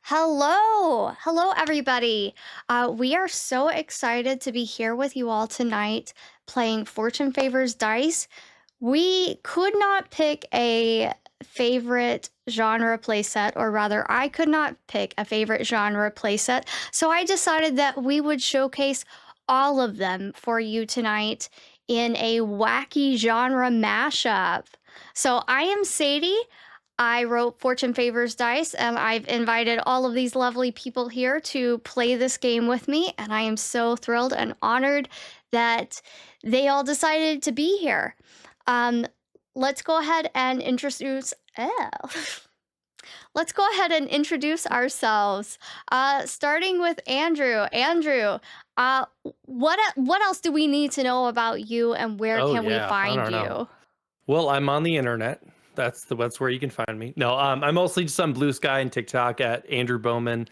Hello, everybody. We are so excited to be here with you all tonight playing Fortune Favors Dice. We could not pick a favorite genre playset, or rather, I could not pick a favorite genre playset, so I decided that we would showcase all of them for you tonight in a wacky genre mashup. So I am Sadie. I wrote Fortune Favors Dice, and I've invited all of these lovely people here to play this game with me, and I am so thrilled and honored that they all decided to be here. Um, let's go ahead and introduce. Let's go ahead and introduce ourselves. Starting with Andrew. Andrew, what else do we need to know about you, and where Oh can we yeah, I find don't know. you? Well, I'm on the internet. That's where you can find me. No, I'm mostly just on Blue Sky and TikTok at Andrew Bowman.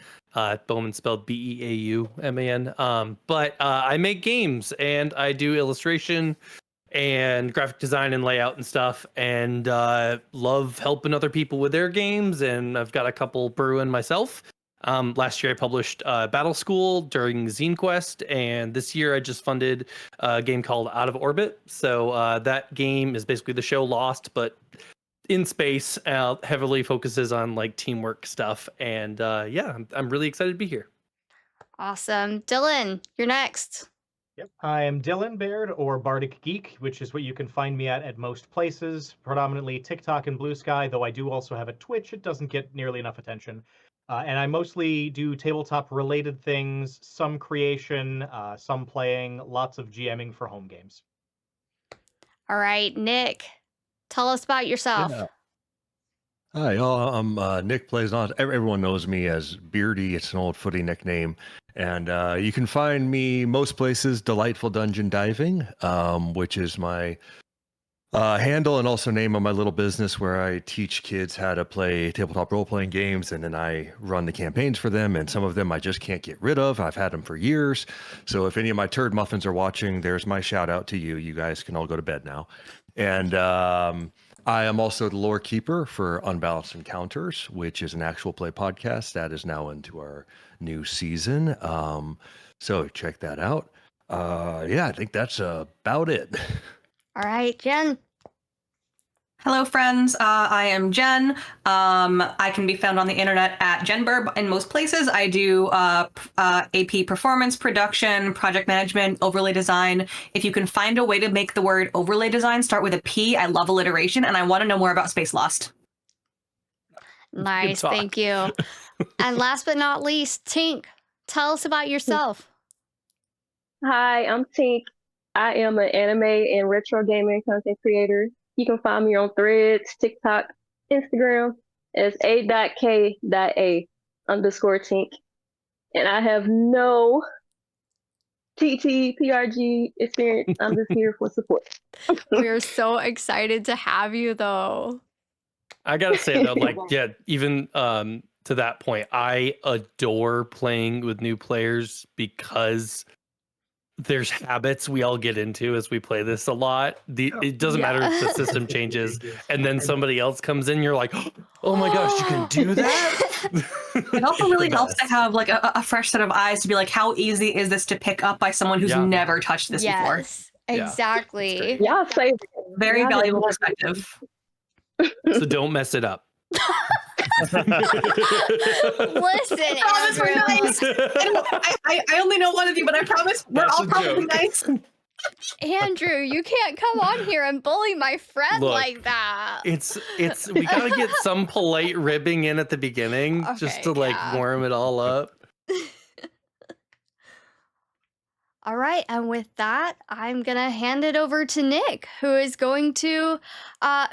Bowman spelled Beauman. But I make games and I do illustration and graphic design and layout and stuff, and love helping other people with their games. And I've got a couple brewing myself. Last year I published Battle School during Zine Quest, and this year I just funded a game called Out of Orbit. So that game is basically the show Lost, but in space. Heavily focuses on like teamwork stuff, and yeah, I'm really excited to be here. Awesome. Dylan, you're next. Yep. I am Dylan Baird, or Bardic Geek, which is what you can find me at most places, predominantly TikTok and Blue Sky, though I do also have a Twitch. It doesn't get nearly enough attention. And I mostly do tabletop-related things, some creation, some playing, lots of GMing for home games. All right, Nick, tell us about yourself. Yeah. Hi, y'all. I'm Nick Plays On. Everyone knows me as Beardy. It's an old footy nickname. And you can find me most places, Delightful Dungeon Diving, which is my handle and also name of my little business where I teach kids how to play tabletop role-playing games, and then I run the campaigns for them, and some of them I just can't get rid of. I've had them for years. So if any of my turd muffins are watching, there's my shout out to you. You guys can all go to bed now. And I am also the lore keeper for Unbalanced Encounters, which is an actual play podcast that is now into our new season. So check that out. Yeah, I think that's about it. All right, Jen. Hello, friends. I am Jen. I can be found on the internet at JienBirb in most places. I do AP performance, production, project management, overlay design. If you can find a way to make the word overlay design start with a P, I love alliteration, and I want to know more about Space Lost. Nice, thank you. And last but not least, Tink, tell us about yourself. Hi, I'm Tink. I am an anime and retro gaming content creator. You can find me on Threads, TikTok, Instagram as a.k.a_Tink. And I have no TTPRG experience. I'm just here for support. We're so excited to have you, though. I gotta say though, like, yeah, even to that point, I adore playing with new players because there's habits we all get into as we play this a lot. It doesn't matter if the system changes and then somebody else comes in, you're like, oh my gosh, you can do that. It also really helps to have like a fresh set of eyes to be like, how easy is this to pick up by someone who's never touched this before? Yes, exactly. Yeah, say very valuable perspective. So don't mess it up. Listen, promise we're nice. I only know one of you, but I promise we're all probably nice. Andrew, you can't come on here and bully my friend like that. It's we gotta get some polite ribbing in at the beginning just to like warm it all up. All right, and with that, I'm gonna hand it over to Nick, who is going to,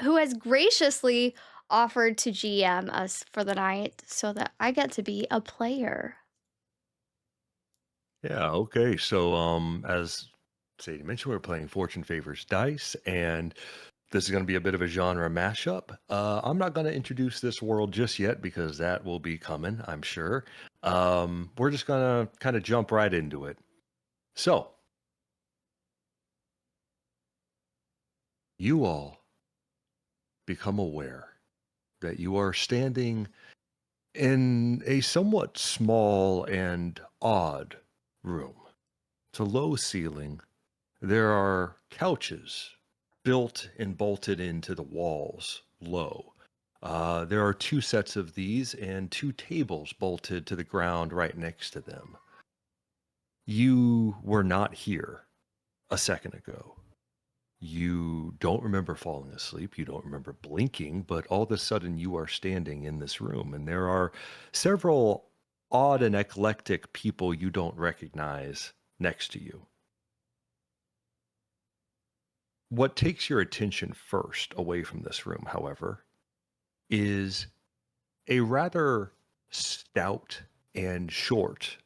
who has graciously offered to GM us for the night so that I get to be a player. Yeah, okay. So as Sadie mentioned, we're playing Fortune Favors Dice, and this is going to be a bit of a genre mashup. I'm not going to introduce this world just yet because that will be coming, I'm sure. We're just going to kind of jump right into it. So, you all become aware that you are standing In a somewhat small and odd room, it's a low ceiling. There are couches built and bolted into the walls low. There are 2 sets of these and 2 tables bolted to the ground right next to them. You were not here a second ago. You don't remember falling asleep. You don't remember blinking, but all of a sudden you are standing in this room, and there are several odd and eclectic people you don't recognize next to you. What takes your attention first away from this room, however, is a rather stout and short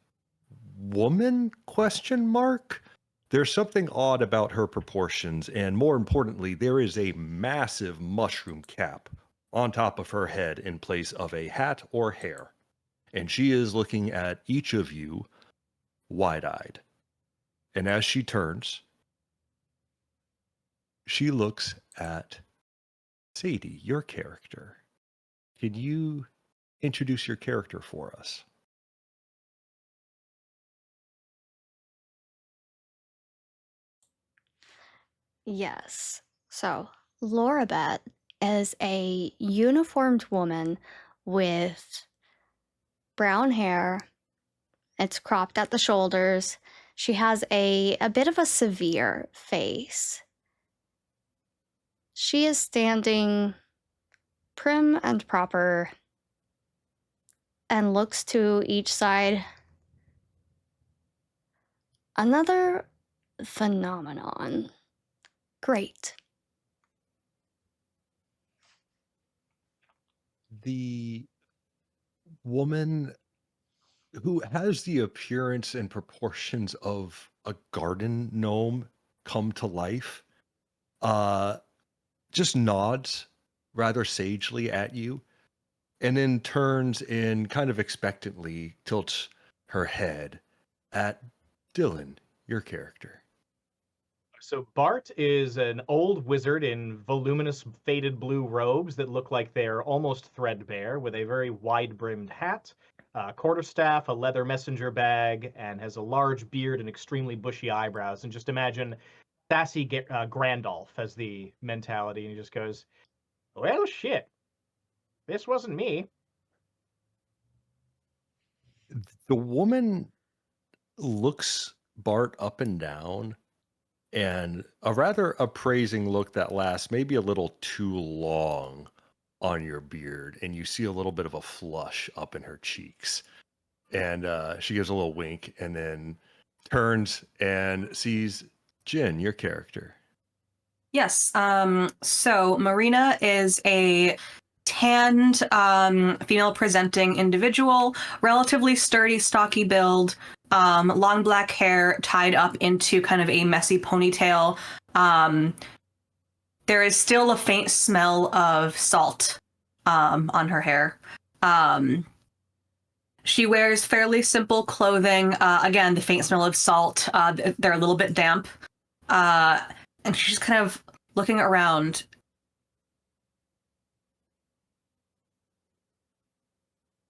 woman, question mark? There's something odd about her proportions, and more importantly, there is a massive mushroom cap on top of her head in place of a hat or hair. And she is looking at each of you wide-eyed. And as she turns, she looks at Sadie, your character. Can you introduce your character for us? Yes. So, Laurebet is a uniformed woman with brown hair. It's cropped at the shoulders. She has a bit of a severe face. She is standing prim and proper and looks to each side. Another phenomenon. Great. The woman who has the appearance and proportions of a garden gnome come to life, just nods rather sagely at you, and then turns and kind of expectantly tilts her head at Dylan, your character. So Bart is an old wizard in voluminous faded blue robes that look like they're almost threadbare, with a very wide-brimmed hat, a quarterstaff, a leather messenger bag, and has a large beard and extremely bushy eyebrows. And just imagine sassy Grandolph as the mentality, and he just goes, "Well, shit, this wasn't me." The woman looks Bart up and down, and a rather appraising look that lasts maybe a little too long on your beard, and you see a little bit of a flush up in her cheeks. And she gives a little wink and then turns and sees Jien, your character. Yes. So Marina is a tanned, female presenting individual, relatively sturdy, stocky build, long black hair tied up into kind of a messy ponytail. There is still a faint smell of salt on her hair. She wears fairly simple clothing. Again, the faint smell of salt. They're a little bit damp. And she's just kind of looking around.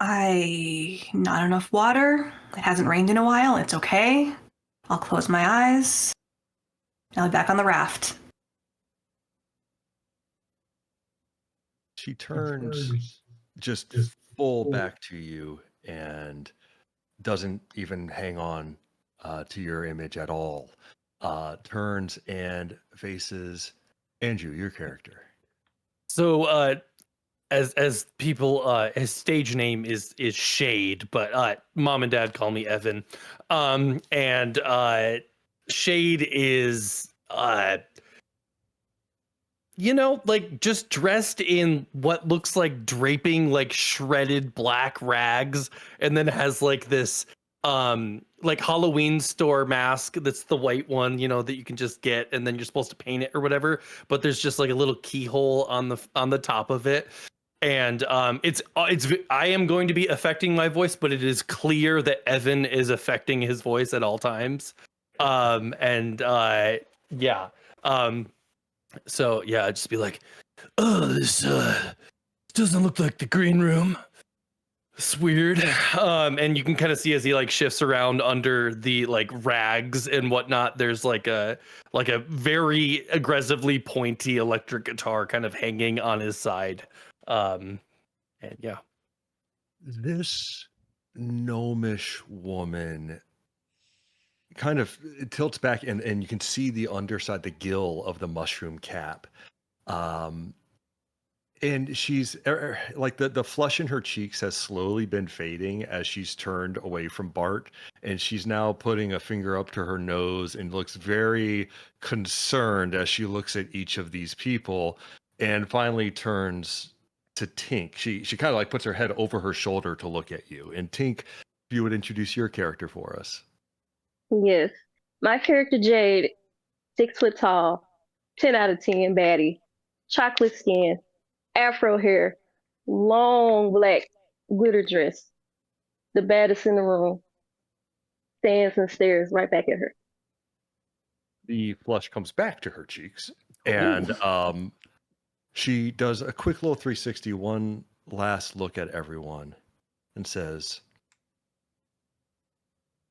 Not enough water. It hasn't rained in a while. It's okay. I'll close my eyes. I'll be back on the raft. She turns just full back to you and doesn't even hang on to your image at all. Turns and faces Andrew, your character. So as people his stage name is Shade, but mom and dad call me Evan. And Shade is like just dressed in what looks like draping, like shredded black rags, and then has like this like Halloween store mask that's the white one, that you can just get, and then you're supposed to paint it or whatever, but there's just like a little keyhole on the top of it. And it's I am going to be affecting my voice, but it is clear that Evan is affecting his voice at all times. So yeah, I'd just be like, "Oh, this doesn't look like the green room. It's weird. And you can kind of see as he like shifts around under the like rags and whatnot, there's like a very aggressively pointy electric guitar kind of hanging on his side. And yeah. This gnomish woman kind of tilts back and you can see the underside, the gill of the mushroom cap. And she's like the flush in her cheeks has slowly been fading as she's turned away from Bart, and she's now putting a finger up to her nose and looks very concerned as she looks at each of these people, and finally turns to Tink. She kind of like puts her head over her shoulder to look at you. And Tink, if you would introduce your character for us. Yes. My character Jade, 6 foot tall, 10 out of 10 baddie, chocolate skin, afro hair, long black glitter dress, the baddest in the room, stands and stares right back at her. The flush comes back to her cheeks, and she does a quick little 360, one last look at everyone, and says,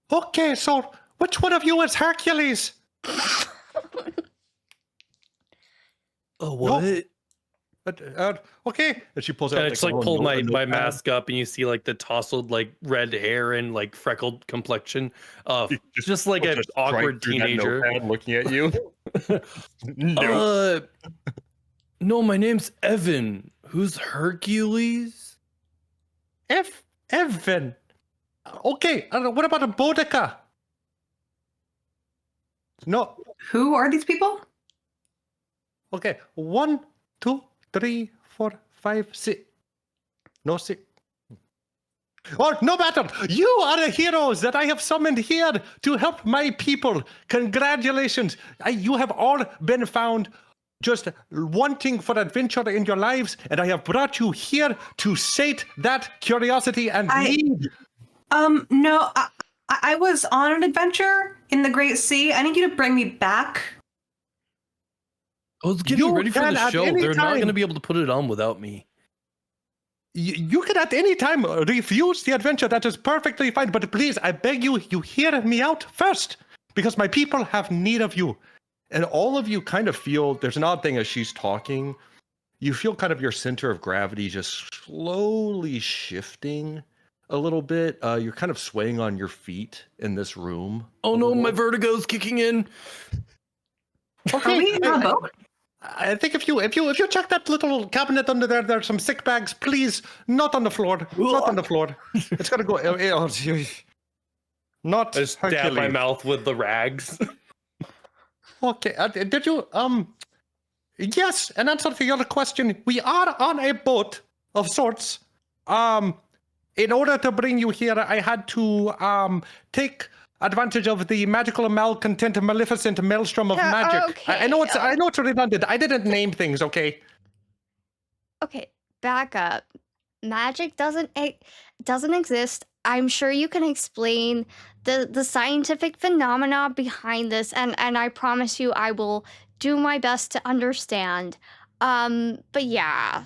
"Okay, so which one of you is Hercules?" Oh, what? No. Okay. And she pulls out. I just like pull my mask up, and you see like the tousled like red hair and like freckled complexion of just like an awkward teenager looking at you. No, my name's Evan. Who's Hercules? Evan. Okay. What about a Boudica? No. Who are these people? Okay. 1, 2, 3, 4, 5, 6. No 6. Oh, no matter. You are the heroes that I have summoned here to help my people. Congratulations. You have all been found just wanting for adventure in your lives, and I have brought you here to sate that curiosity and need. No, I was on an adventure in the Great Sea. I need you to bring me back. I was getting ready for the show. They're not going to be able to put it on without me. You can at any time refuse the adventure. That is perfectly fine. But please, I beg you, you hear me out first, because my people have need of you. And all of you kind of feel, there's an odd thing as she's talking, you feel kind of your center of gravity just slowly shifting a little bit. You're kind of swaying on your feet in this room. Oh no, my vertigo's kicking in. Okay. Are we in a boat? I think if you check that little cabinet under there, there's some sick bags. Please, not on the floor. Not on the floor. It's gotta go. Not. I just dab my mouth with the rags. Okay. Did you Yes. In answer to your question, we are on a boat of sorts. In order to bring you here, I had to take advantage of the magical, malcontent, maleficent maelstrom of magic. Okay, I know it's redundant. I didn't name things, okay? Okay, back up. Magic doesn't exist. I'm sure you can explain the scientific phenomena behind this, and I promise you I will do my best to understand. But yeah.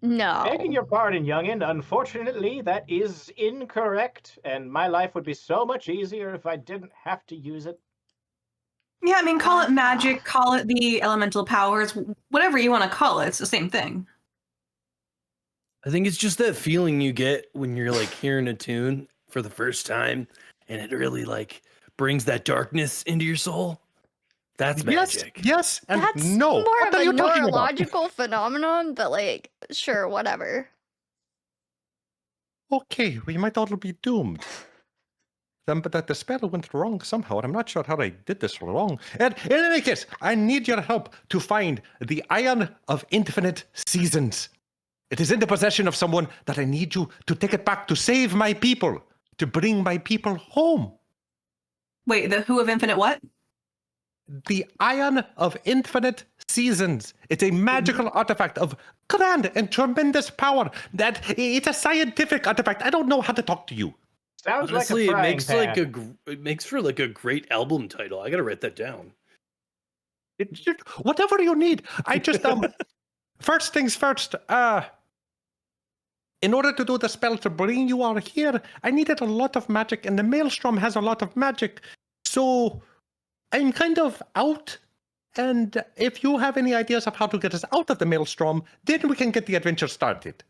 No. Begging your pardon, youngin. Unfortunately, that is incorrect, and my life would be so much easier if I didn't have to use it. Yeah, I mean, call it magic, call it the elemental powers, whatever you want to call it. It's the same thing. I think it's just that feeling you get when you're like hearing a tune for the first time, and it really like brings that darkness into your soul. That's magic. Yes, and That's no. more What of are a you talking about? neurological phenomenon, but like, sure, whatever. Okay, we might all be doomed. But that the spell went wrong somehow, and I'm not sure how I did this wrong. And in any case, I need your help to find the Iron of Infinite Seasons. It is in the possession of someone that I need you to take it back to save my people, to bring my people home. Wait, the Who of Infinite what? The Iron of Infinite Seasons. It's a magical artifact of grand and tremendous power. That it's a scientific artifact. I don't know how to talk to you. Sounds Honestly, like a it makes pan. it makes for like a great album title. I gotta write that down. Whatever you need. I just first things first. in order to do the spell to bring you all here, I needed a lot of magic, and the maelstrom has a lot of magic. So I'm kind of out. And if you have any ideas of how to get us out of the maelstrom, then we can get the adventure started.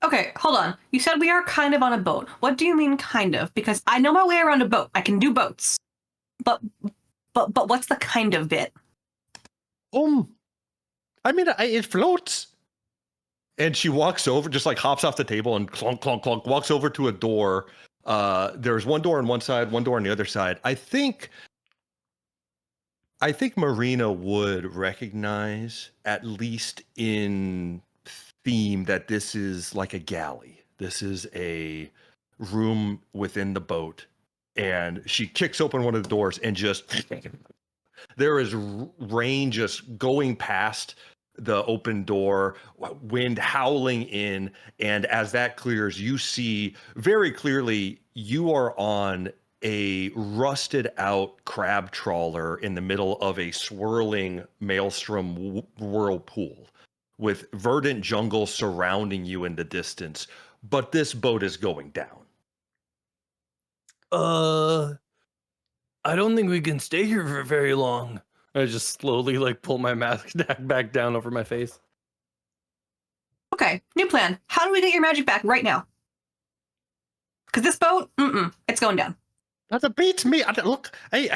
Okay, hold on. You said we are kind of on a boat. What do you mean kind of? Because I know my way around a boat. I can do boats. But what's the kind of bit? I mean, it floats. And she walks over, just like hops off the table and clunk, clunk, clunk, walks over to a door. There's one door on one side, one door on the other side. I think Marina would recognize, at least in theme, that this is like a galley. This is a room within the boat. And she kicks open one of the doors and just there is rain just going past the open door, wind howling in, and as that clears, you see very clearly you are on a rusted out crab trawler in the middle of a swirling maelstrom whirlpool with verdant jungle surrounding you in the distance, but this boat is going down. I don't think we can stay here for very long. I just slowly like pull my mask back down over my face. Okay, new plan. How do we get your magic back right now? Because this boat, it's going down. That beats me. Look, I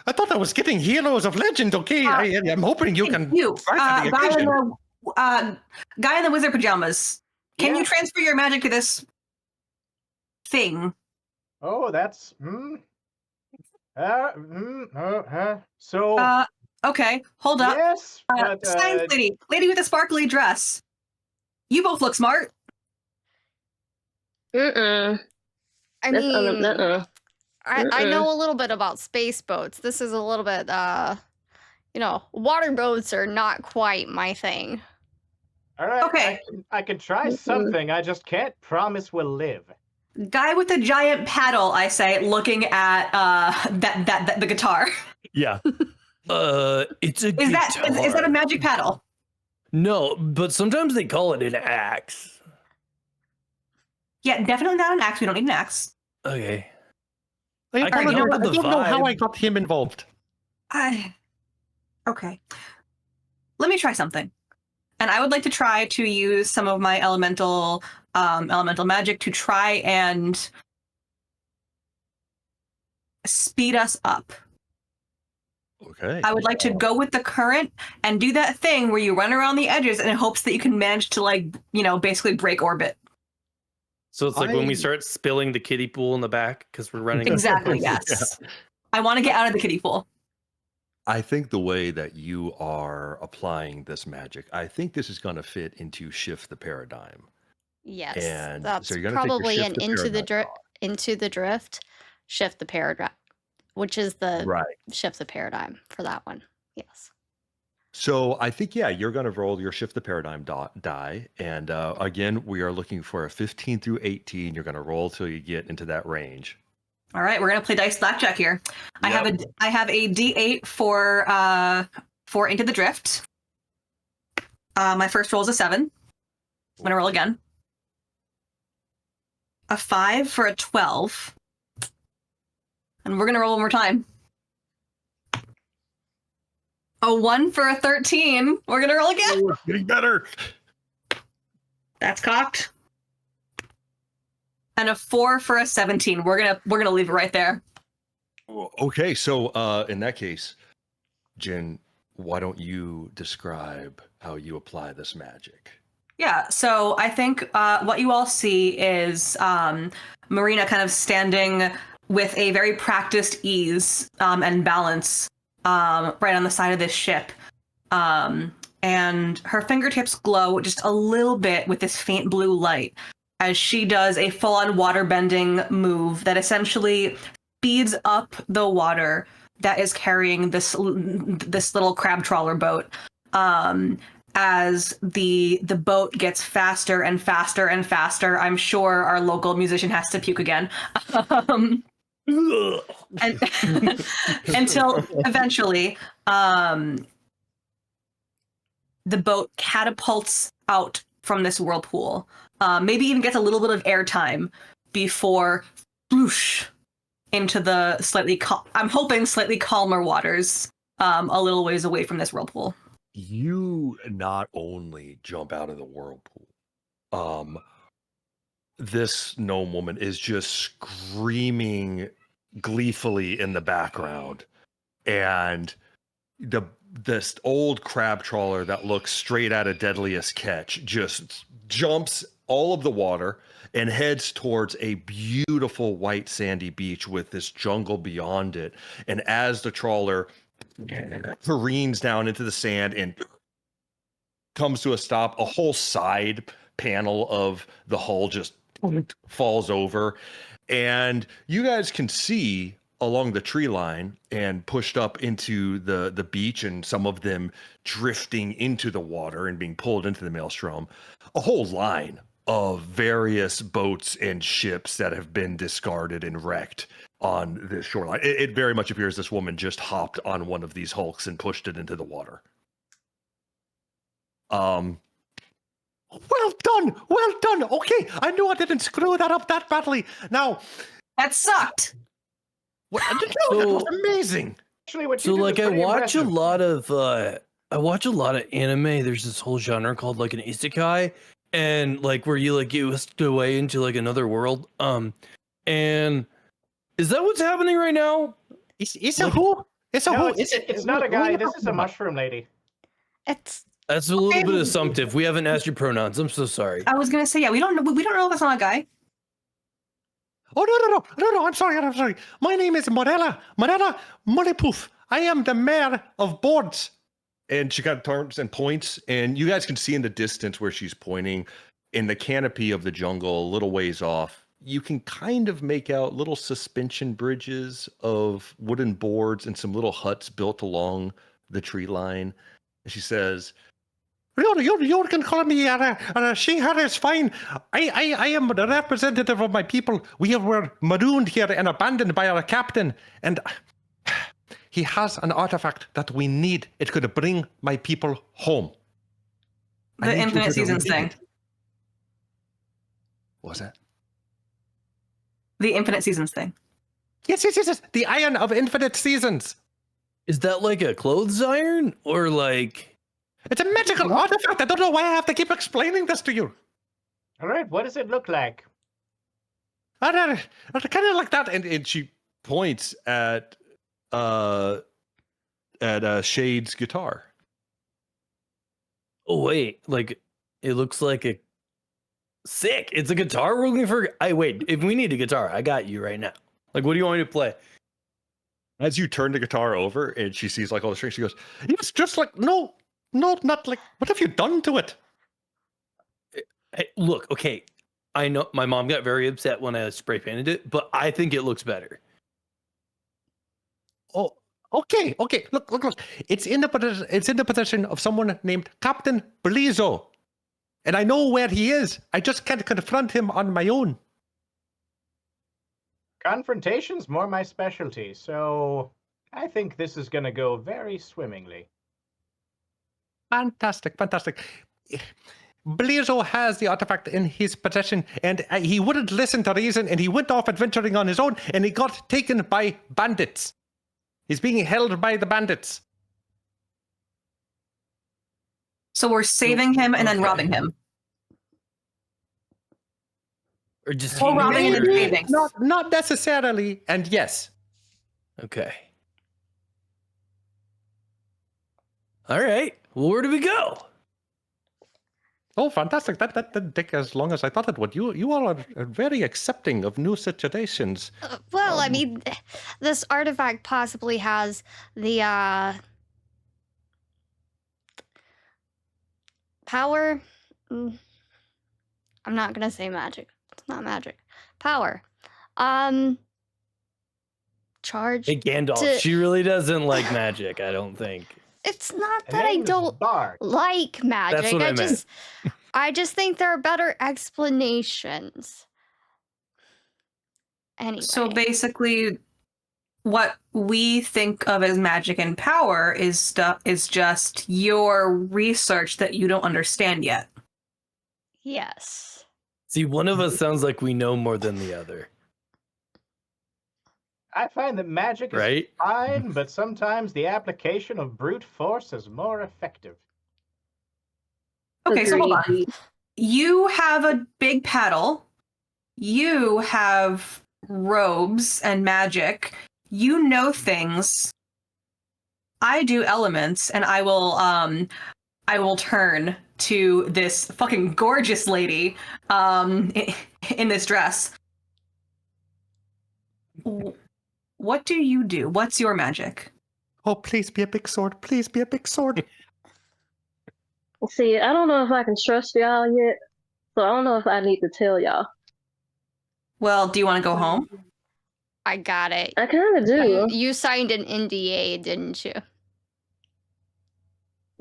thought I was getting heroes of legend. Okay, I'm hoping you can. You, find the occasion. guy in the wizard pajamas. Can Yeah. you transfer your magic to this thing? Oh, that's so Okay, hold up. yes, but Science lady with a sparkly dress. You both look smart. Mm-mm. I That's mean, I Mm-mm. know a little bit about space boats. This is a little bit, water boats are not quite my thing. all right. Okay. I can try Mm-mm. something. I just can't promise we'll live. Guy with a giant paddle, I say, looking at the guitar. Yeah. It's a Is that a magic paddle? No, but sometimes they call it an axe. Yeah, definitely not an axe. We don't need an axe. Okay. I I can don't help know, with I the don't know how vibe. I got him involved. Okay. Let me try something. And I would like to try to use some of my elemental magic to try and speed us up. Okay. I would like to go with the current and do that thing where you run around the edges in hopes that you can manage to basically break orbit. So it's like when we I- start spilling the kiddie pool in the back because we're running. Exactly, yes. I want to get out of the kiddie pool. I think the way that you are applying this magic, I think this is going to fit into shift the paradigm. Yes, And that's so you're gonna take your probably an shift the into the drift, shift the paradigm, which is the Right. shift the paradigm for that one. Yes. So I think, yeah, you're going to roll your shift the paradigm die. And again, we are looking for a 15 through 18. You're going to roll till you get into that range. All right, we're gonna play dice blackjack here. I have a D8 for into the drift. My first roll is a 7. I'm gonna roll again. A 5 for a 12. And we're gonna roll one more time. A 1 for a 13. We're gonna roll again. Oh, getting better. That's cocked. And a 4 for a 17. We're gonna leave it right there. Okay, so in that case, Jien, why don't you describe how you apply this magic? Yeah, so I think what you all see is Marina kind of standing with a very practiced ease and balance right on the side of this ship. And her fingertips glow just a little bit with this faint blue light as she does a full-on water-bending move that essentially speeds up the water that is carrying this little crab trawler boat. As the boat gets faster and faster and faster, I'm sure our local musician has to puke again. And until eventually, the boat catapults out from this whirlpool. Maybe even gets a little bit of airtime before whoosh into the I'm hoping slightly calmer waters, a little ways away from this whirlpool. You not only jump out of the whirlpool, this gnome woman is just screaming gleefully in the background, and this old crab trawler that looks straight out of Deadliest Catch just jumps all of the water and heads towards a beautiful white sandy beach with this jungle beyond it. And as the trawler careens down into the sand and comes to a stop, a whole side panel of the hull just falls over, and you guys can see along the tree line and pushed up into the beach, and some of them drifting into the water and being pulled into the maelstrom, a whole line of various boats and ships that have been discarded and wrecked on this shoreline. It very much appears this woman just hopped on one of these hulks and pushed it into the water. Well done, well done. Okay, I knew I didn't screw that up that badly. Now, That sucked. that was amazing. Actually, what you So did like was I pretty watch impressive. I watch a lot of anime. There's this whole genre called like an isekai, and like where you like get whisked away into like another world. And is that what's happening right now? It's a who? It's a No, who? it's not a guy. This is a mushroom lady. It's That's a little bit assumptive. We haven't asked your pronouns. I'm so sorry. I was gonna say, yeah, we don't know if that's not a guy. Oh, no, I'm sorry. My name is Morella Mollypoof. I am the mayor of Boards. And she kind of turns and points, and you guys can see in the distance where she's pointing, in the canopy of the jungle, a little ways off, you can kind of make out little suspension bridges of wooden boards and some little huts built along the tree line. And she says, You can call me she, her is fine. I am the representative of my people. We were marooned here and abandoned by our captain, and he has an artifact that we need. It could bring my people home. I The need you Infinite to Seasons read thing. it. what's that? The Infinite Seasons thing. Yes. The Iron of Infinite Seasons. Is that like a clothes iron or like? It's a magical artifact. I don't know why I have to keep explaining this to you. All right, what does it look like? Kind of like that. And she points at Shade's guitar. Oh wait, like it looks like a sick. It's a guitar. We're looking for. Wait. If we need a guitar, I got you right now. Like, what do you want me to play? As you turn the guitar over and she sees like all the strings, she goes, It's just like, no, not like, what have you done to it? Hey, look, okay. I know my mom got very upset when I spray painted it, but I think it looks better. Oh, okay. Look. It's in the possession of someone named Captain Blizzo. And I know where he is. I just can't confront him on my own. Confrontation's more my specialty, so I think this is going to go very swimmingly. Fantastic. Blizzo has the artifact in his possession, and he wouldn't listen to reason, and he went off adventuring on his own, and he got taken by bandits. He's being held by the bandits. So we're saving him and then Okay. robbing him. Or just Or keep- robbing and then Maybe, saving. not necessarily, and yes. Okay. All right. Well, where do we go? Oh, fantastic. That didn't take as long as I thought it would. You all are very accepting of new situations. well, I mean, this artifact possibly has the power. I'm not gonna say magic. It's not magic. Power. Charge. Hey, Gandalf. To- She really doesn't like magic, I don't think. It's not Her that I name's don't Bart. like magic. what I meant. I just think there are better explanations. Anyway. So basically, what we think of as magic and power is just your research that you don't understand yet. Yes. See, one of us sounds like we know more than the other, I find that magic is right? fine, but sometimes the application of brute force is more effective. Okay, so hold on. Agreed. You have a big paddle. You have robes and magic. You know things. I do elements, and I will turn to this fucking gorgeous lady in this dress. What do you do? What's your magic? Oh, please be a big sword. Please be a big sword. See, I don't know if I can trust y'all yet, so I don't know if I need to tell y'all. Well, do you want to go home? I got it. I kind of do. And you signed an NDA, didn't you?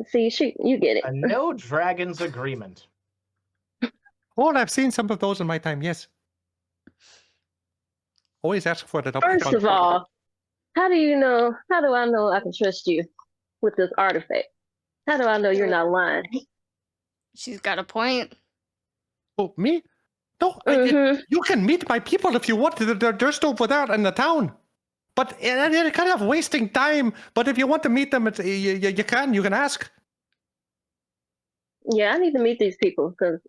See, you get it. A no dragons agreement. Oh, I've seen some of those in my time, yes. Always ask for it up First front. of all, how do I know I can trust you with this artifact? How do I know you're not lying? She's got a point. Oh, me? No, you can meet my people if you want. They're just over there in the town. But you're kind of wasting time. But if you want to meet them, you can ask. Yeah, I need to meet these people because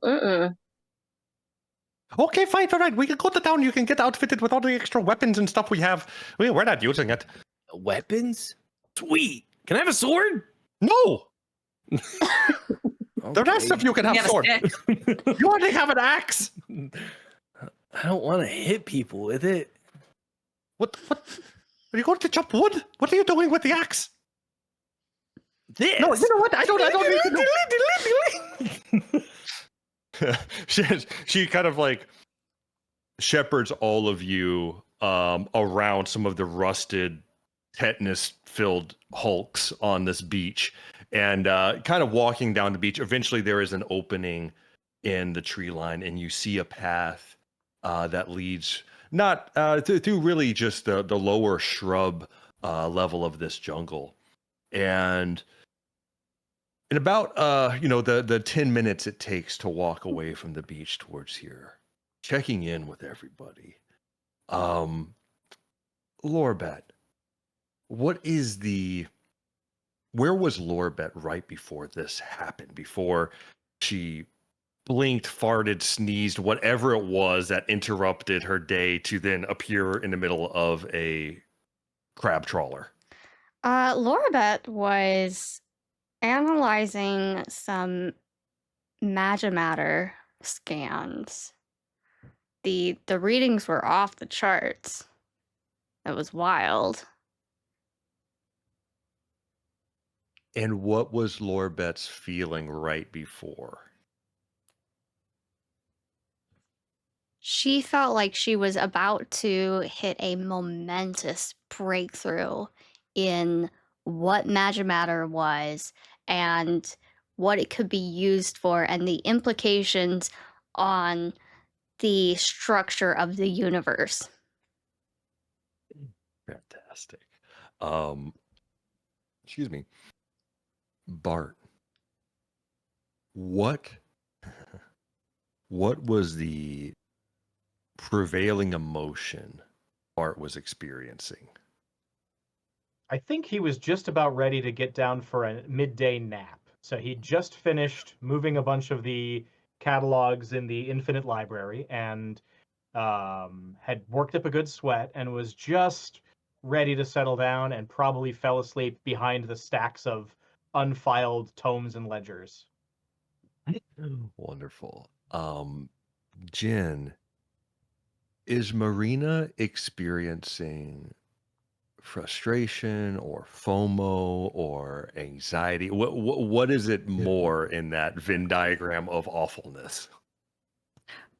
Okay, fine, all right. We can go to town. You can get outfitted with all the extra weapons and stuff we have. We're not using it. Weapons? Sweet. Can I have a sword? No. The Okay. rest of you can have You have a sword. stick. You already have an axe. I don't want to hit people with it. What? Are you going to chop wood? What are you doing with the axe? This. No, you know what? I don't need to know. she kind of like shepherds all of you around some of the rusted, tetanus-filled hulks on this beach, and kind of walking down the beach. Eventually, there is an opening in the tree line, and you see a path that leads not through really just the lower shrub level of this jungle, and in about the 10 minutes it takes to walk away from the beach towards here, checking in with everybody. Laurebet, where was Laurebet right before this happened? Before she blinked, farted, sneezed, whatever it was that interrupted her day to then appear in the middle of a crab trawler? Laurebet was analyzing some magimatter scans. The readings were off the charts. It was wild. And what was Laurebet's feeling right before? She felt like she was about to hit a momentous breakthrough in what magimatter was and what it could be used for and the implications on the structure of the universe. Fantastic. Excuse me. Bart, what was the prevailing emotion Bart was experiencing? I think he was just about ready to get down for a midday nap. So he just finished moving a bunch of the catalogs in the Infinite Library and had worked up a good sweat and was just ready to settle down and probably fell asleep behind the stacks of unfiled tomes and ledgers. Wonderful. Jien, is Marina experiencing frustration or FOMO or anxiety? What is it more in that Venn diagram of awfulness?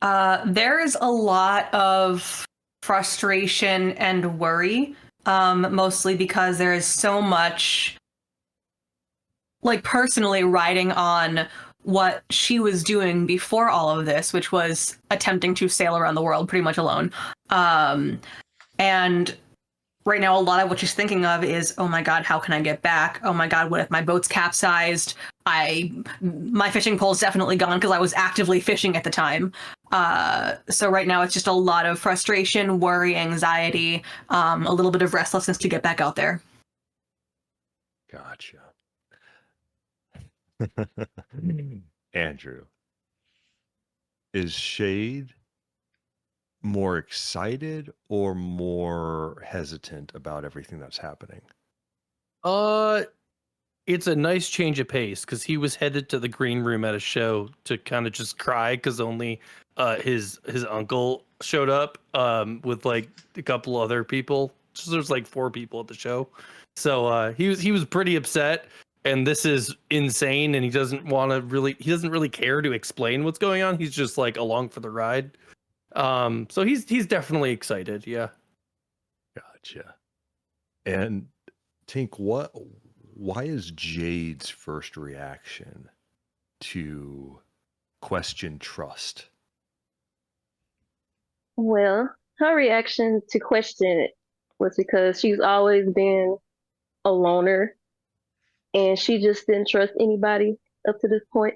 There is a lot of frustration and worry, mostly because there is so much, like, personally riding on what she was doing before all of this, which was attempting to sail around the world pretty much alone. And right now, a lot of what she's thinking of is, oh my God, how can I get back? Oh my God, what if my boat's capsized? my fishing pole's definitely gone because I was actively fishing at the time. So right now it's just a lot of frustration, worry, anxiety, a little bit of restlessness to get back out there. Gotcha. Andrew, is Shade more excited or more hesitant about everything that's happening? It's a nice change of pace because he was headed to the green room at a show to kind of just cry because only his uncle showed up with like a couple other people. So there's like 4 people at the show. So he was pretty upset, and this is insane, and he doesn't really care to explain what's going on. He's just like along for the ride. So he's definitely excited. Yeah. Gotcha. And Tink, why is Jade's first reaction to question trust? Well, her reaction to question it was because she's always been a loner and she just didn't trust anybody up to this point.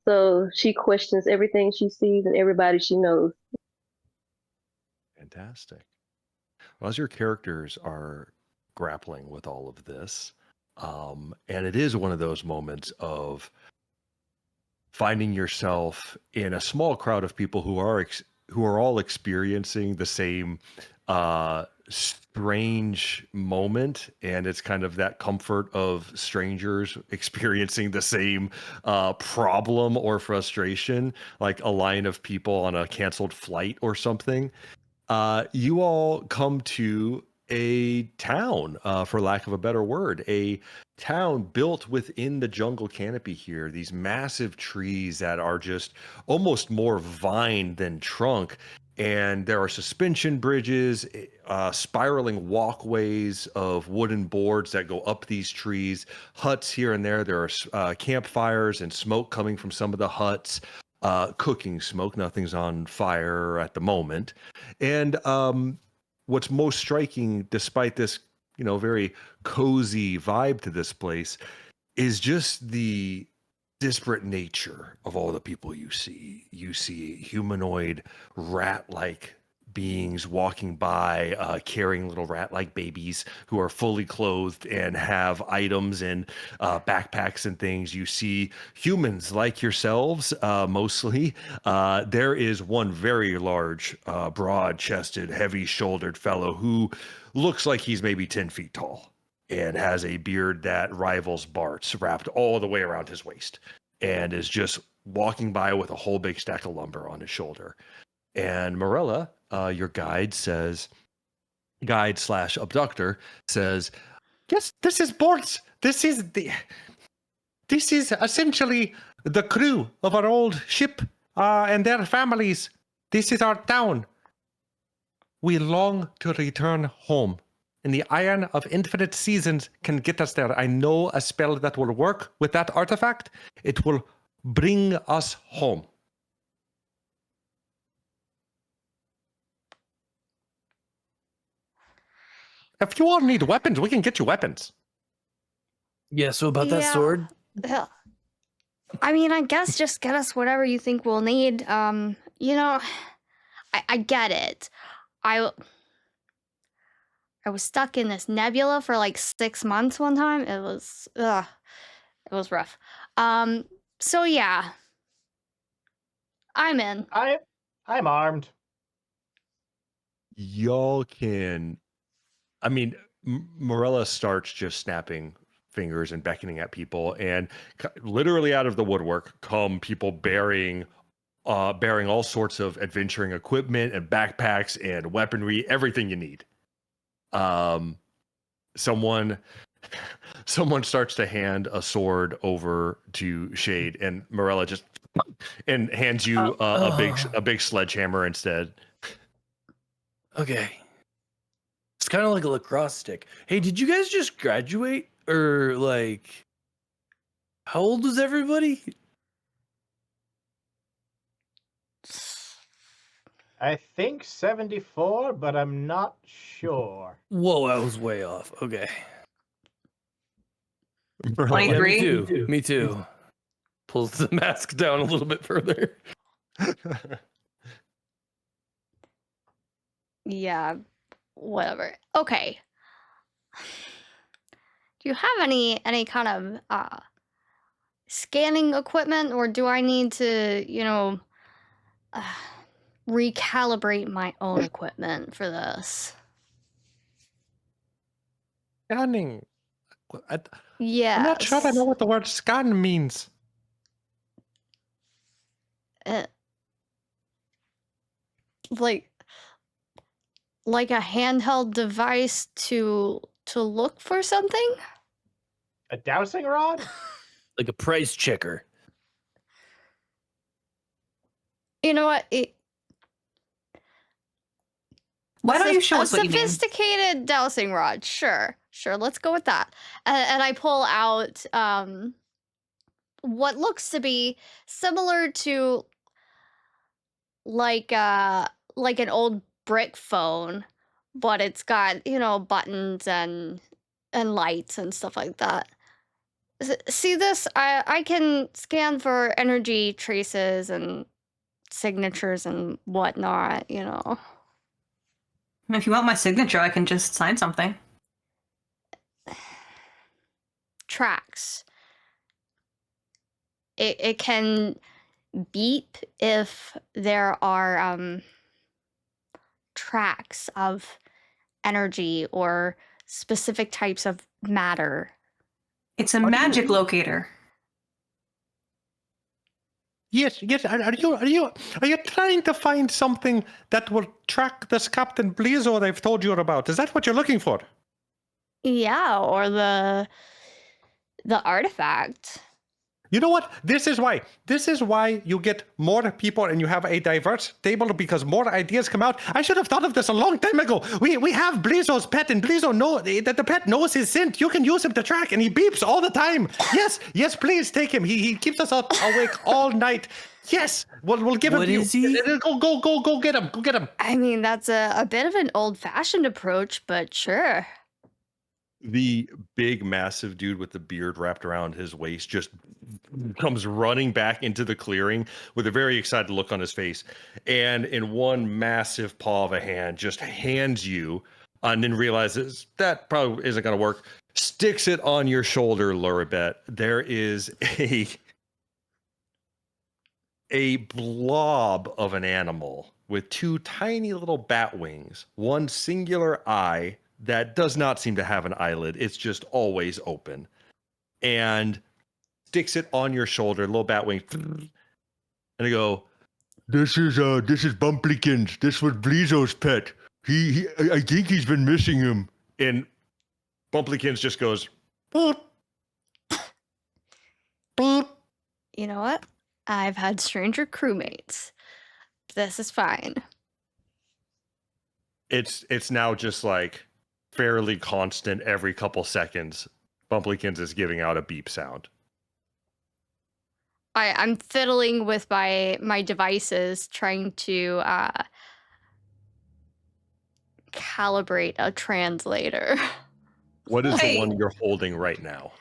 So she questions everything she sees and everybody she knows. Fantastic. Well, as your characters are grappling with all of this, and it is one of those moments of finding yourself in a small crowd of people who are all experiencing the same strange moment, and it's kind of that comfort of strangers experiencing the same problem or frustration, like a line of people on a canceled flight or something. You all come to a town, for lack of a better word, a town built within the jungle canopy here. These massive trees that are just almost more vine than trunk. And there are suspension bridges, spiraling walkways of wooden boards that go up these trees, huts here and there. There are campfires and smoke coming from some of the huts, cooking smoke. Nothing's on fire at the moment. And what's most striking, despite this, very cozy vibe to this place, is just the disparate nature of all the people you see. You see humanoid, rat-like beings walking by, carrying little rat-like babies who are fully clothed and have items and backpacks and things. You see humans like yourselves, mostly. There is one very large, broad-chested, heavy-shouldered fellow who looks like he's maybe 10 feet tall and has a beard that rivals Bart's, wrapped all the way around his waist, and is just walking by with a whole big stack of lumber on his shoulder. And Marilla, your guide slash abductor says, Yes, this is Bart. This is essentially the crew of our old ship and their families. This is our town. We long to return home, and the Iron of Infinite Seasons can get us there. I know a spell that will work with that artifact. It will bring us home. If you all need weapons, we can get you weapons. Yeah. So about that sword. I mean, I guess just get us whatever you think we'll need. I get it. I was stuck in this nebula for like 6 months one time. It was rough. So yeah, I'm in. I'm armed. y'all can, I mean, Morella starts just snapping fingers and beckoning at people, and literally out of the woodwork come people bearing all sorts of adventuring equipment and backpacks and weaponry, everything you need. Someone starts to hand a sword over to Shade, and Morella just and hands you a big sledgehammer instead. Okay. It's kind of like a lacrosse stick. Hey, did you guys just graduate? Or like, how old was everybody? I think 74, but I'm not sure. Whoa, I was way off. Okay. Merlin. Yeah, 23. me too. Me too. Pulls the mask down a little bit further. Yeah, whatever. Okay. Do you have any kind of scanning equipment, or do I need to, recalibrate my own equipment for this? Scanning. Yeah. I'm not sure I know what the word scan means. Like a handheld device to look for something? A dowsing rod? Like a price checker. You know what? Why don't you show a us what you mean? sophisticated dowsing rod. Sure. Let's go with that. And I pull out what looks to be similar to like an old brick phone, but it's got buttons and lights and stuff like that. See this? I can scan for energy traces and signatures and whatnot. If you want my signature, I can just sign something. Tracks. It can beep if there are tracks of energy or specific types of matter. It's a magic locator. Yes. Are you trying to find something that will track this Captain Blizzard I've told you about? Is that what you're looking for? Yeah, or the artifact. You know what? This is why you get more people and you have a diverse table, because more ideas come out. I should have thought of this a long time ago. We have Blizzard's pet, and Blizzard knows that the pet knows his scent. You can use him to track, and he beeps all the time. Yes, please take him. He keeps us up awake all night. Yes, we'll give him. What is he? Go get him. Go get him. I mean, that's a bit of an old-fashioned approach, but sure. The big, massive dude with the beard wrapped around his waist just comes running back into the clearing with a very excited look on his face, and in one massive paw of a hand just hands you, and then realizes that probably isn't going to work, sticks it on your shoulder, Laurebet. There is a blob of an animal with two tiny little bat wings, one singular eye that does not seem to have an eyelid. It's just always open. And sticks it on your shoulder, little bat wing. And I go, This is Bumplikins. This was Blizzard's pet. I think he's been missing him. And Bumplikins just goes, boop. Boop. You know what? I've had stranger crewmates. This is fine. It's now just like fairly constant every couple seconds. Bumplikins is giving out a beep sound. I'm fiddling with my devices, trying to calibrate a translator. What is Hey. the one you're holding right now?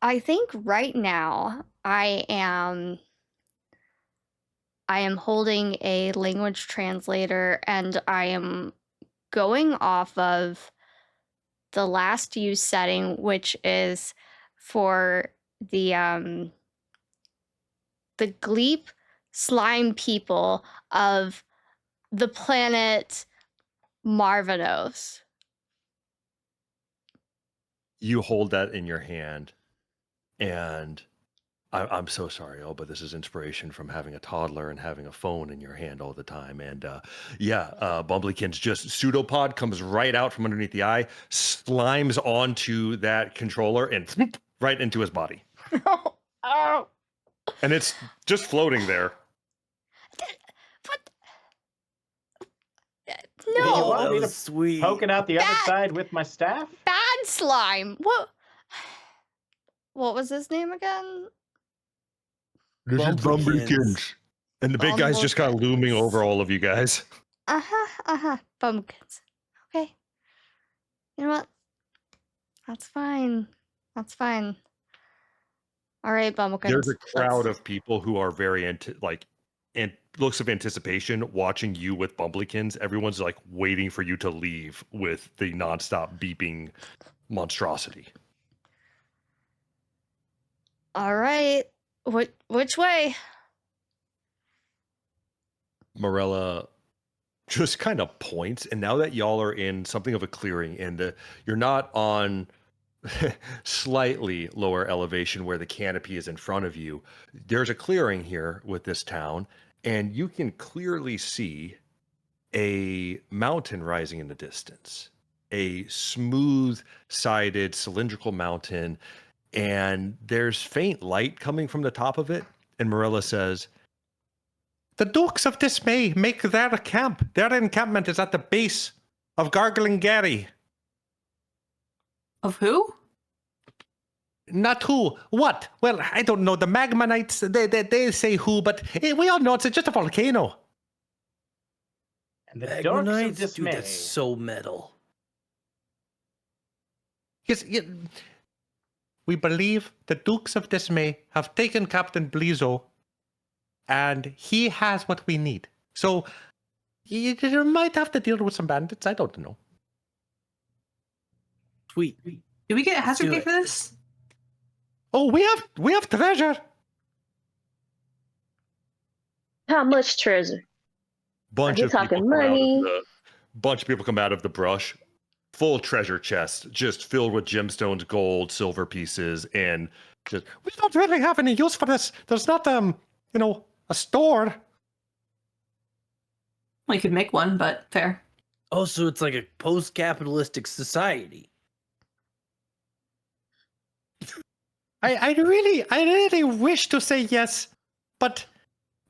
I think right now I am holding a language translator, and I am going off of the last use setting, which is for the Gleep slime people of the planet Marvanos. You hold that in your hand, and I'm so sorry, but this is inspiration from having a toddler and having a phone in your hand all the time. And Bumblekin's just pseudopod comes right out from underneath the eye, slimes onto that controller, and whoop, right into his body. Oh. And it's just floating there. What? You want No, me to sweet. poking out the other That- side with my staff? bad slime. What was his name again? This is Bumblikins. And the big guy's just kind of looming over all of you guys. Bumpkins. Okay. You know what? That's fine. That's fine. All right, Bumblecans. There's a crowd of people who are very and looks of anticipation watching you with Bumblikins. Everyone's like waiting for you to leave with the nonstop beeping monstrosity. All right. Which way? Morella just kind of points, and now that y'all are in something of a clearing, and you're not on slightly lower elevation where the canopy is in front of you, there's a clearing here with this town, and you can clearly see a mountain rising in the distance, a smooth-sided cylindrical mountain, and there's faint light coming from the top of it. And Morella says, The Dukes of Dismay make their camp. Their encampment is at the base of Gargling Gary. Of who? Not who. What? Well, I don't know. The Magma Knights, they say who, but we all know it's just a volcano. And the Darks of Dude, Dismay. that's so metal. Yes, we believe the Dukes of Dismay have taken Captain Blizzo, and he has what we need. So you might have to deal with some bandits. I don't know. Sweet. Do we get a hazard do pay it. for this? Oh, we have treasure. How much treasure? bunch Are you of people talking come out of money? bunch of people come out of the brush, full treasure chest, just filled with gemstones, gold, silver pieces, and just We don't really have any use for this. There's not, a store. Well, you could make one, but fair. Oh, so it's like a post-capitalistic society. I really wish to say yes, but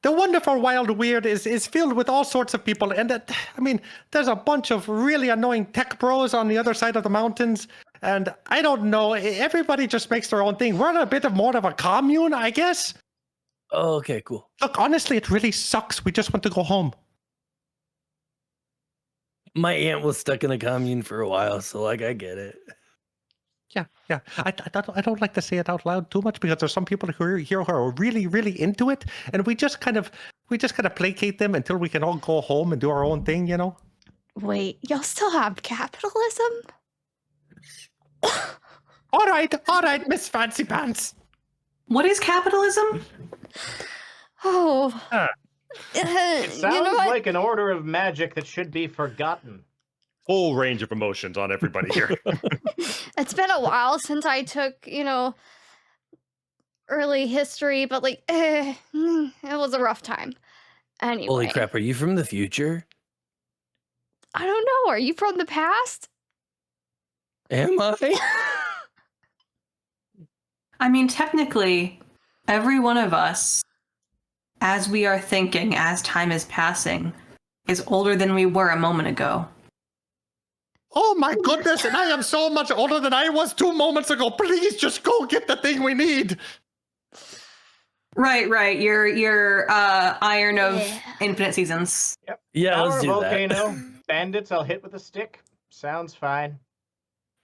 the wonderful wild weird is filled with all sorts of people, and there's a bunch of really annoying tech bros on the other side of the mountains, and I don't know. Everybody just makes their own thing. We're a bit of more of a commune, I guess. Oh, okay, cool. Look, honestly, it really sucks. We just want to go home. My aunt was stuck in a commune for a while, so like I get it. Yeah. I don't like to say it out loud too much because there's some people who are here who are really, really into it, and we just kind of placate them until we can all go home and do our own thing, you know? Wait, y'all still have capitalism? All right, Miss Fancy Pants. What is capitalism? Oh. It sounds you know what? like an order of magic that should be forgotten. full range of emotions on everybody here. It's been a while since I took, early history, but it was a rough time. Anyway. Holy crap, are you from the future? I don't know. Are you from the past? Am I? I mean, technically, every one of us, as we are thinking, as time is passing, is older than we were a moment ago. Oh my goodness, and I am so much older than I was 2 moments ago. Please just go get the thing we need. Right. Your Iron of Yeah. Infinite Seasons. Yeah, Power let's do volcano. that. Bandits, I'll hit with a stick. Sounds fine.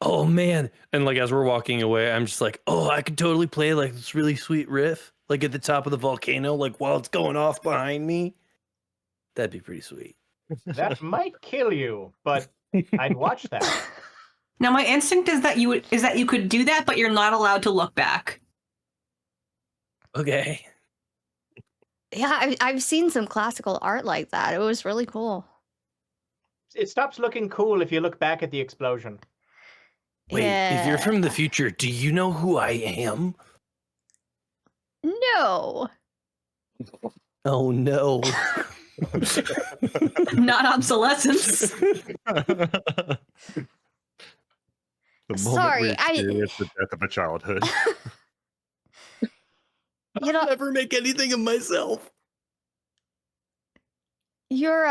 Oh man. And as we're walking away, I'm just like, oh, I could totally play this really sweet riff, at the top of the volcano, while it's going off behind me. That'd be pretty sweet. That might kill you, but I'd watch that. Now, my instinct is that you could do that, but you're not allowed to look back. Okay. Yeah, I've seen some classical art like that. It was really cool. It stops looking cool if you look back at the explosion. Wait, if you're Yeah. from the future, do you know who I am? No. Oh no. Not obsolescence. The moment Sorry, we experience the death of a childhood. I'll never make anything of myself. You're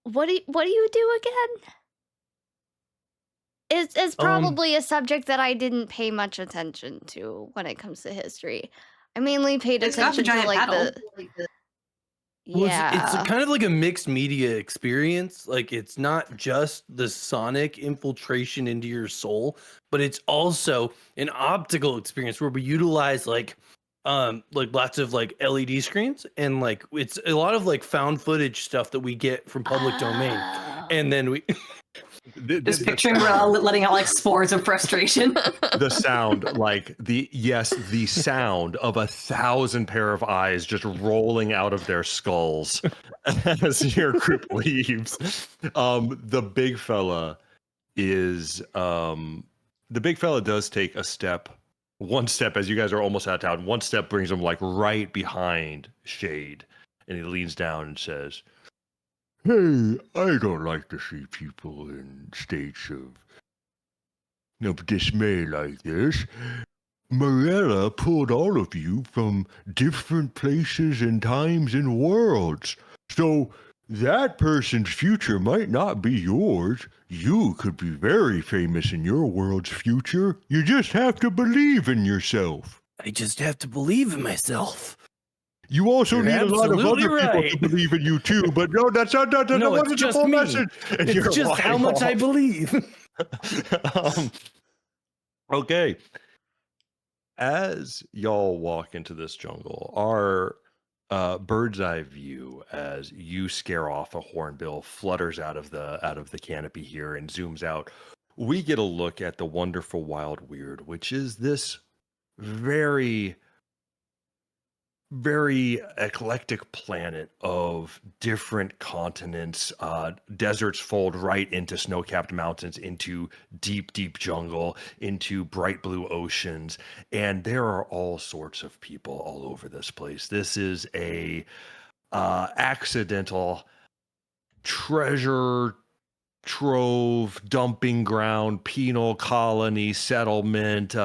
what do you do again? It's probably a subject that I didn't pay much attention to when it comes to history. I mainly paid It's got the attention to giant paddle. Well, it's Yeah. kind of like a mixed media experience. Like it's not just the sonic infiltration into your soul, but it's also an optical experience where we utilize like lots of like LED screens and like it's a lot of like found footage stuff that we get from public domain. Oh. And then we Just picturing letting out like spores of frustration. the sound, like the sound of 1,000 pair of eyes just rolling out of their skulls as your group leaves. The big fella does take one step as you guys are almost out of town. One step brings him like right behind Jade, and he leans down and says, "Hey, I don't like to see people in states of dismay like this. Marina pulled all of you from different places and times and worlds. So that person's future might not be yours. You could be very famous in your world's future. You just have to believe in yourself. I just have to believe in myself. You also You're need a lot of absolutely other people right. to believe in you too, but no, that No, wasn't it's the just full me. message." And It's you're just how walking much I off. believe. Okay. As y'all walk into this jungle, our bird's eye view as you scare off a hornbill flutters out of the canopy here and zooms out. We get a look at the wonderful wild weird, which is this very very eclectic planet of different continents. Deserts fold right into snow-capped mountains, into deep jungle, into bright blue oceans, and there are all sorts of people all over this place. This is a accidental treasure trove, dumping ground, penal colony, settlement,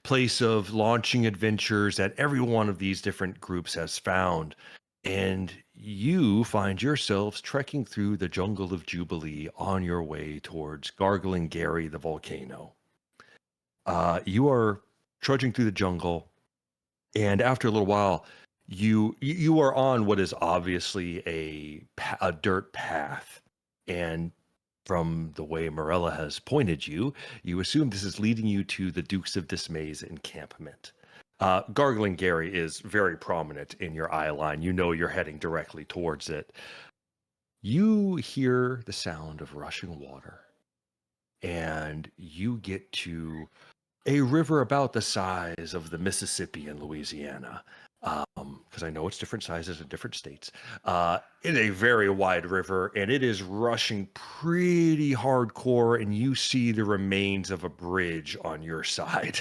place of launching adventures that every one of these different groups has found. And you find yourselves trekking through the jungle of Jubilee on your way towards Gargling Gary, the volcano. You are trudging through the jungle, and after a little while, you are on what is obviously a dirt path, and from the way Morella has pointed you, you assume this is leading you to the Dukes of Dismay's encampment. Gargling Gary is very prominent in your eye line. You know you're heading directly towards it. You hear the sound of rushing water, and you get to a river about the size of the Mississippi in Louisiana. Because I know it's different sizes in different states. It's a very wide river, and it is rushing pretty hardcore, and you see the remains of a bridge on your side.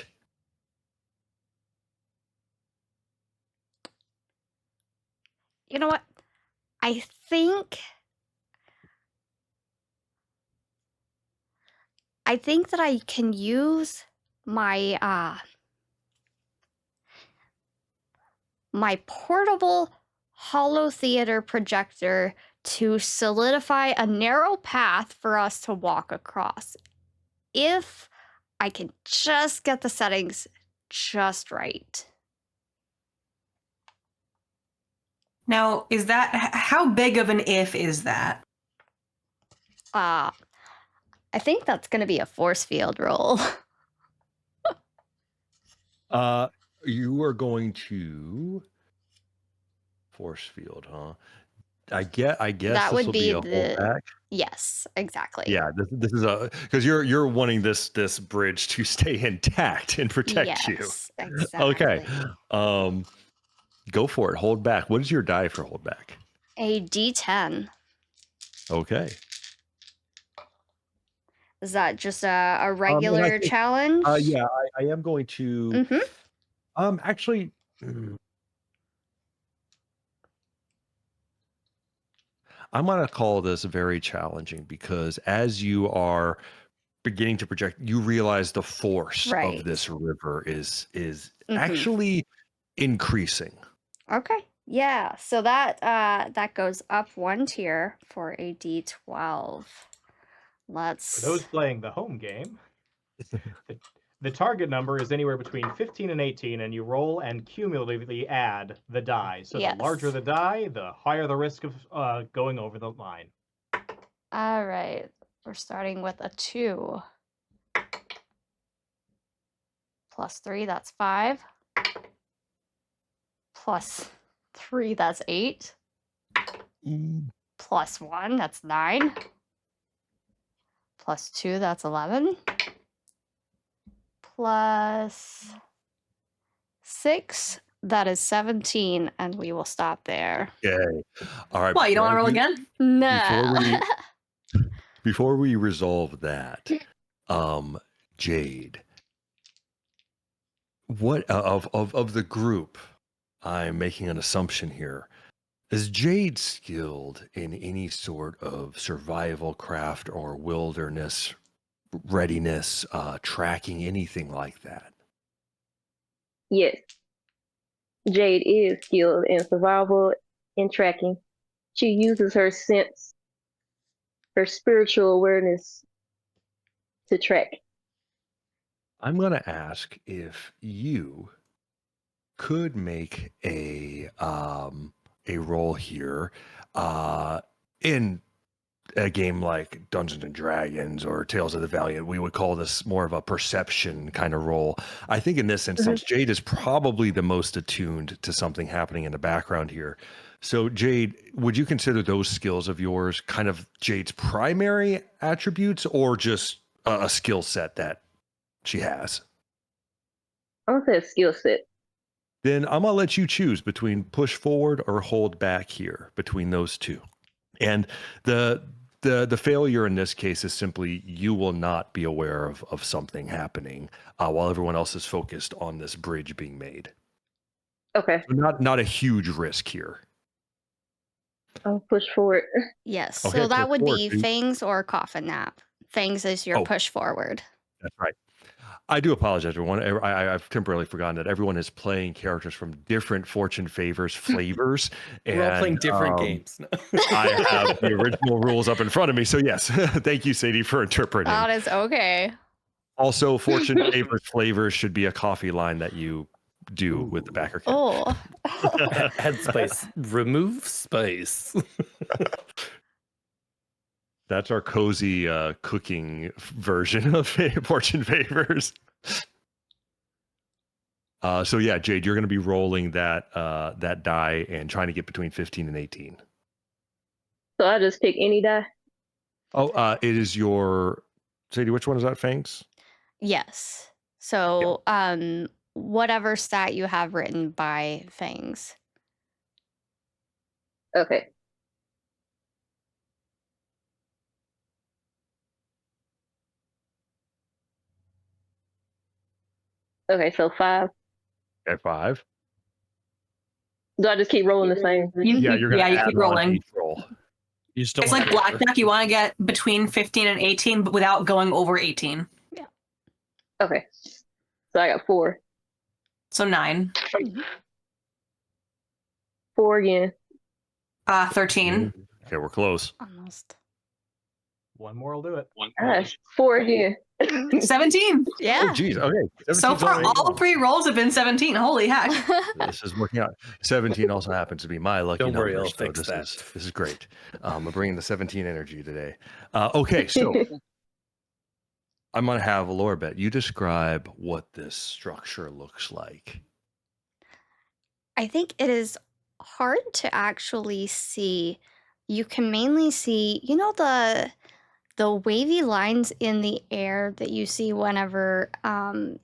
You know what? I think that I can use my my portable holo theater projector to solidify a narrow path for us to walk across. If I can just get the settings just right. Now, is that how big of an if is that? I think that's going to be a force field roll. You are going to force field, huh? I guess That would this will be be a holdback. Yes, exactly. Yeah, this is because you're wanting this bridge to stay intact and protect you. Yes, exactly. Okay. Go for it. Hold back. What is your die for hold back? A D10. Okay. Is that just a regular challenge? Yeah, I am going to. Actually. I'm going to call this very challenging because as you are beginning to project, you realize the force of this river is actually increasing. Okay. Yeah. So that goes up one tier for a D12. For those playing the home game, The target number is anywhere between 15 and 18, and you roll and cumulatively add the die. So Yes. the larger the die, the higher the risk of going over the line. All right. We're starting with a 2. Plus 3, that's 5. Plus 3, that's 8. Plus 1, that's 9. Plus 2, that's 11. Plus 6, that is 17, and we will stop there. Okay. All right. What, you don't want to roll before again? No. Before we resolve that, Jade, what of the group? I'm making an assumption here. Is Jade skilled in any sort of survival craft or wilderness readiness, tracking, anything like that? Yes. Jade is skilled in survival and tracking. She uses her sense, her spiritual awareness to track. I'm going to ask if you could make a roll here in a game like Dungeons and Dragons or Tales of the Valiant. We would call this more of a perception kind of role. I think in this instance, Jade is probably the most attuned to something happening in the background here. So Jade, would you consider those skills of yours kind of Jade's primary attributes, or just a skill set that she has? I want to say a skill set. Then I'm gonna let you choose between push forward or hold back here, between those two. And the failure in this case is simply you will not be aware of something happening while everyone else is focused on this bridge being made. Okay. So not a huge risk here. I'll push forward. Yes. Okay, So that push would forward, be dude. Fangs or Coffin Nap. Fangs is your Oh. push forward. That's right. I do apologize, everyone. I've temporarily forgotten that everyone is playing characters from different Fortune Favors flavors. We're all playing and, different games. No. I have the original rules up in front of me. So yes, thank you, Sadie, for interpreting. That is okay. Also, Fortune Favors flavors should be a coffee line that you do with the Backerkit. Oh. Add spice. Remove spice. That's our cozy cooking version of Fortune Favors. So yeah, Jade, you're going to be rolling that die and trying to get between 15 and 18. So I just pick any die. Oh, it is your Sadie. Which one is that? Fangs. Yes. So whatever stat you have written by Fangs. Okay. Okay, so 5. At 5. Do I just keep rolling the same? Yeah, you're gonna you add keep on rolling. each roll. You just don't It's want like to get blackjack. You want to get between 15 and 18, but without going over 18. Okay. So I got 4. So 9. 4 again. 13. Okay, we're close. Almost. One more will do it. Gosh, 4 again. 17. Yeah. Oh, geez. Okay. So 17's far, already all gone. 3 rolls have been 17. Holy heck. This is working out. 17 also happens to be my lucky Don't number. worry, I'll so fix this that. This is great. I'm bringing the 17 energy today. Okay, so I'm going to have Laurebet. You describe what this structure looks like. I think it is hard to actually see. You can mainly see, the wavy lines in the air that you see whenever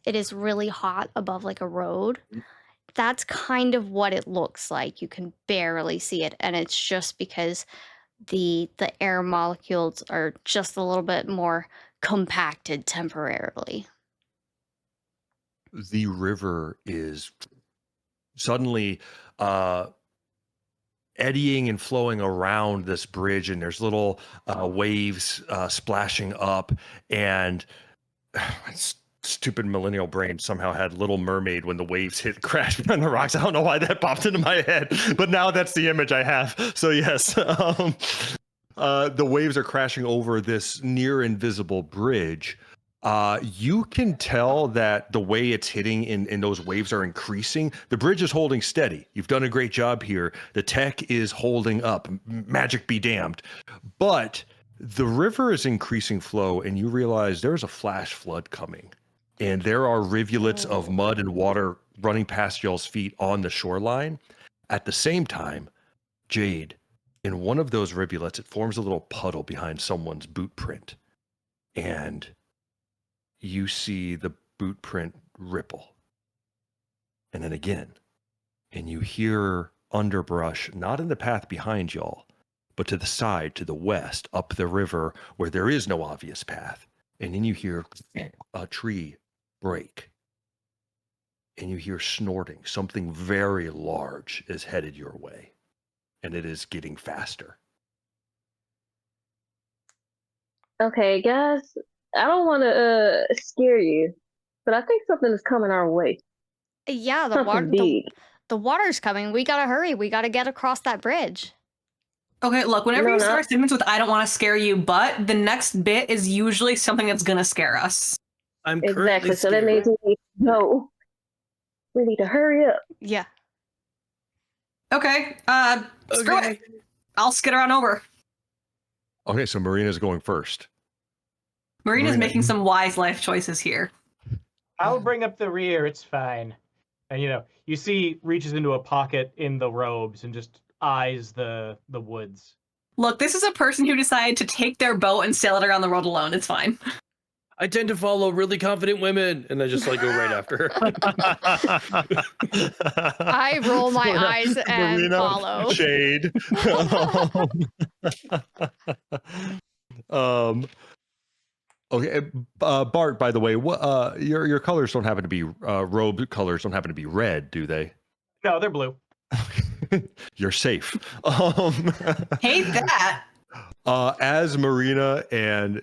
it is really hot above like a road. That's kind of what it looks like. You can barely see it, and it's just because the air molecules are just a little bit more compacted temporarily. The river is suddenly eddying and flowing around this bridge, and there's little waves splashing up, and stupid millennial brain somehow had Little Mermaid when the waves hit crashed on the rocks. I don't know why that popped into my head, but now that's the image I have. So yes, the waves are crashing over this near invisible bridge, You can tell that the way it's hitting in those waves are increasing. The bridge is holding steady. You've done a great job here. The tech is holding up. Magic be damned. But the river is increasing flow, and you realize there's a flash flood coming. And there are rivulets of mud and water running past y'all's feet on the shoreline. At the same time, Jade, in one of those rivulets, it forms a little puddle behind someone's boot print. And you see the boot print ripple. And then again. And you hear underbrush, not in the path behind y'all, but to the side, to the west, up the river where there is no obvious path. And then you hear a tree break. And you hear snorting. Something very large is headed your way. And it is getting faster. Okay, guys, I don't want to scare you, but I think something is coming our way. Yeah, the Something big. the water's coming. We gotta hurry. We gotta get across that bridge. Okay, look, whenever No, you no. start statements with "I don't want to scare you," but the next bit is usually something that's gonna scare us. I'm Exactly. currently So that scared. means we need to go. We need to hurry up. Yeah. Okay, screw it. I'll skitter on over. Okay, so Marina's going first. Marina's Marina. making some wise life choices here. I'll bring up the rear. It's fine. And you see, reaches into a pocket in the robes and just eyes the woods. Look, this is a person who decided to take their boat and sail it around the world alone. It's fine. I tend to follow really confident women, and I just like go right after her. I roll my eyes and Marina, follow. Jade. Okay, Bart. By the way, what your colors don't happen to be robe colors don't happen to be red, do they? No, they're blue. You're safe. Hate that. As Marina and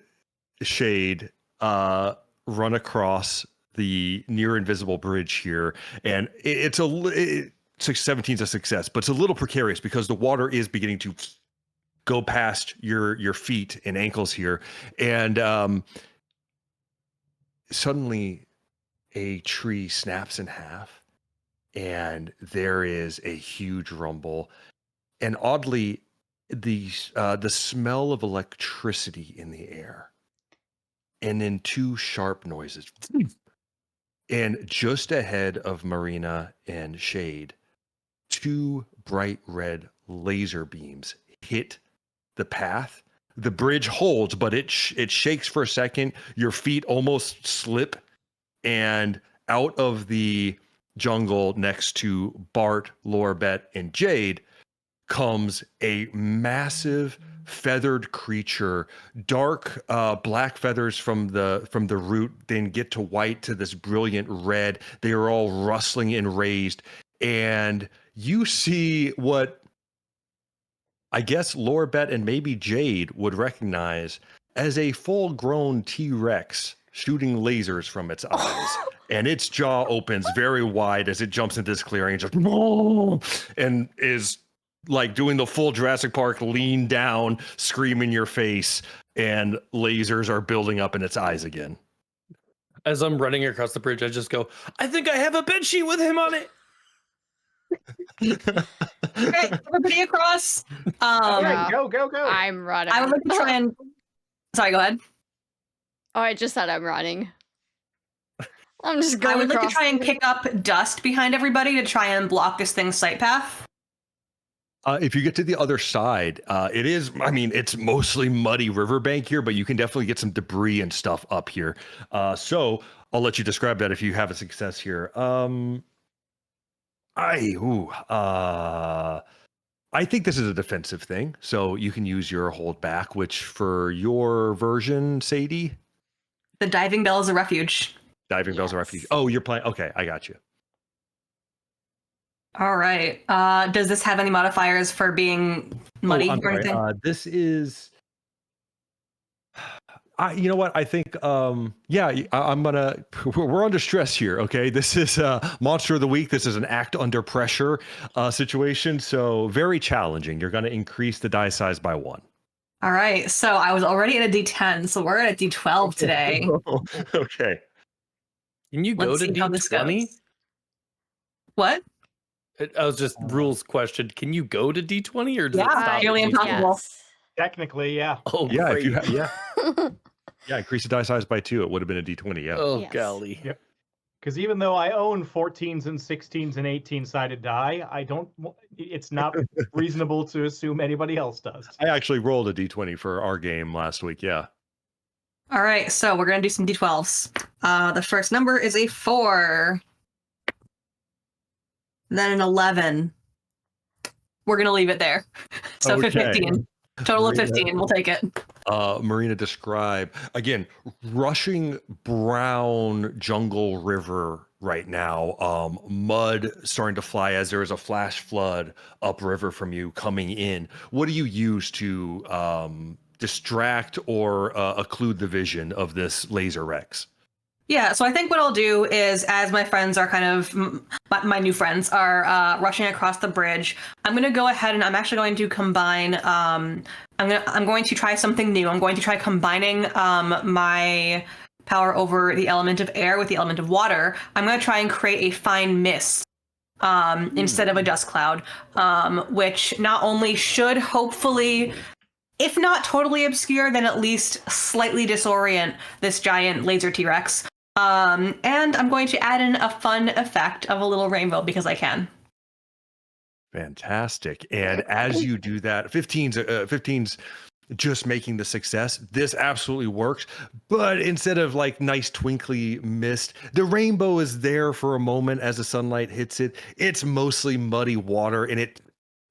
Shade run across the near invisible bridge here, and it's 17's a success, but it's a little precarious because the water is beginning to go past your feet and ankles here, and suddenly a tree snaps in half, and there is a huge rumble, and oddly, the smell of electricity in the air. And then two sharp noises. And just ahead of Marina and Shade, two bright red laser beams hit the path. The bridge holds, but it shakes for a second. Your feet almost slip. And out of the jungle next to Bart, Laurebet, and Jade comes a massive feathered creature, dark black feathers from the root, then get to white to this brilliant red. They are all rustling and raised, and you see what I guess Laurebet and maybe Jade would recognize as a full-grown T-Rex shooting lasers from its eyes. And its jaw opens very wide as it jumps into this clearing and just and is like doing the full Jurassic Park lean down, scream in your face, and lasers are building up in its eyes again. As I'm running across the bridge, I just go, I think I have a bedsheet with him on it. Okay, everybody across. All Yeah. right, go. I'm running. I would like to try and. Sorry, go ahead. Oh, I just said I'm running. I'm just going I would like to across. try and pick up dust behind everybody to try and block this thing's sight path. If you get to the other side, it is, I mean, it's mostly muddy riverbank here, but you can definitely get some debris and stuff up here. So I'll let you describe that if you have a success here. I think this is a defensive thing, so you can use your hold back, which for your version, Sadie? The diving bell is a refuge. Diving Bell's a refuge. Oh, you're playing, okay, I got you. All right. Does this have any modifiers for being muddy I'm or sorry. anything? This is, you know what? I think, I'm gonna. We're under stress here. Okay, this is Monster of the Week. This is an act under pressure situation, so very challenging. You're gonna increase the die size by 1. All right, so I was already at a D10, so we're at a D12 today. Okay. Can you go Let's to see how this D20? goes. What? I was just rules question. Can you go to D20 or does it Yeah, stop nearly at D20? impossible. Yes. Technically, yeah. Oh, Yeah, great. if you yeah, increase the die size by 2, it would have been a D20. Yeah. Oh, Yes. golly. Yep. Because even though I own 14s and 16s and 18-sided die, I don't. It's not reasonable to assume anybody else does. I actually rolled a D20 for our game last week. Yeah. All right, so we're gonna do some D12s. The first number is a 4. Then an 11. We're gonna leave it there. So for Okay. 15. Total of 15. We'll take it. Marina, describe again, rushing brown jungle river right now. Mud starting to fly as there is a flash flood upriver from you coming in. What do you use to distract or occlude the vision of this laser Rex? Yeah, so I think what I'll do is, as my friends are kind of, my new friends are rushing across the bridge, I'm going to go ahead and I'm actually going to combine, I'm going to try something new. I'm going to try combining my power over the element of air with the element of water. I'm going to try and create a fine mist instead of a dust cloud, which not only should hopefully, if not totally obscure, then at least slightly disorient this giant laser T-Rex. And I'm going to add in a fun effect of a little rainbow because I can. Fantastic. And as you do that, 15's just making the success. This absolutely works. But instead of like nice twinkly mist, the rainbow is there for a moment as the sunlight hits it. It's mostly muddy water and it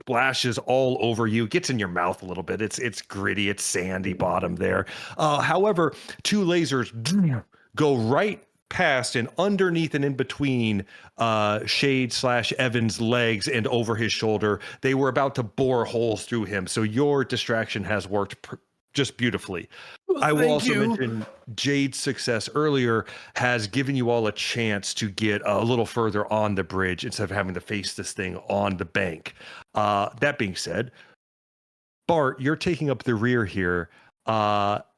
splashes all over you, gets in your mouth a little bit. It's gritty, it's sandy bottom there. However, 2 lasers go right past and underneath and in between Shade/Evan's legs and over his shoulder. They were about to bore holes through him. So your distraction has worked just beautifully. Well, I will thank also you. mention Jade's success earlier has given you all a chance to get a little further on the bridge instead of having to face this thing on the bank. That being said, Bart, you're taking up the rear here.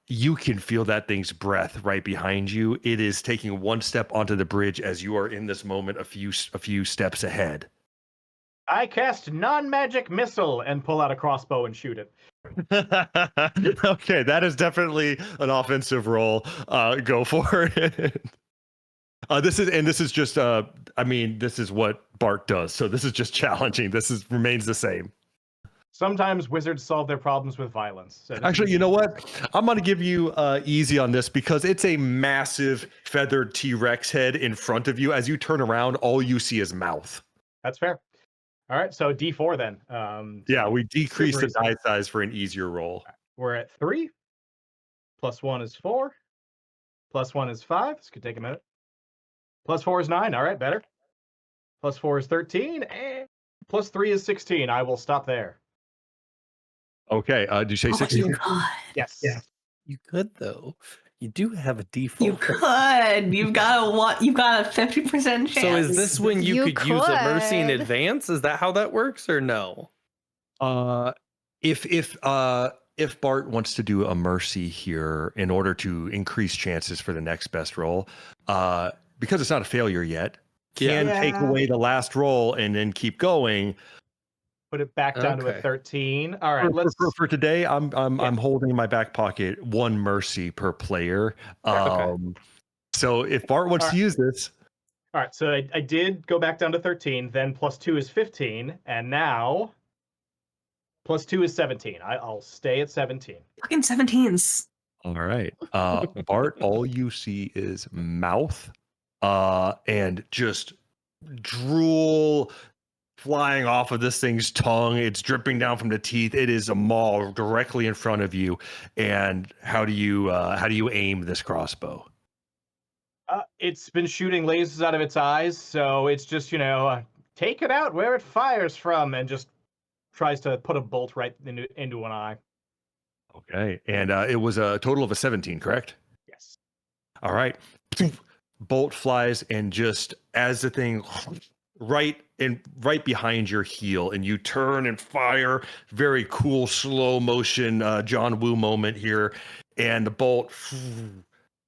You can feel that thing's breath right behind you. It is taking one step onto the bridge as you are in this moment a few steps ahead. I cast non-magic missile and pull out a crossbow and shoot it. Okay, that is definitely an offensive roll. Go for it. This is just this is what Bart does. So this is just challenging. Remains the same. Sometimes wizards solve their problems with violence. So Actually, you know what? I'm going to give you easy on this because it's a massive feathered T-Rex head in front of you. As you turn around, all you see is mouth. That's fair. All right, so D4 then. Yeah, we decreased the super die size for an easier roll. We're at 3. +1 is 4. +1 is 5. This could take a minute. +4 is 9. All right, better. +4 is 13. And +3 is 16. I will stop there. Okay, did you say 16? Yes. You could, though. You do have a D4. You could. You've got a 50% chance. So is this when you could use a mercy in could. advance? Is that how that works or no? If Bart wants to do a mercy here in order to increase chances for the next best roll, because it's not a failure yet, can take away the last roll and then keep going. Put it back down to a Okay. 13. All right, let's. For today, I'm holding in my back pocket 1 mercy per player. Okay. So if Bart wants to use this, All right, so I did go back down to 13. Then +2 is 15, and now +2 is 17. I'll stay at 17. Fucking 17s. all right, Bart, all you see is mouth, and just drool flying off of this thing's tongue. It's dripping down from the teeth. It is a maw directly in front of you. And how do you aim this crossbow? It's been shooting lasers out of its eyes, so it's just take it out where it fires from, and just tries to put a bolt right into an eye. Okay, and it was a total of a 17, correct? Yes. All right. Bolt flies, and just as the thing right behind your heel, and you turn and fire. Very cool slow motion John Woo moment here, and the bolt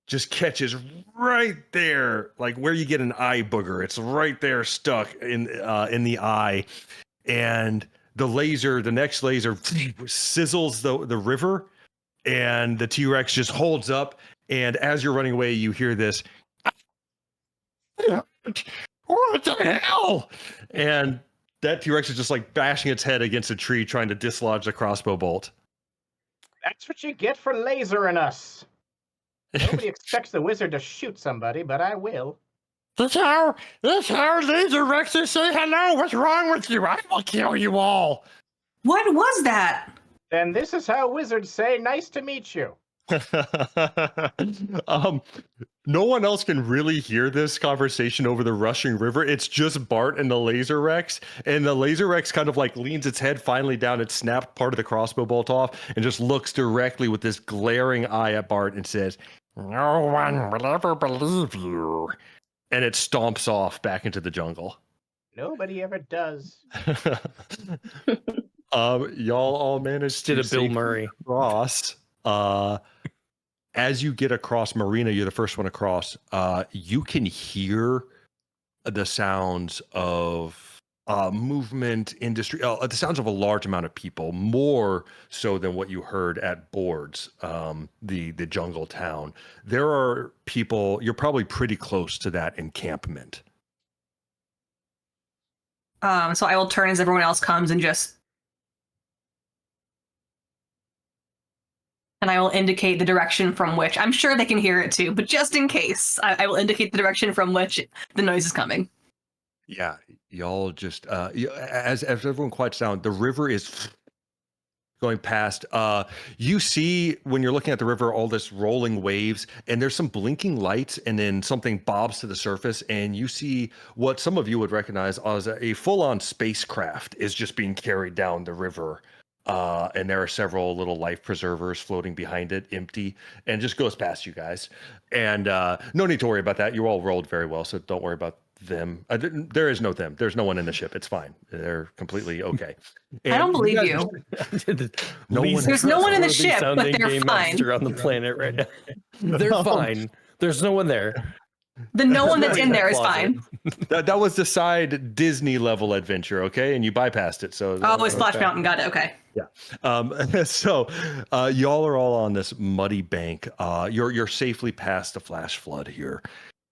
just catches right there, like where you get an eye booger. It's right there, stuck in the eye, and the next laser sizzles the river, and the T-Rex just holds up. And as you're running away, you hear this. What the hell? And that T-Rex is just like bashing its head against a tree, trying to dislodge the crossbow bolt. That's what you get for lasering us. Nobody expects the wizard to shoot somebody, but I will. That's how laser Rexes say hello. What's wrong with you? I will kill you all. What was that? And this is how wizards say, nice to meet you. No one else can really hear this conversation over the rushing river. It's just Bart and the Laser Rex, and the Laser Rex kind of like leans its head finally down. It snapped part of the crossbow bolt off and just looks directly with this glaring eye at Bart and says, "No one will ever believe you." And it stomps off back into the jungle. Nobody ever does. Y'all all managed to Did a Bill safely Murray cross. As you get across Marina, you're the first one across. You can hear the sounds of movement, industry, the sounds of a large amount of people, more so than what you heard at Boards, the jungle town. There are people. You're probably pretty close to that encampment. So I will turn as everyone else comes and I will indicate the direction from which, I'm sure they can hear it too, but just in case, I will indicate the direction from which the noise is coming. Yeah, y'all just as everyone quiets down, the river is going past. You see when you're looking at the river, all this rolling waves, and there's some blinking lights, and then something bobs to the surface, and you see what some of you would recognize as a full-on spacecraft is just being carried down the river. And there are several little life preservers floating behind it, empty, and just goes past you guys. And no need to worry about that. You all rolled very well, so don't worry about them. There is no them. There's no one in the ship. It's fine. They're completely okay. And I don't believe guys you. There's no one in the ship, but they're game fine. master on the planet right now. They're fine. There's no one there. The no one that's in there is Closet. fine. That was the side Disney level adventure, okay? And you bypassed it. So Oh, it's Splash Mountain. Got it. Okay. Yeah. So y'all are all on this muddy bank. You're safely past the flash flood here.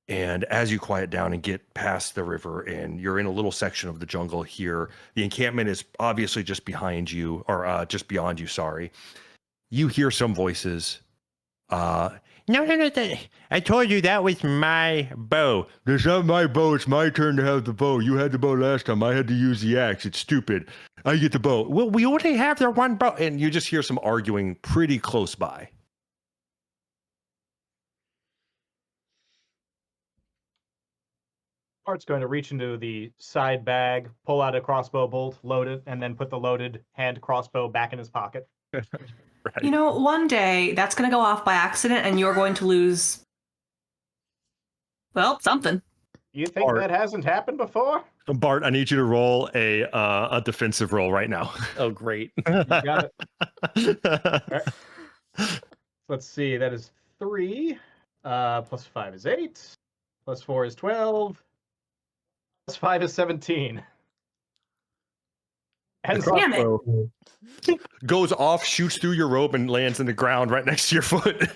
And as you quiet down and get past the river and you're in a little section of the jungle here, the encampment is obviously just behind you, or just beyond you, sorry. You hear some voices. No. I told you that was my bow. It's not my bow. It's my turn to have the bow. You had the bow last time. I had to use the axe. It's stupid. I get the bow. Well, we only have the one bow. And you just hear some arguing pretty close by. Bart's going to reach into the side bag, pull out a crossbow bolt, load it, and then put the loaded hand crossbow back in his pocket. Right. You know, one day that's going to go off by accident and you're going to lose, well, something. You think Bart. that hasn't happened before? Bart, I need you to roll a defensive roll right now. Oh, great. You got it. All right. Let's see. That is 3. Plus 5 is 8. Plus 4 is 12. Plus 5 is 17. And The Damn it. crossbow goes off, shoots through your robe, and lands in the ground right next to your foot.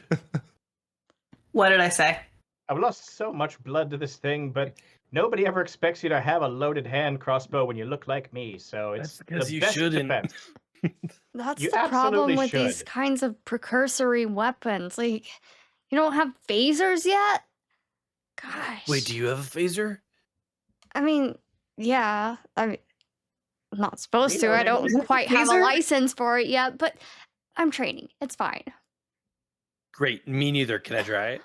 What did I say? I've lost so much blood to this thing, but nobody ever expects you to have a loaded hand crossbow when you look like me, so it's That's because the you best shouldn't. defense. That's You the problem absolutely with these should. kinds of precursory weapons. Like, you don't have phasers yet? Gosh. Wait, do you have a phaser? I mean, yeah. I'm not supposed You to. know, I maybe don't we can quite have a phaser? license for it yet, but I'm training. It's fine. Great. Me neither. Can I try it?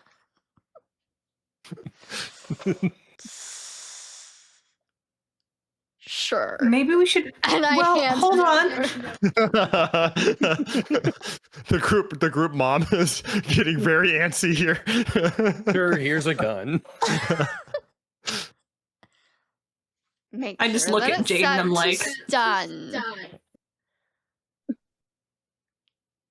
Sure. Maybe we should. And I Well, hand hold it on. over. The group mom is getting very antsy here. Sure, here's a gun. Make I just sure look that at it's Jade and I'm set like, to stun.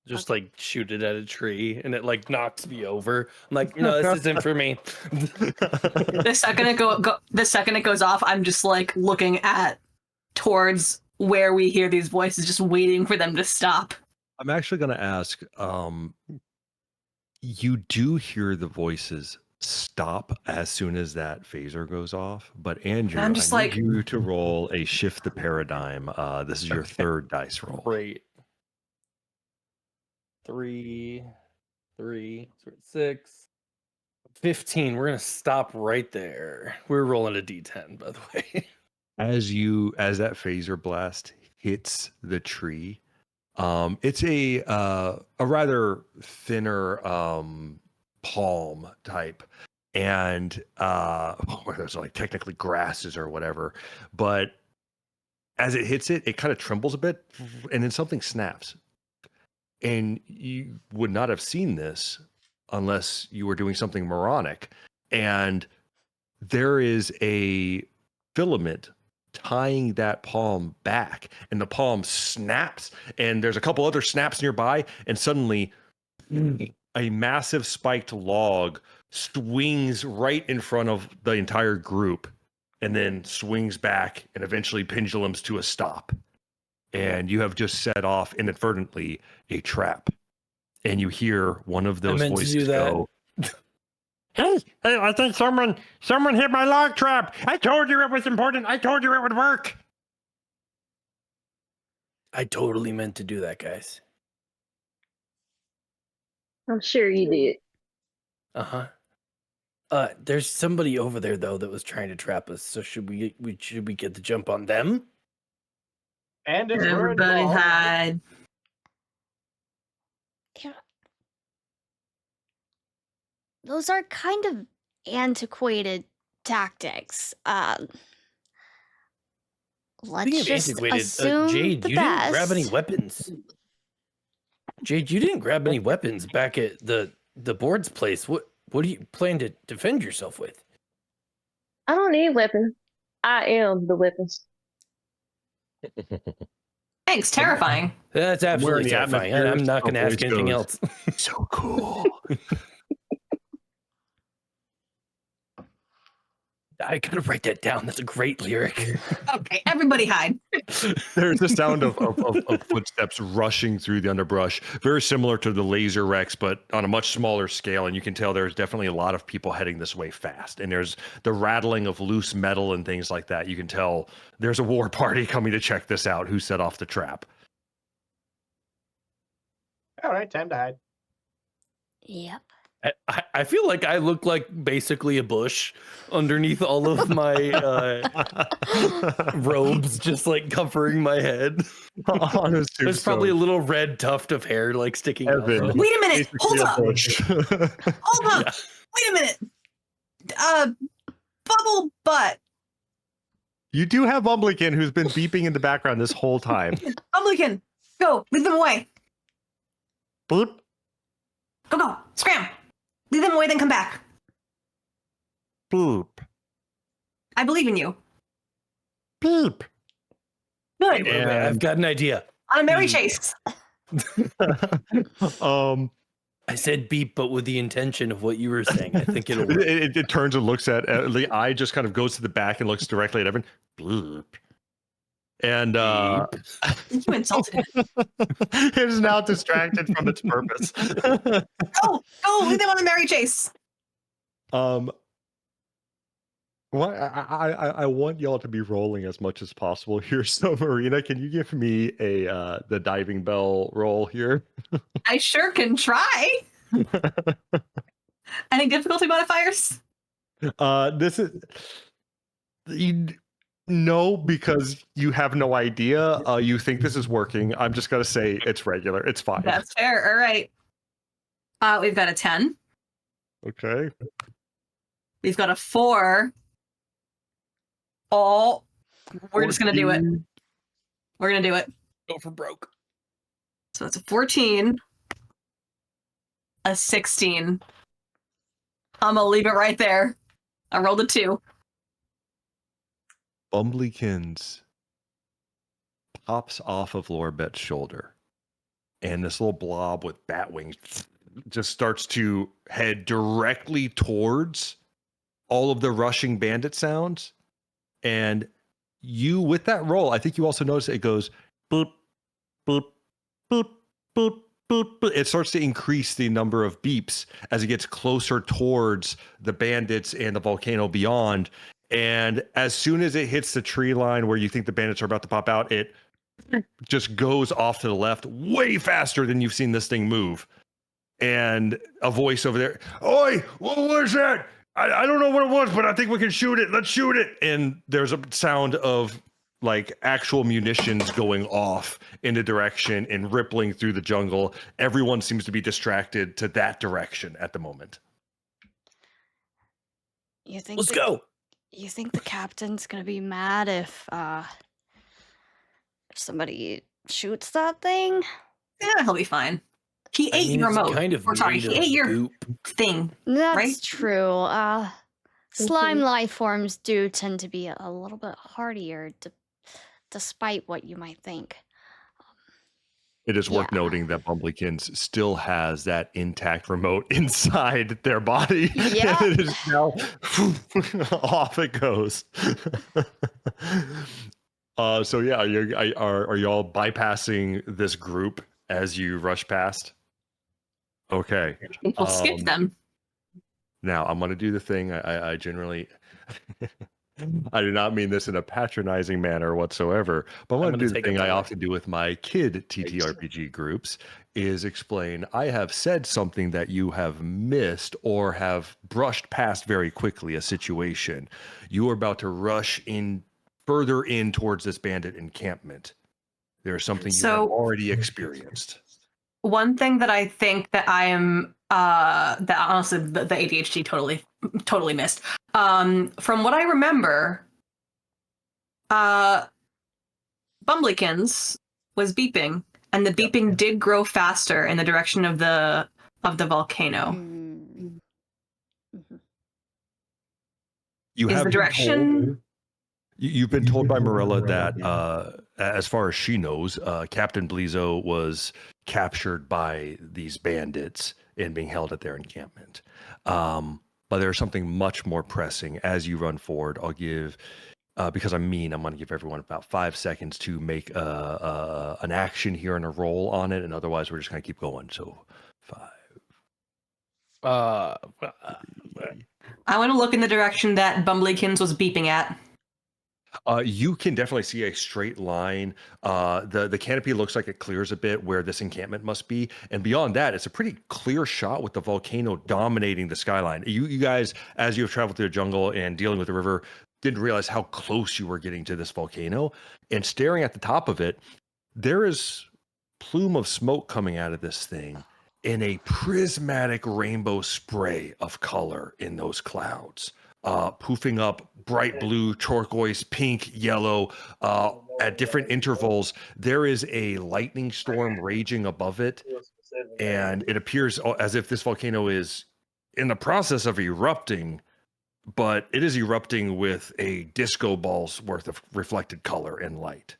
Just like shoot it at a tree and it like knocks me over. I'm like, no, this isn't for me. the second it goes off, I'm just like looking towards where we hear these voices, just waiting for them to stop. I'm actually going to ask. You do hear the voices stop as soon as that phaser goes off, but Andrew, I'm just I like- need you to roll a shift the paradigm. This is your third dice roll. Great. 3, 3, 6, 15. We're gonna stop right there. We're rolling a D10, by the way. As that phaser blast hits the tree, it's a rather thinner palm type, and where there's like technically grasses or whatever, but as it hits it, it kind of trembles a bit, and then something snaps. And you would not have seen this unless you were doing something moronic. And there is a filament tying that palm back, and the palm snaps, and there's a couple other snaps nearby, and suddenly a massive spiked log swings right in front of the entire group, and then swings back and eventually pendulums to a stop. And you have just set off inadvertently a trap. And you hear one of those meant to voices do that. go, Hey, I think someone hit my log trap. I told you it was important. I told you it would work. I totally meant to do that, guys. I'm sure you did. Uh-huh. There's somebody over there though that was trying to trap us. So should we get the jump on them? And it's Everybody hide. Yeah. Those are kind of antiquated tactics. Let's Speaking of just antiquated, assume Jade, the you best. didn't grab any weapons. Jade, you didn't grab any weapons back at the board's place. What do you plan to defend yourself with? I don't need weapons. I am the weapons. Thanks, terrifying. That's We're in absolutely the terrifying. atmosphere, I'm not going to so ask voice anything goes, else. so cool. I gotta write that down. That's a great lyric. Okay, everybody hide. There's the sound of footsteps rushing through the underbrush, very similar to the laser Rex, but on a much smaller scale. And you can tell there's definitely a lot of people heading this way fast. And there's the rattling of loose metal and things like that. You can tell there's a war party coming to check this out who set off the trap. All right, time to hide. Yep. I feel like I look like basically a bush underneath all of my robes, just like covering my head. There's probably a little red tuft of hair like sticking out. Evan. though. Wait a minute. Hold up. up. Hold up. Yeah. Wait a minute. Bubble butt. You do have Bumblekin, who's been beeping in the background this whole time. Bumblekin, go. Lead them away. Boop. Go. Scram. Lead them away, then come back. Boop. I believe in you. Beep. Good. Wait, I've got an idea. On a merry chase. I said beep, but with the intention of what you were saying. I think it'll work. It turns and looks at the eye, just kind of goes to the back and looks directly at Evan. Bleep. And You insulted it. it is now distracted from its purpose. Go. Lead them on a merry chase. Well, I want y'all to be rolling as much as possible here. So, Marina, can you give me the diving bell roll here? I sure can try. Any difficulty modifiers? This is no, because you have no idea. You think this is working. I'm just gonna say it's regular. It's fine. That's fair. All right. We've got a 10. Okay. We've got a 4. Oh, we're just gonna do it. We're gonna do it. Go for broke. So that's a 14, a 16. I'm gonna leave it right there. I rolled a 2. Bumblykins pops off of Laurebet's shoulder, and this little blob with bat wings just starts to head directly towards all of the rushing bandit sounds. And you, with that roll, I think you also notice it goes boop, boop, boop, boop, boop, boop. It starts to increase the number of beeps as it gets closer towards the bandits and the volcano beyond. And as soon as it hits the tree line where you think the bandits are about to pop out, it just goes off to the left way faster than you've seen this thing move. And a voice over there, "Oi, what was that? I don't know what it was, but I think we can shoot it. Let's shoot it." And there's a sound of like actual munitions going off in the direction and rippling through the jungle. Everyone seems to be distracted to that direction at the moment. You think Let's go. You think the captain's gonna be mad if somebody shoots that thing? Yeah, he'll be fine. He ate your it's remote. kind of Or sorry, made he of ate your goop. thing. That's Right? true. Slime life forms do tend to be a little bit hardier, despite what you might think. It is worth Yeah. noting that Bumblykins still has that intact remote inside their body. Yeah. And it is now off it goes. So yeah, are y'all bypassing this group as you rush past? Okay. We'll skip them. Now I'm gonna do the thing I generally I do not mean this in a patronizing manner whatsoever, but I'm I'm gonna gonna do the take it thing I that way. often do with my kid TTRPG groups is explain I have said something that you have missed or have brushed past very quickly, a situation. You are about to rush in further in towards this bandit encampment. There's something you have So- already experienced. One thing that I think that I am that honestly the ADHD totally missed. From what I remember, Bumblykins was beeping, and the beeping did grow faster in the direction of the volcano. Mm. Mhm. You Is have the been direction told- You've been told by Marilla that, as far as she knows, Captain Blizo was captured by these bandits and being held at their encampment. But there's something much more pressing. As you run forward, I'll give, because I'm mean, I'm going to give everyone about 5 seconds to make an action here and a roll on it, and otherwise we're just going to keep going. So 5. I want to look in the direction that Bumblykins was beeping at. You can definitely see a straight line. The canopy looks like it clears a bit where this encampment must be, and beyond that, it's a pretty clear shot with the volcano dominating the skyline. You guys, as you have traveled through the jungle and dealing with the river, didn't realize how close you were getting to this volcano. And staring at the top of it, there is plume of smoke coming out of this thing, and a prismatic rainbow spray of color in those clouds. Poofing up bright blue, turquoise, pink, yellow, at different intervals. There is a lightning storm raging above it, and it appears as if this volcano is in the process of erupting, but it is erupting with a disco ball's worth of reflected color and light.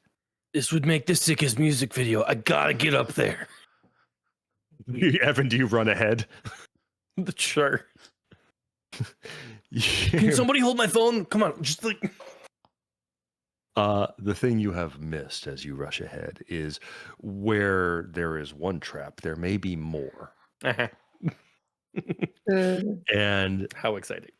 This would make the sickest music video. I gotta get up there. Evan, do you run ahead? Sure. Can somebody hold my phone? Come on, just like. The thing you have missed as you rush ahead is where there is one trap, there may be more. And How exciting.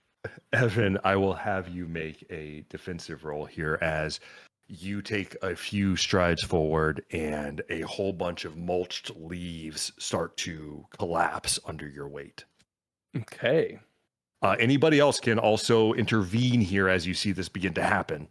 Evan, I will have you make a defensive roll here as you take a few strides forward and a whole bunch of mulched leaves start to collapse under your weight. Okay. Anybody else can also intervene here as you see this begin to happen.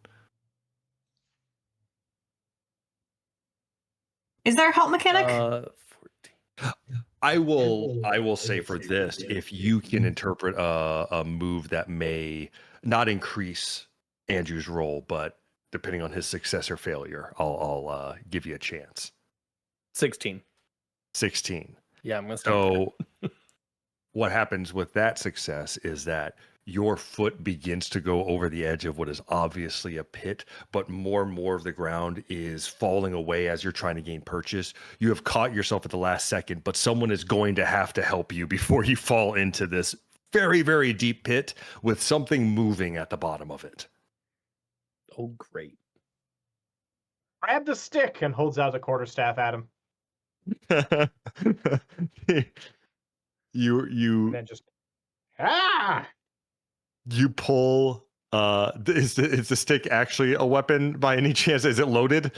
Is there a help mechanic? 14. I will say for this, if you can interpret a move that may not increase Andrew's roll, but depending on his success or failure, I'll give you a chance. 16. 16. Yeah, I'm gonna start there. So what happens with that success is that your foot begins to go over the edge of what is obviously a pit, but more and more of the ground is falling away as you're trying to gain purchase. You have caught yourself at the last second, but someone is going to have to help you before you fall into this very, very deep pit with something moving at the bottom of it. Oh, great. Grab the stick and holds out a quarterstaff at him. you And then just you pull is the stick actually a weapon by any chance? Is it loaded?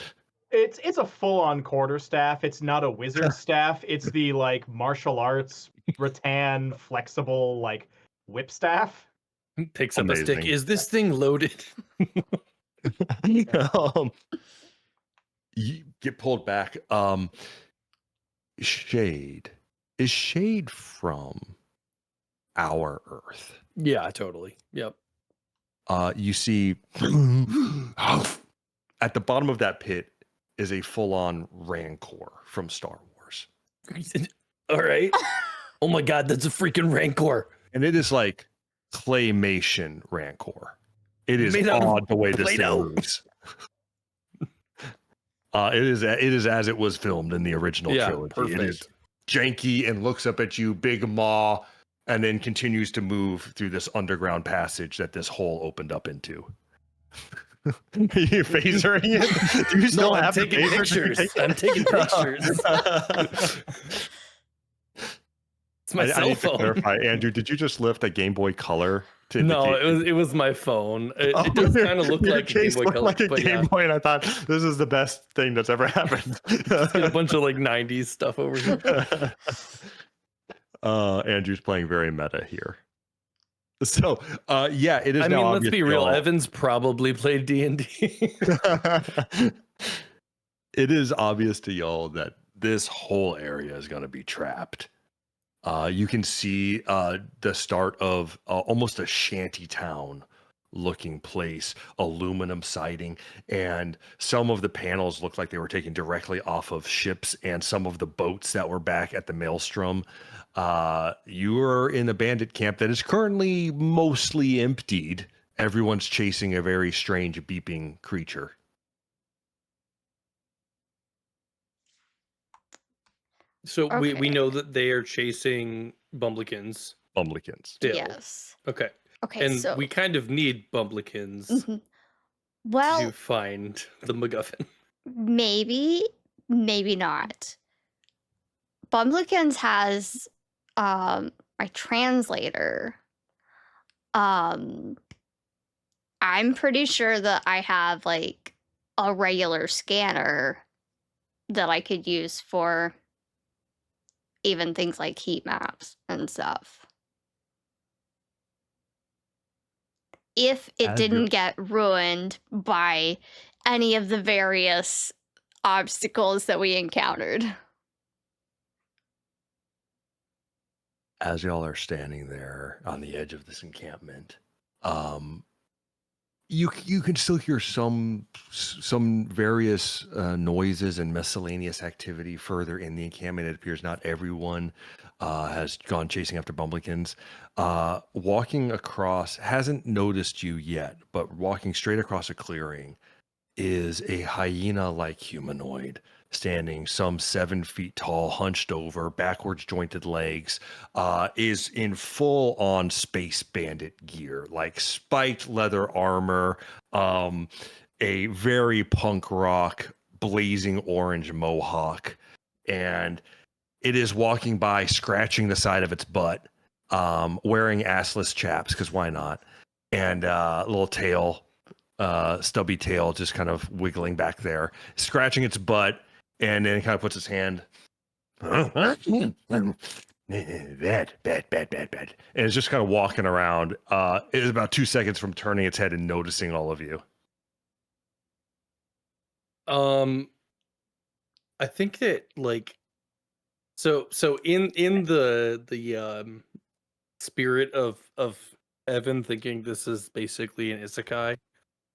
It's a full-on quarterstaff. It's not a wizard staff. It's the like martial arts rattan flexible like whip staff. Picks up a stick. Amazing. Is this thing loaded? You get pulled back. Shade. Is Shade from our Earth? Yeah, totally. Yep. You see at the bottom of that pit is a full-on Rancor from Star Wars. All right. Oh my God, that's a freaking Rancor. And it is like claymation Rancor. It is Made out of odd the way this Play-Doh. thing moves. It is as it was filmed in the original trilogy. Perfect. It is janky and looks up at you, big maw, and then continues to move through this underground passage that this hole opened up into. Are you phasering it? Do you still I'm have the taking phaser? pictures. I'm taking pictures. It's my I cell need to phone. clarify, Andrew. Did you just lift a Game Boy Color? To No, indicate- it was my phone. It does kind of look Your like a Game case Boy looked Color, like a but Game yeah, Boy, and I thought this is the best thing that's ever happened. a bunch of like '90s stuff over here. Andrew's playing very meta here. So, yeah, it is. I now mean, let's obvious be to real. y'all- Evans probably played D&D. It is obvious to y'all that this whole area is going to be trapped. You can see the start of almost a shanty town looking place, aluminum siding, and some of the panels look like they were taken directly off of ships and some of the boats that were back at the Maelstrom. You are in a bandit camp that is currently mostly emptied. Everyone's chasing a very strange beeping creature. So we Okay. know that they are chasing Bumblikins Bumblikins. still. Yes. Okay. Okay, And so we kind of need Bumblikins Mhm. Well, to find the MacGuffin. maybe, maybe not. Bumblikins has my translator. I'm pretty sure that I have like a regular scanner that I could use for even things like heat maps and stuff. If it As you're- didn't get ruined by any of the various obstacles that we encountered. As y'all are standing there on the edge of this encampment, you can still hear some various noises and miscellaneous activity further in the encampment. It appears not everyone has gone chasing after Bumblikins. Walking across, hasn't noticed you yet, but walking straight across a clearing is a hyena-like humanoid standing some 7 feet tall, hunched over, backwards jointed legs, is in full-on space bandit gear, like spiked leather armor, a very punk rock, blazing orange mohawk, and it is walking by, scratching the side of its butt, wearing assless chaps, because why not, and a little tail, stubby tail just kind of wiggling back there, scratching its butt, and then it kind of puts its hand bad. And it's just kind of walking around. It is about 2 seconds from turning its head and noticing all of you. I think that like so in the spirit of Evan thinking this is basically an isekai,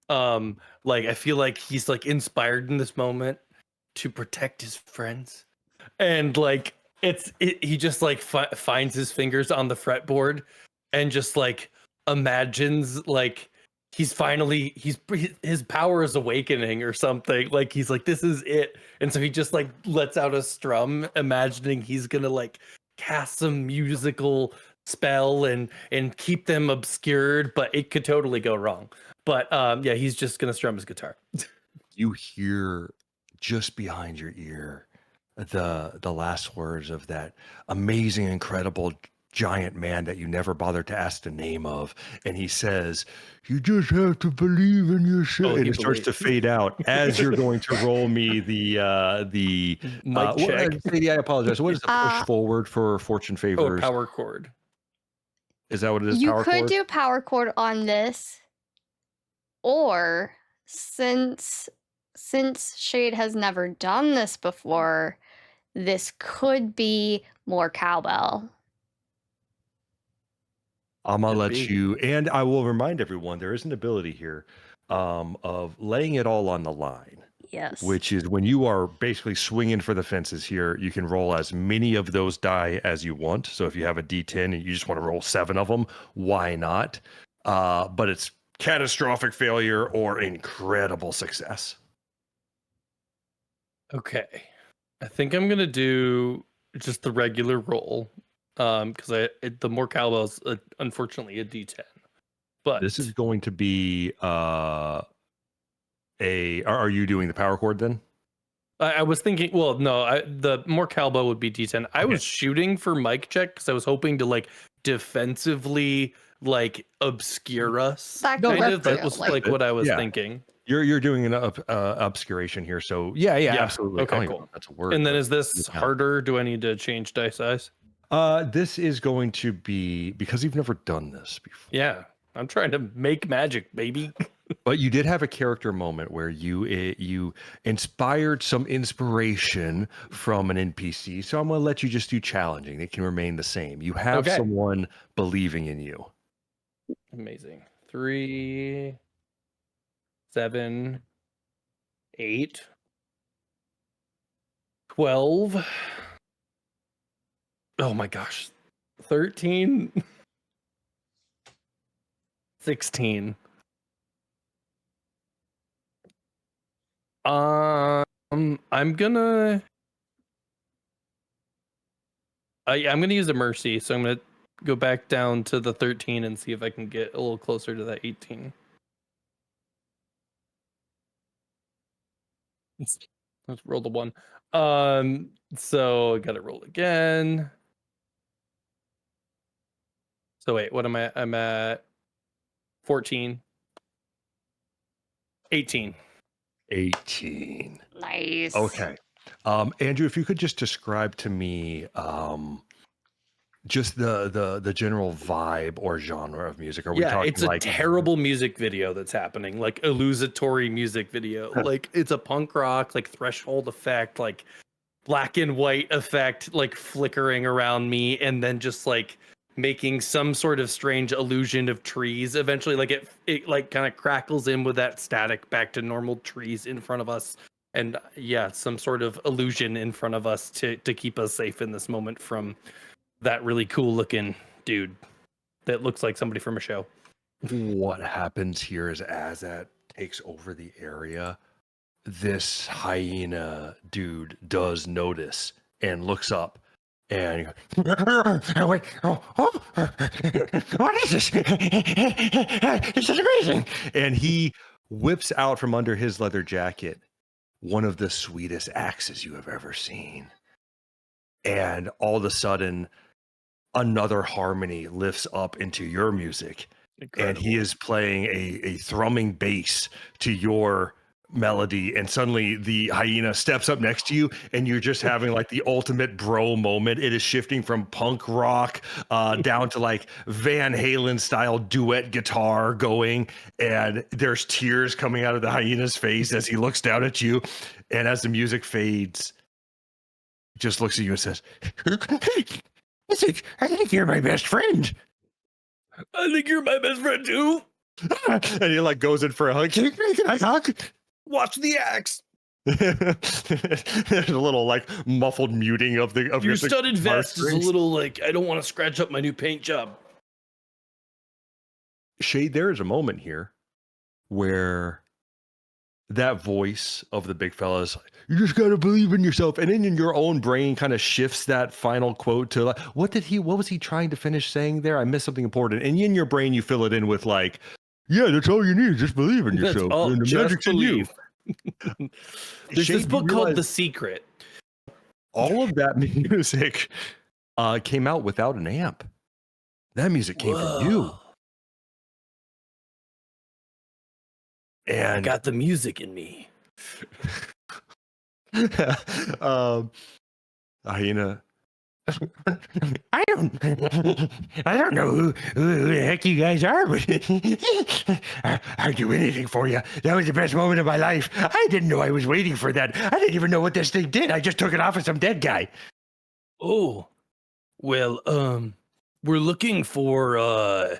like I feel like he's like inspired in this moment to protect his friends, and like he just like finds his fingers on the fretboard and just like imagines like his power is awakening or something. Like he's like, this is it. And so he just like lets out a strum, imagining he's gonna like cast some musical spell and keep them obscured, but it could totally go wrong. But yeah, he's just gonna strum his guitar. You hear just behind your ear the last words of that amazing, incredible giant man that you never bothered to ask the name of, and he says, "You just have to believe in yourself." And it starts to fade out as you're going to roll me the mic check. Sadie, I apologize. What is the push forward for Fortune Favors? Power chord. Is that what it is? You Power could chord? do power chord on this, or since Shade has never done this before, this could be more cowbell. I'm gonna Could let be. you, and I will remind everyone there is an ability here of laying it all on the line. Yes. Which is when you are basically swinging for the fences here, you can roll as many of those die as you want. So if you have a D10 and you just want to roll 7 of them, why not? But it's catastrophic failure or incredible success. Okay. I think I'm gonna do just the regular roll. Because the more cowbell is unfortunately a D10. But This is going to be are you doing the power chord then? I was thinking, well, no, the more cowbell would be D10. I was shooting for mic check because I was hoping to like defensively like obscure us. That was like what I was thinking. You're doing an obscuration here, so yeah, absolutely. Okay, cool. That's a word. And then is this harder? Do I need to change die size? This is going to be, because you've never done this before. Yeah, I'm trying to make magic, baby. But you did have a character moment where you inspired some inspiration from an NPC. So I'm going to let you just do challenging. It can remain the same. You have someone believing in you. Amazing. 3, 7, 8, 12. Oh my gosh. 13. 16. I'm gonna use a mercy, so I'm gonna go back down to the 13 and see if I can get a little closer to that 18. Let's roll the 1. So I gotta roll again. So wait, what am I? I'm at 14. 18. 18. Nice. Okay. Andrew, if you could just describe to me just the general vibe or genre of music. Are we talking it's a terrible music video that's happening, like illusory music video. Like it's a punk rock, like threshold effect, like black and white effect, like flickering around me, and then just like making some sort of strange illusion of trees. Eventually, like it like kind of crackles in with that static back to normal trees in front of us. And yeah, some sort of illusion in front of us to keep us safe in this moment from that really cool looking dude that looks like somebody from a show. What happens here is as that takes over the area, this hyena dude does notice and looks up and he goes, wait, what is this? This is amazing. And he whips out from under his leather jacket one of the sweetest axes you have ever seen. And all of a sudden, another harmony lifts up into your music. Incredible. And he is playing a thrumming bass to your melody, and suddenly the hyena steps up next to you and you're just having like the ultimate bro moment. It is shifting from punk rock down to like Van Halen style duet guitar going, and there's tears coming out of the hyena's face as he looks down at you, and as the music fades, he just looks at you and says, I think you're my best friend. I think you're my best friend too. And he like goes in for a hug. Can I hug? Watch the axe. There's a little like muffled muting of your studded vest is a little like, I don't want to scratch up my new paint job. Shade, there is a moment here where that voice of the big fella is like, you just gotta believe in yourself, and then in your own brain kind of shifts that final quote to like, what was he trying to finish saying there? I missed something important, and in your brain you fill it in with like, yeah, that's all you need, just believe in That's yourself, all, and the just magic's in you. believe. There's Shade, this book you called realize The Secret. all of that music came out without an amp. That music came from you. Whoa. I And got the music in me. Hyena. I don't know who the heck you guys are, but I'd do anything for you. That was the best moment of my life. I didn't know I was waiting for that. I didn't even know what this thing did. I just took it off of some dead guy. Oh, well, we're looking for a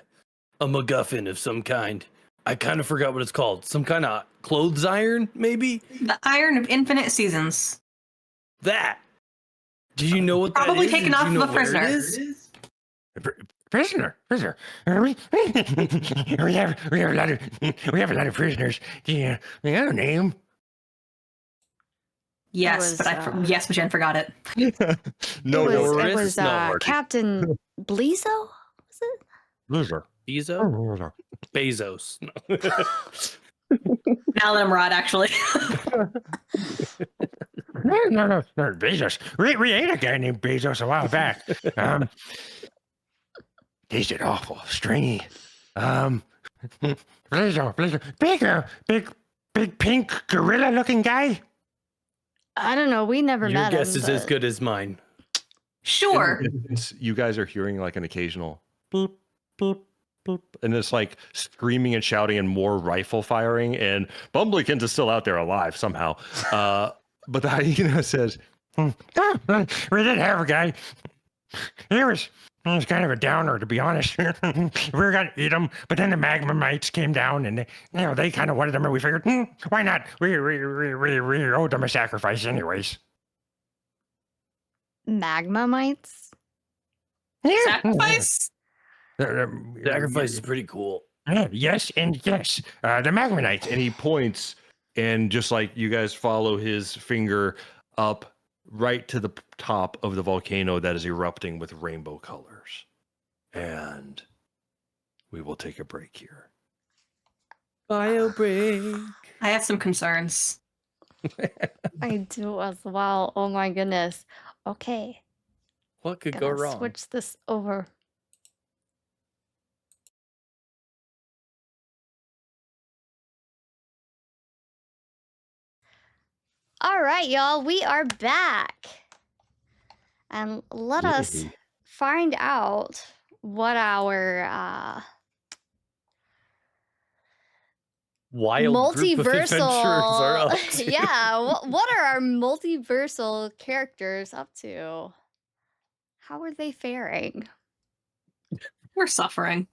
MacGuffin of some kind. I kind of forgot what it's called. Some kind of clothes iron, maybe? The Iron of Infinite Seasons. That. Do you know what Probably that is? taken Do off you know of a where prisoner. it is? Prisoner. We have a lot of prisoners. Do you have a name? Yes, was, yes, but Jen forgot it. No, it was, worries. No worries. Captain Bleezo? Was it? Loser. Bezos? Bezos. Now that I'm Rod, actually. No, Bezos. We ate a guy named Bezos a while back. Tasted awful, stringy. Bezos, big pink gorilla-looking guy. I don't know. We never Your met guess him. is as but- good as mine. Sure. You guys are hearing like an occasional boop, boop, boop, and it's like screaming and shouting and more rifle firing. And Bumblikins is still out there alive somehow. But the hyena says, we did have a guy. He was kind of a downer, to be honest. We were going to eat him, but then the magma mites came down, and they kind of wanted him, and we figured, why not? We owed them a sacrifice, Magma mites? Sacrifice? Sacrifice is pretty cool. Yes, and yes, the magmanites. And he points, and just like you guys follow his finger up right to the top of the volcano that is erupting with rainbow colors. And we will take a break here. Bio break. I have some concerns. I do as well. Oh my goodness. Okay. What could go Gonna wrong? switch this over. All right, y'all. We are back. And let us Yay. find out what our Wild group of adventurers are up multiversal to. yeah, what are our multiversal characters up to? How are they faring? We're suffering.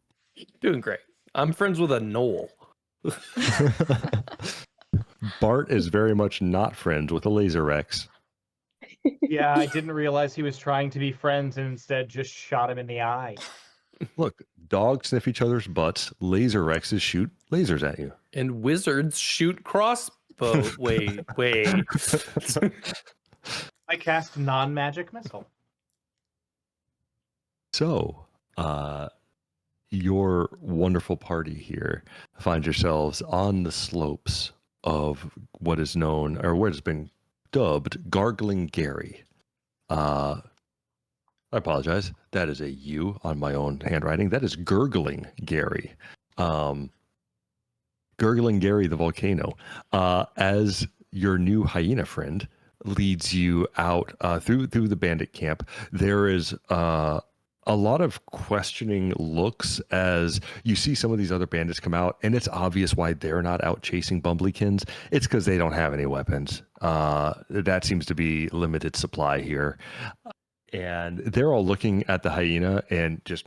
Doing great. I'm friends with a knoll. Bart is very much not friends with a laser Rex. Yeah, I didn't realize he was trying to be friends and instead just shot him in the eye. Look, dogs sniff each other's butts. Laser Rexes shoot lasers at you. And wizards shoot crossbow. Wait. I cast non-magic missile. So, your wonderful party here finds yourselves on the slopes of what is known, or what has been dubbed, Gargling Gary. I apologize. That is a U on my own handwriting. That is Gurgling Gary. Gurgling Gary the volcano. As your new hyena friend leads you out through the bandit camp, there is a lot of questioning looks as you see some of these other bandits come out, and it's obvious why they're not out chasing Bumblikins. It's because they don't have any weapons. That seems to be limited supply here. And they're all looking at the hyena and just,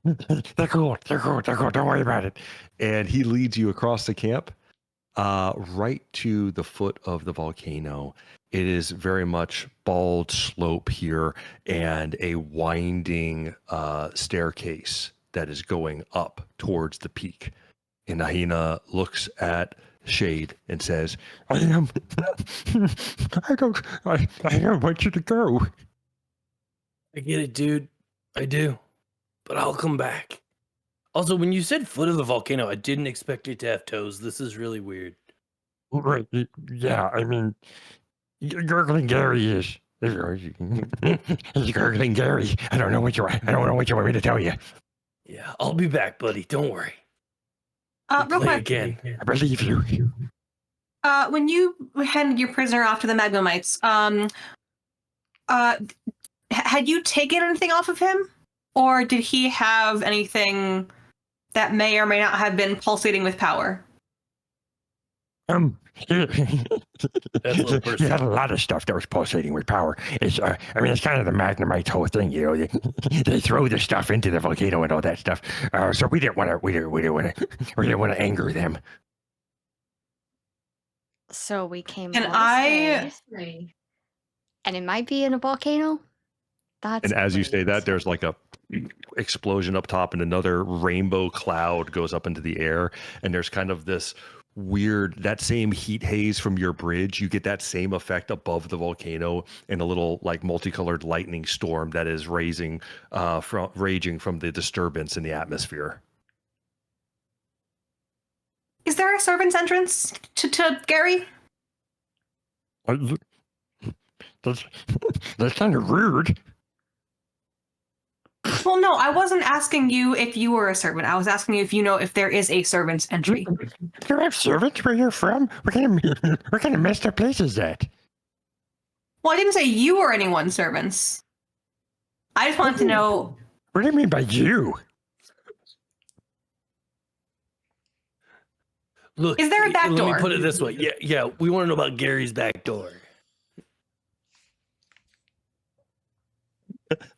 they're cool, don't worry about it. And he leads you across the camp, right to the foot of the volcano. It is very much bald slope here and a winding staircase that is going up towards the peak. And the hyena looks at Shade and says, I don't want you to go. I get it, dude. I do. But I'll come back. Also, when you said foot of the volcano, I didn't expect it to have toes. This is really weird. Right. Yeah, I mean, Gurgling Gary is. He's Gurgling Gary. I don't know what you want me to tell you. Yeah, I'll be back, buddy. Don't worry. Real Play quick, again. I believe you. when you handed your prisoner off to the Magmamites, had you taken anything off of him? Or did he have anything that may or may not have been pulsating with power? He had a lot of stuff that was pulsating with power. It's kind of the Magnamite's whole thing, you know. They throw the stuff into the volcano and all that stuff. So we didn't want to anger them. So we came. And this way, and it might be in a volcano. That's And as you great. say that, there's like a explosion up top, and another rainbow cloud goes up into the air, and there's kind of this weird, that same heat haze from your bridge. You get that same effect above the volcano, and a little like multicolored lightning storm that is raging from the disturbance in the atmosphere. Is there a servant's entrance to Gary? That's kind of rude. Well, no, I wasn't asking you if you were a servant. I was asking you if you know if there is a servant's entry. You have servants where you're from? What kind of messed up place is that? Well, I didn't say you or anyone's servants. I just wanted to know. What do you mean by you? Look, Is there a back let door? me put it this way. Yeah, we want to know about Gary's back door.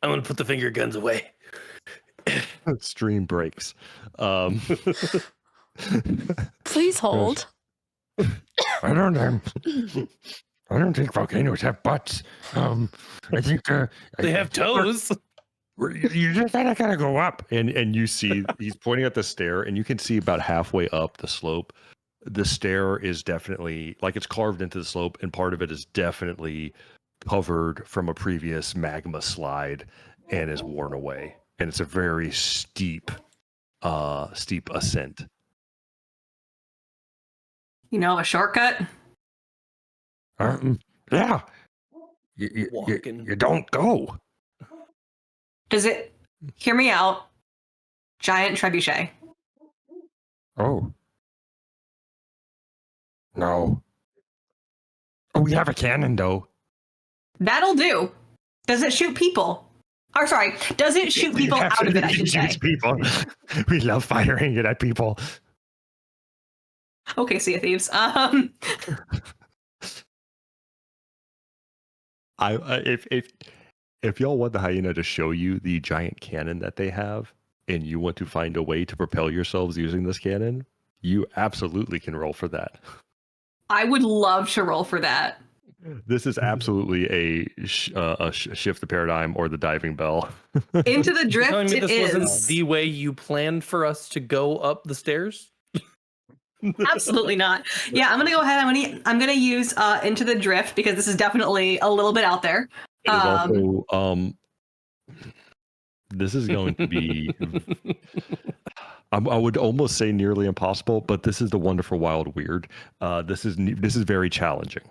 I'm going to put the finger guns away. Stream breaks. Please hold. I don't think volcanoes have butts. I think They have toes. You just gotta go up. And you see, he's pointing at the stair, and you can see about halfway up the slope, the stair is definitely, like, it's carved into the slope, and part of it is definitely covered from a previous magma slide and is worn away. And it's a very steep ascent. You know, a shortcut? Yeah. You don't go. Does it... Hear me out. Giant trebuchet. Oh. No. Oh, we have a cannon, though. That'll do. Does it shoot people? Or sorry, does it shoot people out of it, I should say? Shoots people. We love firing it at people. Okay, Sea of Thieves. If y'all want the hyena to show you the giant cannon that they have, and you want to find a way to propel yourselves using this cannon, you absolutely can roll for that. I would love to roll for that. This is absolutely a shift the paradigm or the diving bell. Into the You're drift, telling me it this wasn't is. the way you planned for us to go up the stairs? Absolutely not. Yeah, I'm gonna go ahead. I'm gonna use Into the Drift because this is definitely a little bit out there. It is also, this is going to be, I would almost say nearly impossible, but this is the wonderful, wild, weird. This is very challenging.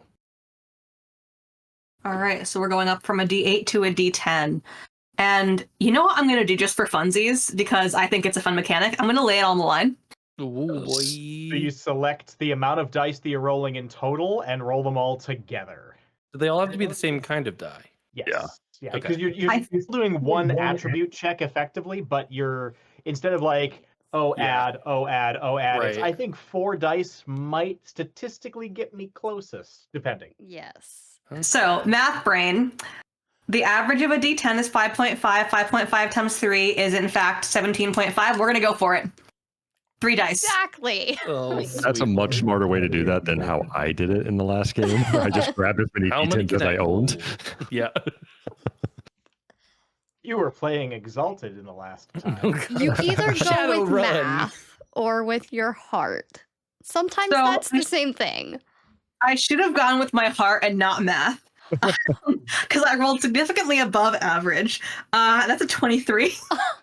All right, so we're going up from a D8 to a D10. And you know what I'm going to do just for funsies, because I think it's a fun mechanic? I'm going to lay it on the line. Ooh, boy. So you select the amount of dice that you're rolling in total and roll them all together. Do they all have to be the same kind of die? Yes. Yeah, Okay. because you're doing one attribute check effectively, but you're, instead of like, add, it's, Right. I think 4 dice might statistically get me closest, depending. Yes. So, math brain. The average of a D10 is 5.5. 5.5 times 3 is, in fact, 17.5. We're going to go for it. 3 dice. Exactly. Oh, That's a sweet much boy. smarter way to do that than how I did it in the last game. I just grabbed as many How many D10s as can I owned. Yeah. You were playing Exalted in the last time. You either go Shadow with run. math or with your heart. Sometimes So, that's the same thing. I should have gone with my heart and not math. Because I rolled significantly above average. That's a 23.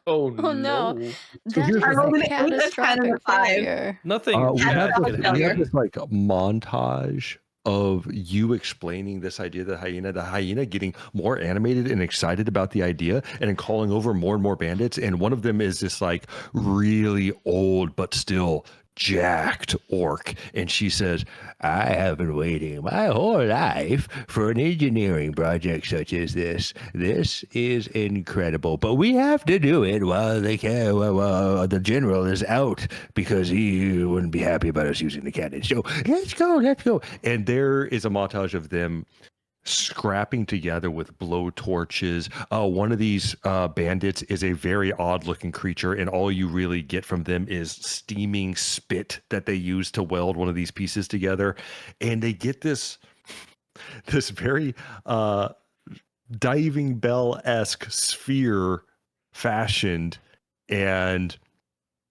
Oh, Oh, no. no. So That here's is I the rolled a an 8, a 10, and a catastrophic 5. failure. Nothing we bad have could this, happen. we have this like montage of you explaining this idea of the hyena getting more animated and excited about the idea and then calling over more and more bandits. And one of them is this like really old but still jacked orc, and she says, I have been waiting my whole life for an engineering project such as this. This is incredible, but we have to do it while the general is out, because he wouldn't be happy about us using the cannon. So let's go. And there is a montage of them scrapping together with blow torches. One of these bandits is a very odd looking creature, and all you really get from them is steaming spit that they use to weld one of these pieces together. And they get this very diving bell-esque sphere fashioned, and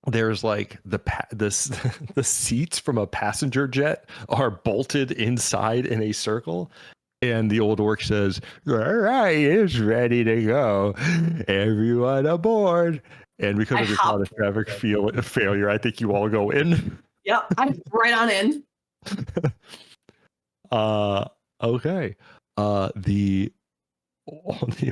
there's like the seats from a passenger jet are bolted inside in a circle. And the old orc says, all right, it's ready to go. Everyone aboard. And because of your catastrophic failure, I think you all go in. Yep, I'm right on in. Okay. The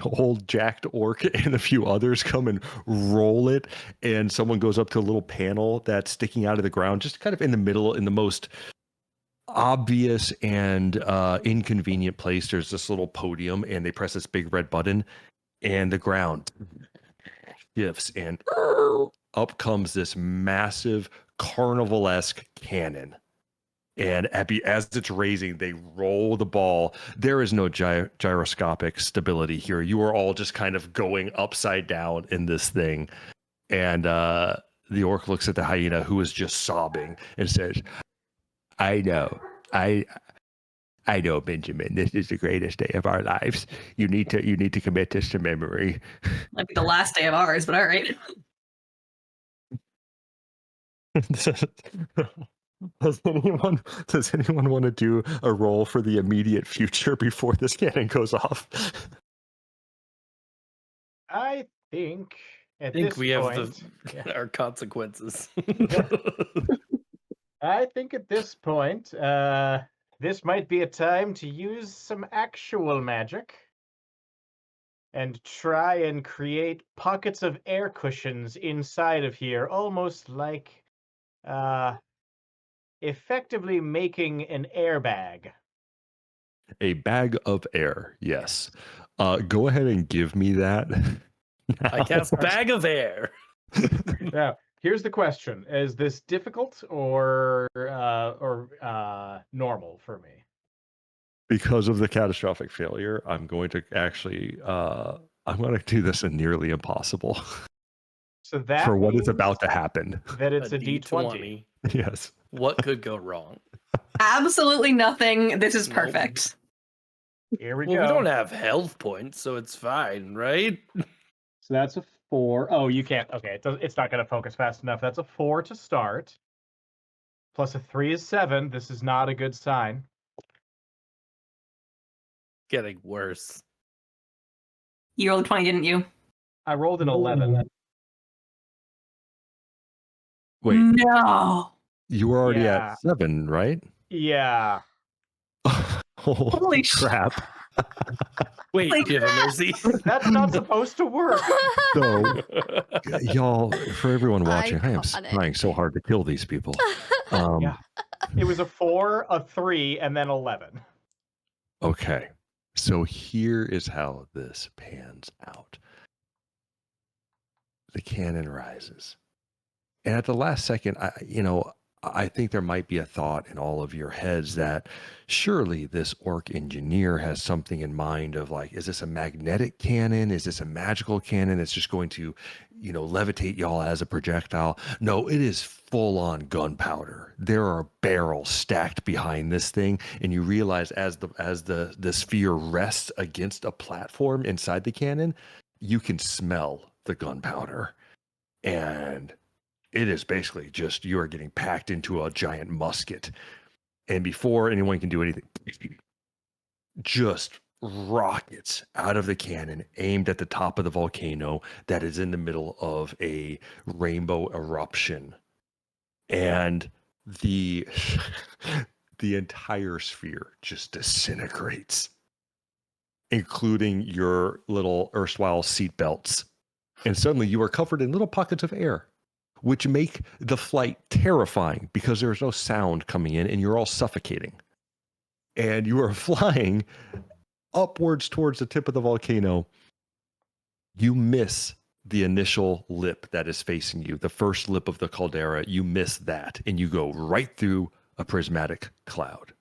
old jacked orc and a few others come and roll it. And someone goes up to a little panel that's sticking out of the ground, just kind of in the middle, in the most obvious and inconvenient place. There's this little podium, and they press this big red button, and the ground shifts, and up comes this massive carnival-esque cannon. And as it's raising, they roll the ball. There is no gyroscopic stability here. You are all just kind of going upside down in this thing. And the orc looks at the hyena, who is just sobbing, and says, I know. I know, Benjamin. This is the greatest day of our lives. You need to commit this to memory. Might be the last day of ours, but all right. Does anyone want to do a roll for the immediate future before this cannon goes off? I think at I think this we have point, our consequences. I think at this point, this might be a time to use some actual magic and try and create pockets of air cushions inside of here, almost like effectively making an airbag. A bag of air, yes. Go ahead and give me that. I cast bag of air. Now, here's the question: is this difficult or normal for me? Because of the catastrophic failure, I'm going to actually I'm going to do this a nearly impossible. So that for what is means about to happen. that it's a D20. Yes. What could go wrong? Absolutely nothing. This is perfect. Here we Well, go. we don't have health points, so it's fine, right? So that's a 4. Oh, you can't. Okay, it's not going to focus fast enough. That's a 4 to start. Plus a 3 is 7. This is not a good sign. Getting worse. You rolled a 20, didn't you? I rolled an 11. Wait, No. you were already Yeah. at 7, right? Yeah. Holy crap. Wait, Like- do you have a mercy? That's not supposed to work. So, y'all, for everyone watching, I am Iconic. trying so hard to kill these people. Yeah. It was a 4, a 3, and then 11. Okay. So here is how this pans out. The cannon rises. And at the last second, I think there might be a thought in all of your heads that surely this orc engineer has something in mind of like, is this a magnetic cannon? Is this a magical cannon that's just going to, levitate y'all as a projectile? No, it is full on gunpowder. There are barrels stacked behind this thing, and you realize as the sphere rests against a platform inside the cannon, you can smell the gunpowder, and it is basically just you are getting packed into a giant musket. And before anyone can do anything, just rockets out of the cannon aimed at the top of the volcano that is in the middle of a rainbow eruption. And the the entire sphere just disintegrates, including your little erstwhile seat belts. And suddenly you are covered in little pockets of air, which make the flight terrifying because there's no sound coming in and you're all suffocating. And you are flying upwards towards the tip of the volcano. You miss the initial lip that is facing you, the first lip of the caldera. You miss that, and you go right through a prismatic cloud.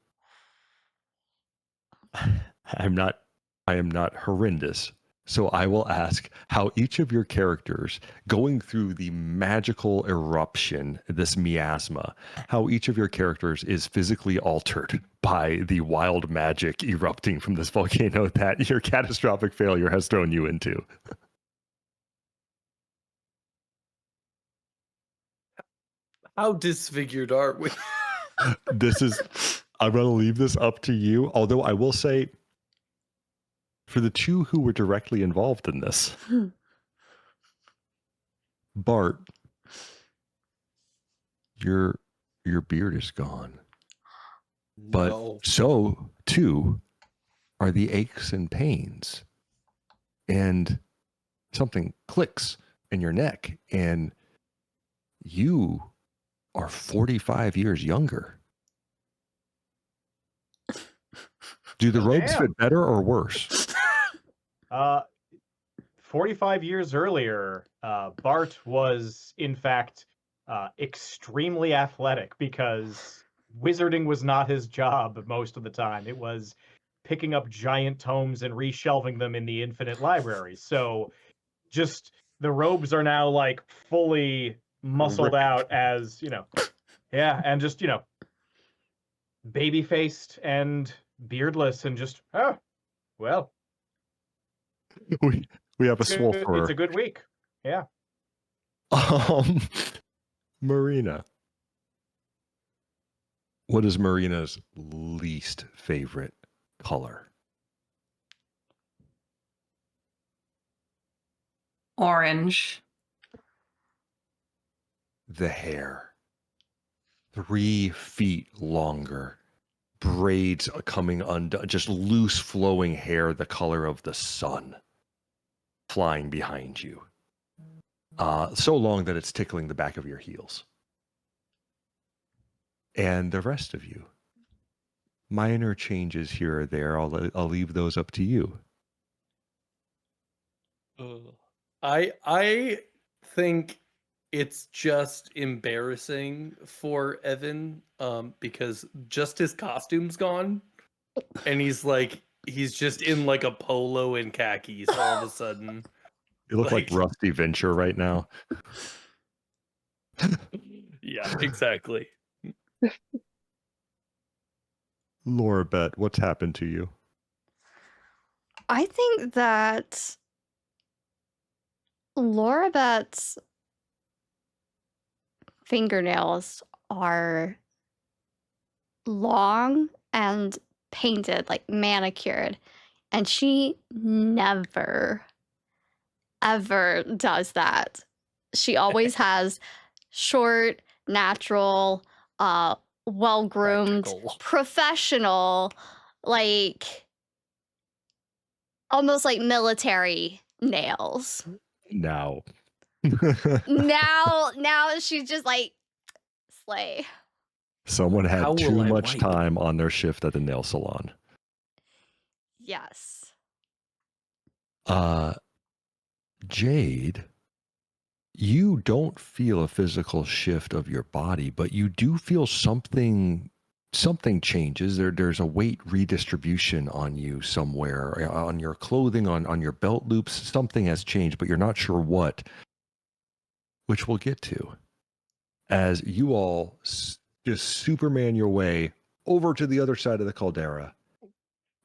I am not horrendous. So I will ask how each of your characters going through the magical eruption, this miasma, how each of your characters is physically altered by the wild magic erupting from this volcano that your catastrophic failure has thrown you into. How disfigured are we? I'm going to leave this up to you. Although I will say, for the two who were directly involved in this, Bart, your beard is gone. But No. so too are the aches and pains. And something clicks in your neck, and you are 45 years younger. Do the robes Damn. fit better or worse? 45 years earlier, Bart was, in fact, extremely athletic because wizarding was not his job most of the time. It was picking up giant tomes and reshelving them in the infinite library. So just the robes are now like fully muscled Ripped. out as, yeah, and just, baby-faced and beardless and just, oh, well, We have a swole it's for a good week. Yeah. Marina. What is Marina's least favorite color? Orange. The hair. 3 feet longer. Braids coming undone, just loose flowing hair the color of the sun flying behind you. So long that it's tickling the back of your heels. And the rest of you. Minor changes here or there. I'll leave those up to you. I think it's just embarrassing for Evan because just his costume's gone, and he's just in like a polo and khakis all of a sudden. You look like Rusty Venture right now. Yeah, exactly. Laurebet, what's happened to you? I think that Laurebet's fingernails are long and painted, like manicured, and she never, ever does that. She always has short, natural, well-groomed, Practical. professional, like almost like military nails. Now. Now she's just like slay. Someone How had will too I much wipe? time on their shift at the nail salon. Yes. Jade, you don't feel a physical shift of your body, but you do feel something changes. There's a weight redistribution on you somewhere, on your clothing, on your belt loops. Something has changed, but you're not sure what, which we'll get to. As you all just Superman your way over to the other side of the caldera.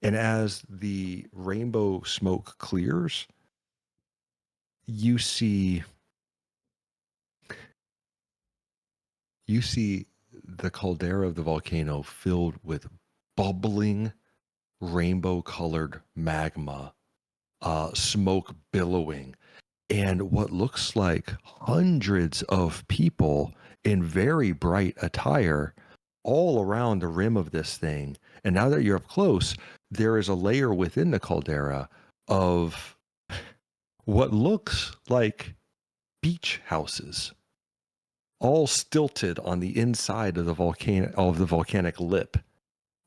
And as the rainbow smoke clears, you see the caldera of the volcano filled with bubbling rainbow colored magma, smoke billowing, and what looks like hundreds of people in very bright attire all around the rim of this thing. And now that you're up close, there is a layer within the caldera of what looks like beach houses, all stilted on the inside of the volcanic lip.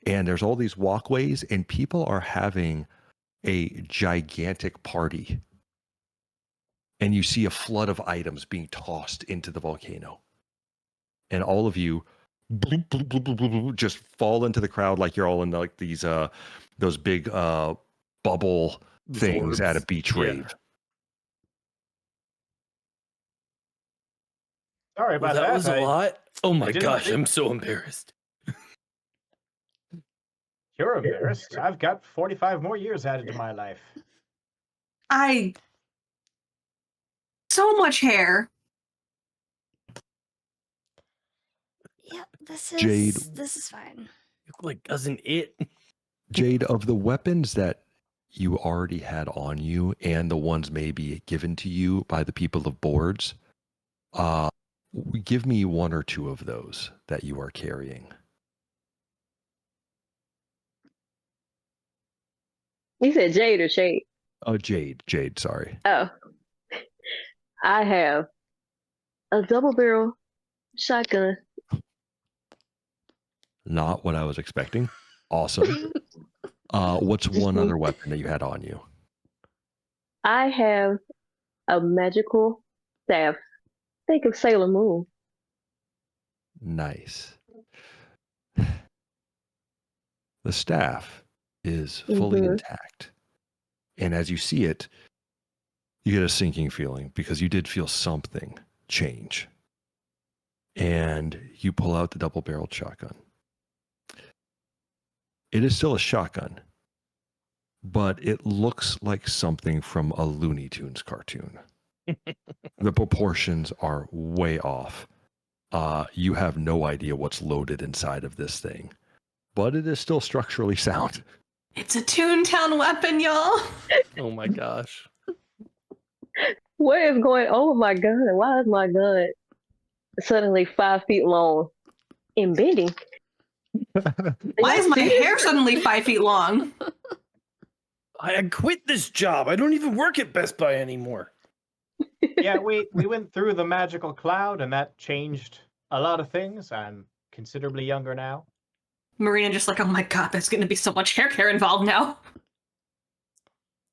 And there's all these walkways, and people are having a gigantic party. And you see a flood of items being tossed into the volcano. And all of you bloop, bloop, bloop, bloop, bloop, bloop, just fall into the crowd like you're all in like these those big bubble things at a beach rave. Sorry about Well, that was a lot. Oh my didn't gosh, think- I'm so embarrassed. You're embarrassed. I've got 45 more years added to my life. So much hair. Yeah, this Jade. is fine. Like, doesn't it? Jade, of the weapons that you already had on you and the ones maybe given to you by the people of boards, give me one or two of those that you are carrying. You said Jade or Shade? Oh, Jade, sorry. Oh. I have a double barrel shotgun. Not what I was expecting. Awesome. What's one other weapon that you had on you? I have a magical staff. Think of Sailor Moon. Nice. The staff is fully intact. And as you see it, you get a sinking feeling because you did feel something change. And you pull out the double-barreled shotgun. It is still a shotgun, but it looks like something from a Looney Tunes cartoon. The proportions are way off. You have no idea what's loaded inside of this thing, but it is still structurally sound. It's a Toontown weapon, y'all. Oh my gosh. What is going on with my gun? Why is my gun suddenly 5 feet long and bending? Why is my hair suddenly 5 feet long? I quit this job. I don't even work at Best Buy anymore. Yeah, we went through the magical cloud, and that changed a lot of things. I'm considerably younger now. Marina just like, oh my god, there's going to be so much hair care involved now.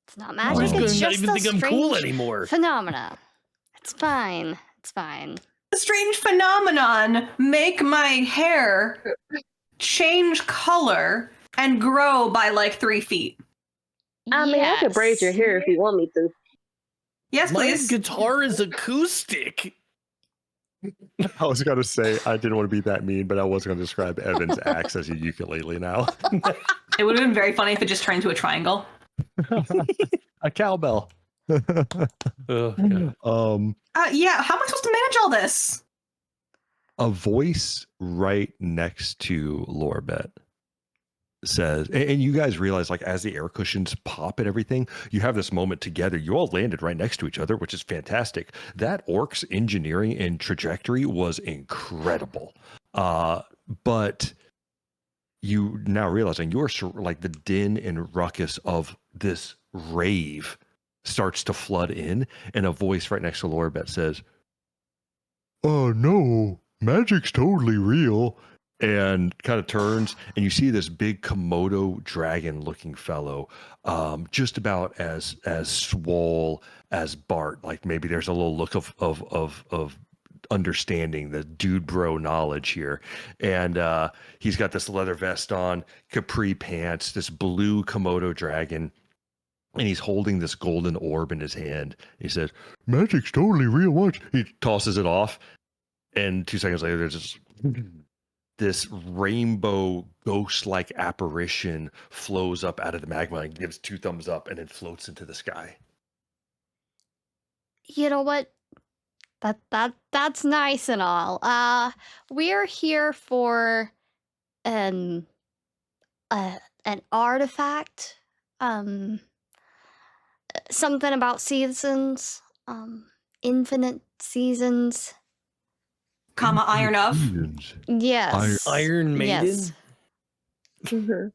It's not I'm magic. just It's not just even a think I'm strange cool anymore. phenomena. It's fine. It's fine. A strange phenomenon make my hair change color and grow by like 3 feet. I mean, I could braid your Yes. hair if you want me to. Yes, My please. guitar is acoustic. I was going to say, I didn't want to be that mean, but I was going to describe Evan's axe as a ukulele now. It would have been very funny if it just turned into a triangle. A cowbell. Oh, God. Yeah, how am I supposed to manage all this? A voice right next to Laurebet says, and you guys realize, like, as the air cushions pop and everything, you have this moment together. You all landed right next to each other, which is fantastic. That orc's engineering and trajectory was incredible. But you now realizing you're like the din and ruckus of this rave starts to flood in, and a voice right next to Laurebet says, "Oh no, magic's totally real." And kind of turns, and you see this big Komodo dragon looking fellow, just about as swole as Bart. Like maybe there's a little look of understanding, the dude bro knowledge here. And he's got this leather vest on, capri pants, this blue Komodo dragon, and he's holding this golden orb in his hand. He says, "Magic's totally real. Watch." He tosses it off, and 2 seconds later, there's this rainbow ghost-like apparition flows up out of the magma and gives 2 thumbs up and then floats into the sky. You know what? That's nice and all. We're here for an an artifact. Um, something about seasons. Infinite seasons. Comma, iron of. Seasons. Yes. Iron Maiden? Yes. Mhm.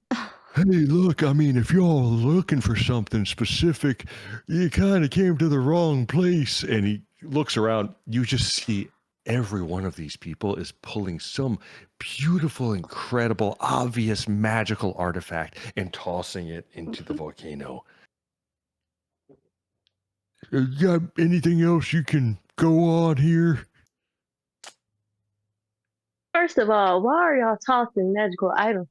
Hey, look, I mean, if y'all are looking for something specific, you kind of came to the wrong place. And he looks around. You just see every one of these people is pulling some beautiful, incredible, obvious magical artifact and tossing it into the volcano. Got anything else you can go on here? First of all, why are y'all tossing magical items?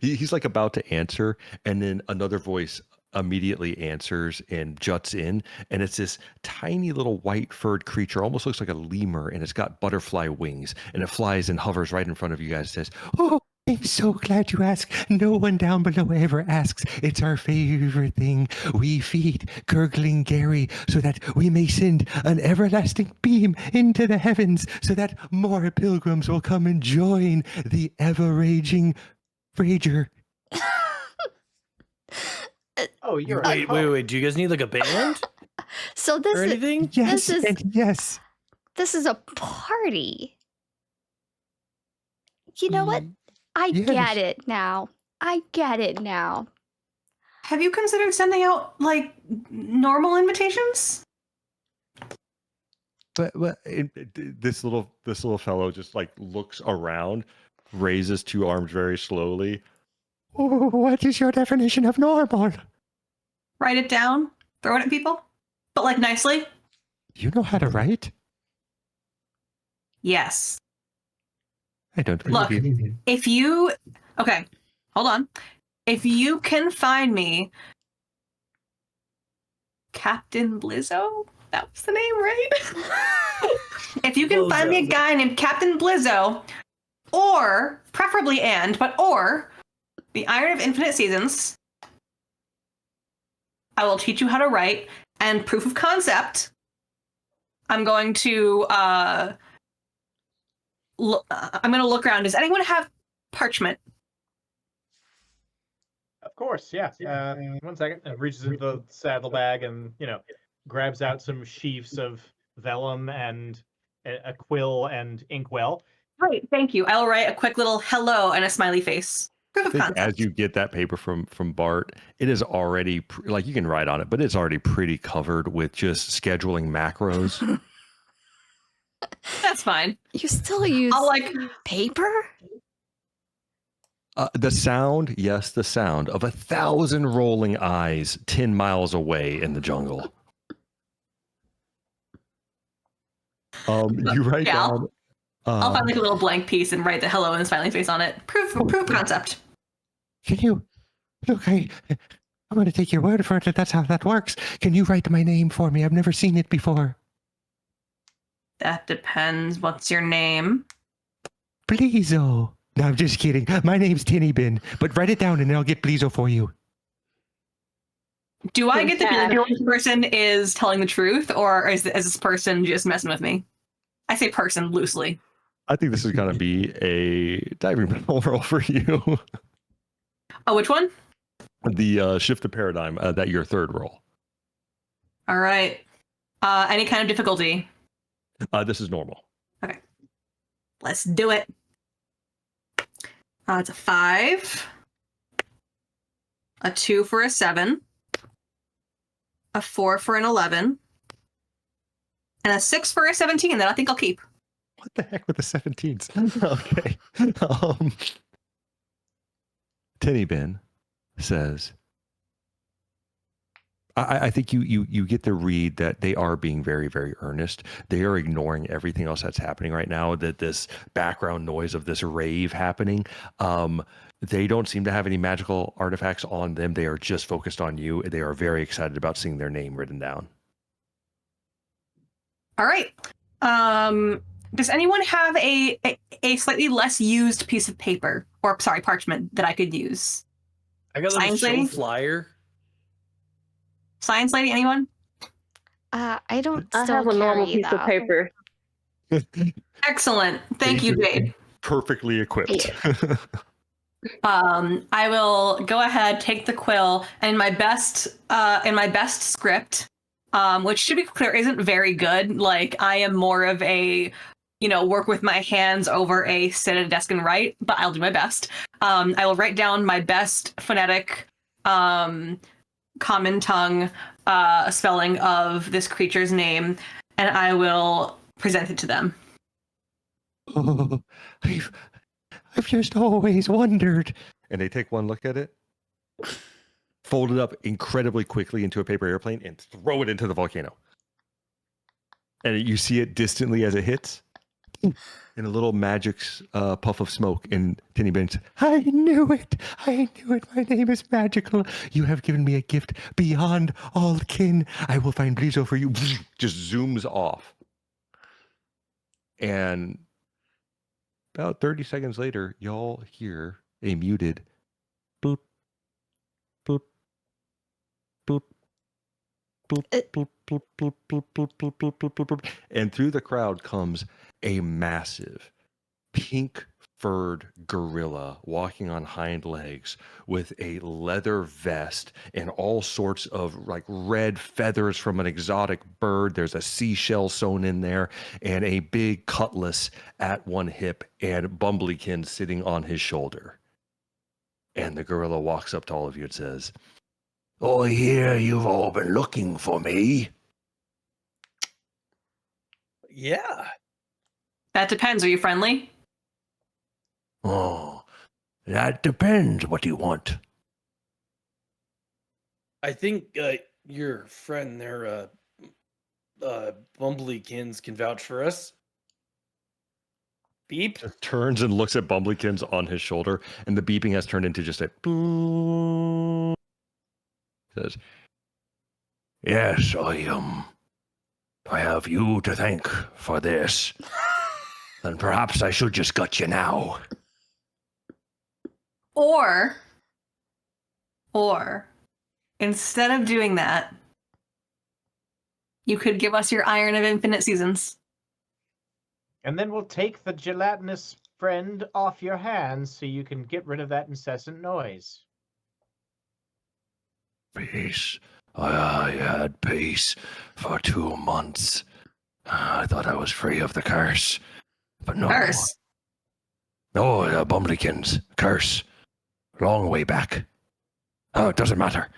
He's like about to answer, and then another voice immediately answers and juts in, and it's this tiny little white furred creature, almost looks like a lemur, and it's got butterfly wings, and it flies and hovers right in front of you guys and says, Oh, I'm so glad you asked. No one down below ever asks. It's our favorite thing. We feed gurgling Gary so that we may send an everlasting beam into the heavens so that more pilgrims will come and join the ever-raging rager. Oh, you're Wait. Do you guys need like a band So or this is anything? Yes, is- and yes. this is a party. You know what? I Yes. get it now. I get it now. Have you considered sending out, like, normal invitations? but this little fellow just like looks around, raises two arms very slowly. Oh, what is your definition of normal? Write it down, throw it at people, but, like, nicely? You know how to write? Yes. I don't Look, believe you. if you... Okay, hold on. If you can find me Captain Blizzo? That was the name, right? If you can find me a guy named Captain Blizzo, or, preferably or, the Iron of Infinite Seasons, I will teach you how to write, and proof of concept, I'm going to, I'm going to look around. Does anyone have parchment? Of course, yeah. 1 second. Reaches into the saddlebag and, grabs out some sheafs of vellum and a quill and inkwell. Great, thank you. I'll write a quick little hello and a smiley face. Proof I of think concept. as you get that paper from Bart, it is already like you can write on it, but it's already pretty covered with just scheduling macros. That's fine. You still use I'll paper? The sound of 1,000 rolling eyes 10 miles away in the jungle. You write down. I'll find like a little blank piece and write the hello and a smiling face on it. Proof of concept. Can you look? I'm going to take your word for it. That's how that works. Can you write my name for me? I've never seen it before. That depends. What's your name? Blizzo. No, I'm just kidding. My name's Tinny Bin, but write it down and I'll get Blizzo for you. Do I get the feeling that this person is telling the truth, or is this person just messing with me? I say person loosely. I think this is going to be a diving bell roll for you. Oh, which one? The shift of paradigm, that your third roll. All right. Any kind of difficulty? This is normal. Okay. Let's do it. It's a 5, a 2 for a 7, a 4 for an 11, and a 6 for a 17 that I think I'll keep. What the heck with the 17s? Okay. Tinny Bin says, I think you get the read that they are being very, very earnest. They are ignoring everything else that's happening right now, that this background noise of this rave happening. They don't seem to have any magical artifacts on them. They are just focused on you. They are very excited about seeing their name written down. All right. Does anyone have a slightly less used piece of paper, or sorry, parchment that I could use? I got like a Science show lady? flyer. Science lady, anyone? I don't I still have a normal carry piece of that. paper. Excellent. Thank you, Jade. Perfectly equipped. I will go ahead, take the quill, and in my best script, which should be clear isn't very good. Like I am more of a, work with my hands over a sit at a desk and write, but I'll do my best. I will write down my best phonetic, common tongue, spelling of this creature's name, and I will present it to them. Oh, I've just always wondered. And they take one look at it, fold it up incredibly quickly into a paper airplane, and throw it into the volcano. And you see it distantly as it hits, in a little magic puff of smoke. And Tinny Bench, I knew it. I knew it. My name is magical. You have given me a gift beyond all kin. I will find Blizo for you. just zooms off. And about 30 seconds later, y'all hear a muted boop, boop, boop, boop, boop, boop, boop, boop, boop, boop, boop, boop, boop, boop. And through the crowd comes a massive pink furred gorilla walking on hind legs with a leather vest and all sorts of like red feathers from an exotic bird. There's a seashell sewn in there and a big cutlass at one hip and Bumblekin sitting on his shoulder. And the gorilla walks up to all of you and says, "I hear you've all been looking for me." Yeah. That depends. Are you friendly? "Oh, that depends what you want." I think your friend there, Bumblekins, can vouch for us. Beep. Just turns and looks at Bumblekins on his shoulder, and the beeping has turned into just a boom. Says, "Yes, I have you to thank for this. And perhaps I should just gut you now." Or instead of doing that, you could give us your Iron of Infinite Seasons. And then we'll take the gelatinous friend off your hands so you can get rid of that incessant noise. Peace. I had peace for 2 months. I thought I was free of the curse. But no. Curse. No, Bumblekins. Curse. Long way back. Oh, it doesn't matter.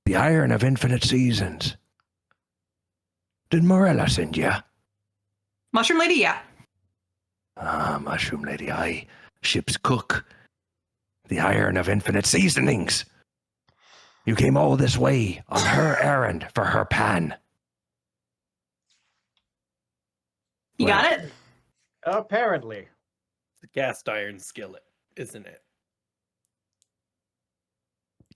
The Iron of Infinite Seasons. Did Morella send you? Mushroom Lady, yeah. Mushroom Lady, aye. Ship's cook. The Iron of Infinite Seasonings. You came all this way on her errand for her pan. You got it? Apparently. The cast iron skillet, isn't it?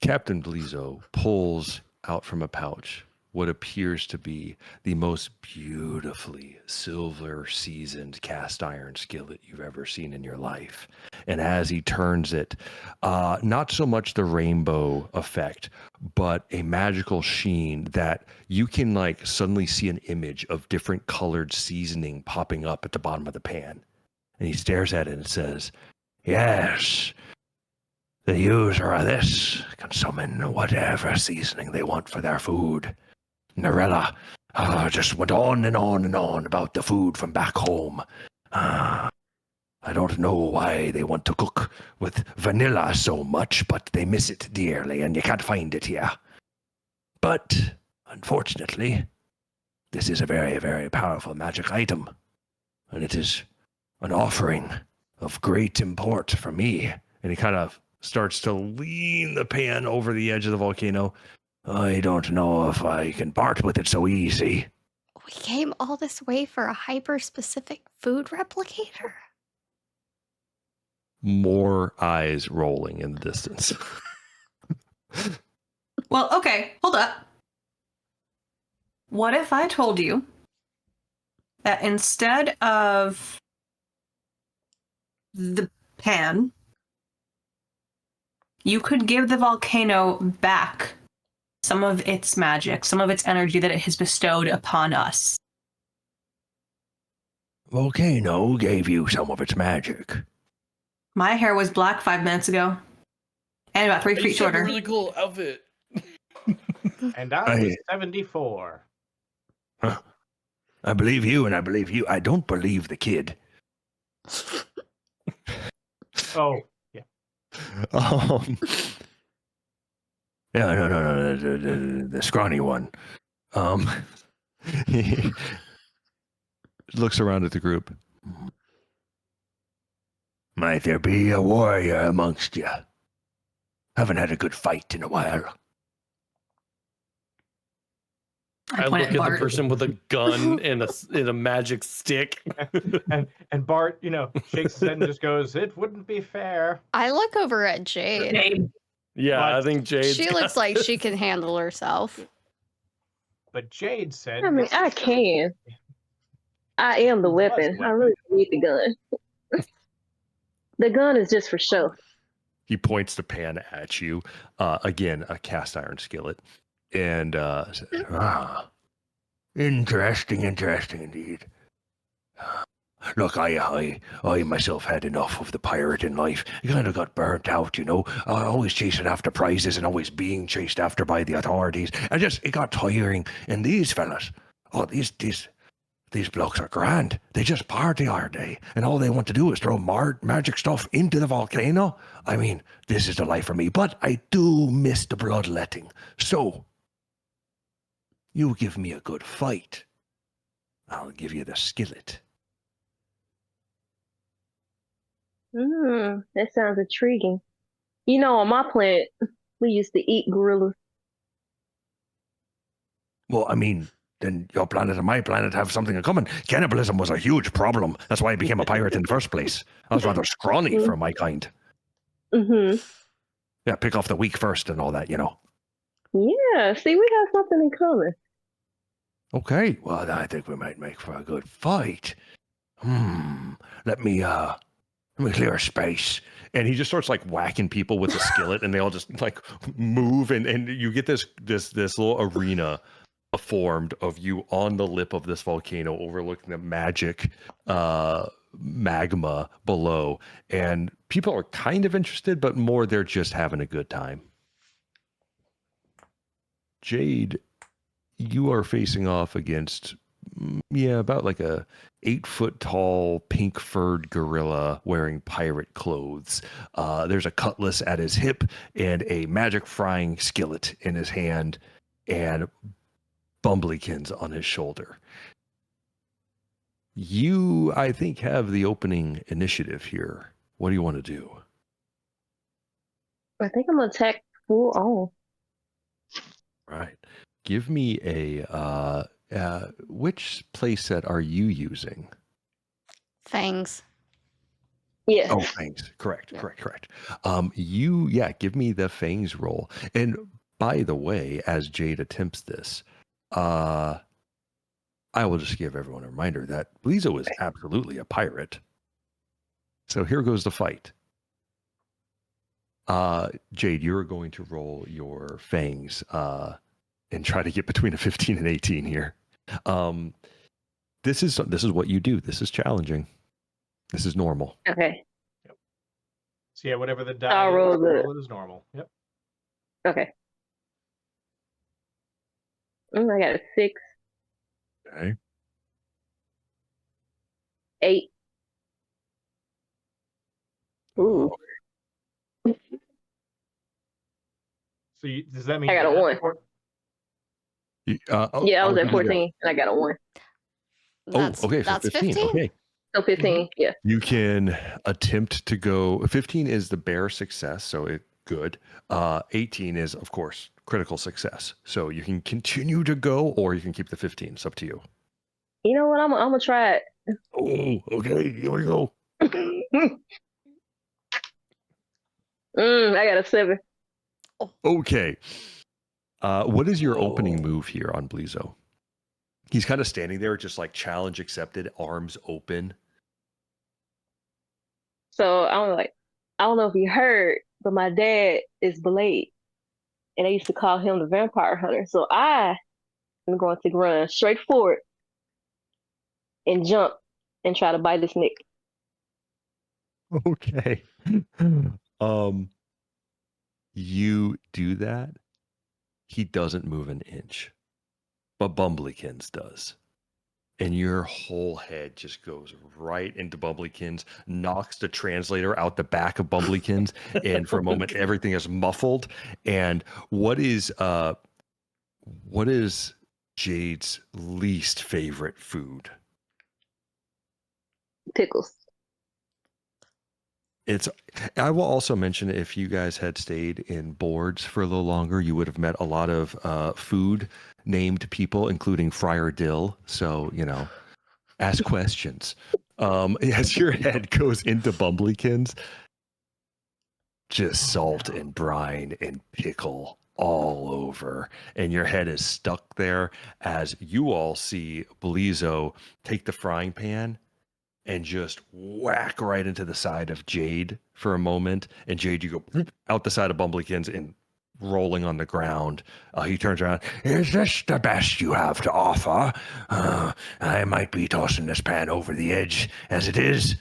Captain Blizo pulls out from a pouch what appears to be the most beautifully silver seasoned cast iron skillet you've ever seen in your life. And as he turns it, not so much the rainbow effect, but a magical sheen that you can like suddenly see an image of different colored seasoning popping up at the bottom of the pan. And he stares at it and says, "Yes, the user of this can summon whatever seasoning they want for their food." Narella just went on and on and on about the food from back home. I don't know why they want to cook with vanilla so much, but they miss it dearly, and you can't find it here. But, unfortunately, this is a very, very powerful magic item, and it is an offering of great import for me. And he kind of starts to lean the pan over the edge of the volcano. I don't know if I can part with it so easy. We came all this way for a hyper-specific food replicator? More eyes rolling in the distance. Well, okay, hold up. What if I told you that instead of the pan, you could give the volcano back some of its magic, some of its energy that it has bestowed upon us. Volcano gave you some of its magic. My hair was black 5 minutes ago. And about 3 You feet should have a shorter. really cool outfit. And I was 74. Huh. I believe you, and I believe you. I don't believe the kid. Oh, yeah. Yeah, no, the scrawny one. He looks around at the group. Might there be a warrior amongst you? Haven't had a good fight in a while. I point look at at Bart. the person with a gun and a magic stick. And Bart, shakes his head and just goes, "It wouldn't be fair." I look over at Jade. Yeah, But I think Jade. She looks like she can handle herself. But Jade said, I mean, I can. I am the Was weapon. the I really need the gun. The gun is just for show. He points the pan at you. Again, a cast iron skillet. And says, Interesting indeed. Look, I myself had enough of the pirating life. I kind of got burnt out, always chasing after prizes and always being chased after by the authorities. It got tiring. And these fellas, these blokes are grand. They just party all day, and all they want to do is throw magic stuff into the volcano. I mean, this is the life for me, but I do miss the bloodletting. So, you give me a good fight, I'll give you the skillet. That sounds intriguing. On my planet, we used to eat gorillas. Well, I mean, then your planet and my planet have something in common. Cannibalism was a huge problem. That's why I became a pirate in the first place. I was rather scrawny for my kind. Mm-hmm. Yeah, pick off the weak first and all that, Yeah, see, we have something in common. Okay, well, I think we might make for a good fight. Let me clear a space. and he just starts like whacking people with the skillet, and they all just like move, and you get this little arena formed of you on the lip of this volcano overlooking the magic magma below, and people are kind of interested, but more they're just having a good time. Jade, you are facing off against about like a 8-foot tall pink furred gorilla wearing pirate clothes. There's a cutlass at his hip and a magic frying skillet in his hand and bumblikins on his shoulder. You, I think, have the opening initiative here. What do you want to do? I think I'm gonna attack full on. Right. Give me a which playset are you using? Fangs. Yes. Oh, fangs. Correct. Yeah. Correct. Give me the fangs roll. And by the way, as Jade attempts this, I will just give everyone a reminder that Blizzo is absolutely a pirate. So here goes the fight. Jade, you're going to roll your fangs and try to get between a 15 and 18 here. This is what you do. This is challenging. This is normal. Okay. Yep. So yeah, whatever the die I'll is, roll the- roll it as normal. Yep. Okay. I got a 6, Okay. 8. Ooh. So does that mean I got you're a at 1. Yeah, I was at you got- 14 and I got a 1. That's, okay. So that's 15. 15. Okay. So 15, yeah. You can attempt to go. 15 is the bare success, so it good. 18 is, of course, critical success. So you can continue to go, or you can keep the 15. It's up to you. You know what? I'm gonna try Oh, okay. Here we go. it. I got a 7. Okay. What is your opening move here on Blizzo? He's kind of standing there, just like challenge accepted, arms open. So I'm like, I don't know if you heard, but my dad is Blade. and they used to call him the vampire hunter. So I am going to run straight forward and jump and try to bite his neck. Okay. You do that. He doesn't move an inch, but Bumblykins does. And your whole head just goes right into Bumblykins, knocks the translator out the back of Bumblykins, and for a moment everything is muffled. And what is Jade's least favorite food? Pickles. I will also mention, if you guys had stayed in boards for a little longer, you would have met a lot of food named people, including Friar Dill. So, ask questions. As your head goes into Bumblykins, just salt and brine and pickle all over. And your head is stuck there as you all see Blizzo take the frying pan and just whack right into the side of Jade for a moment. And Jade, you go out the side of Bumblykins and rolling on the ground. He turns around. Is this the best you have to offer? I might be tossing this pan over the edge as it is.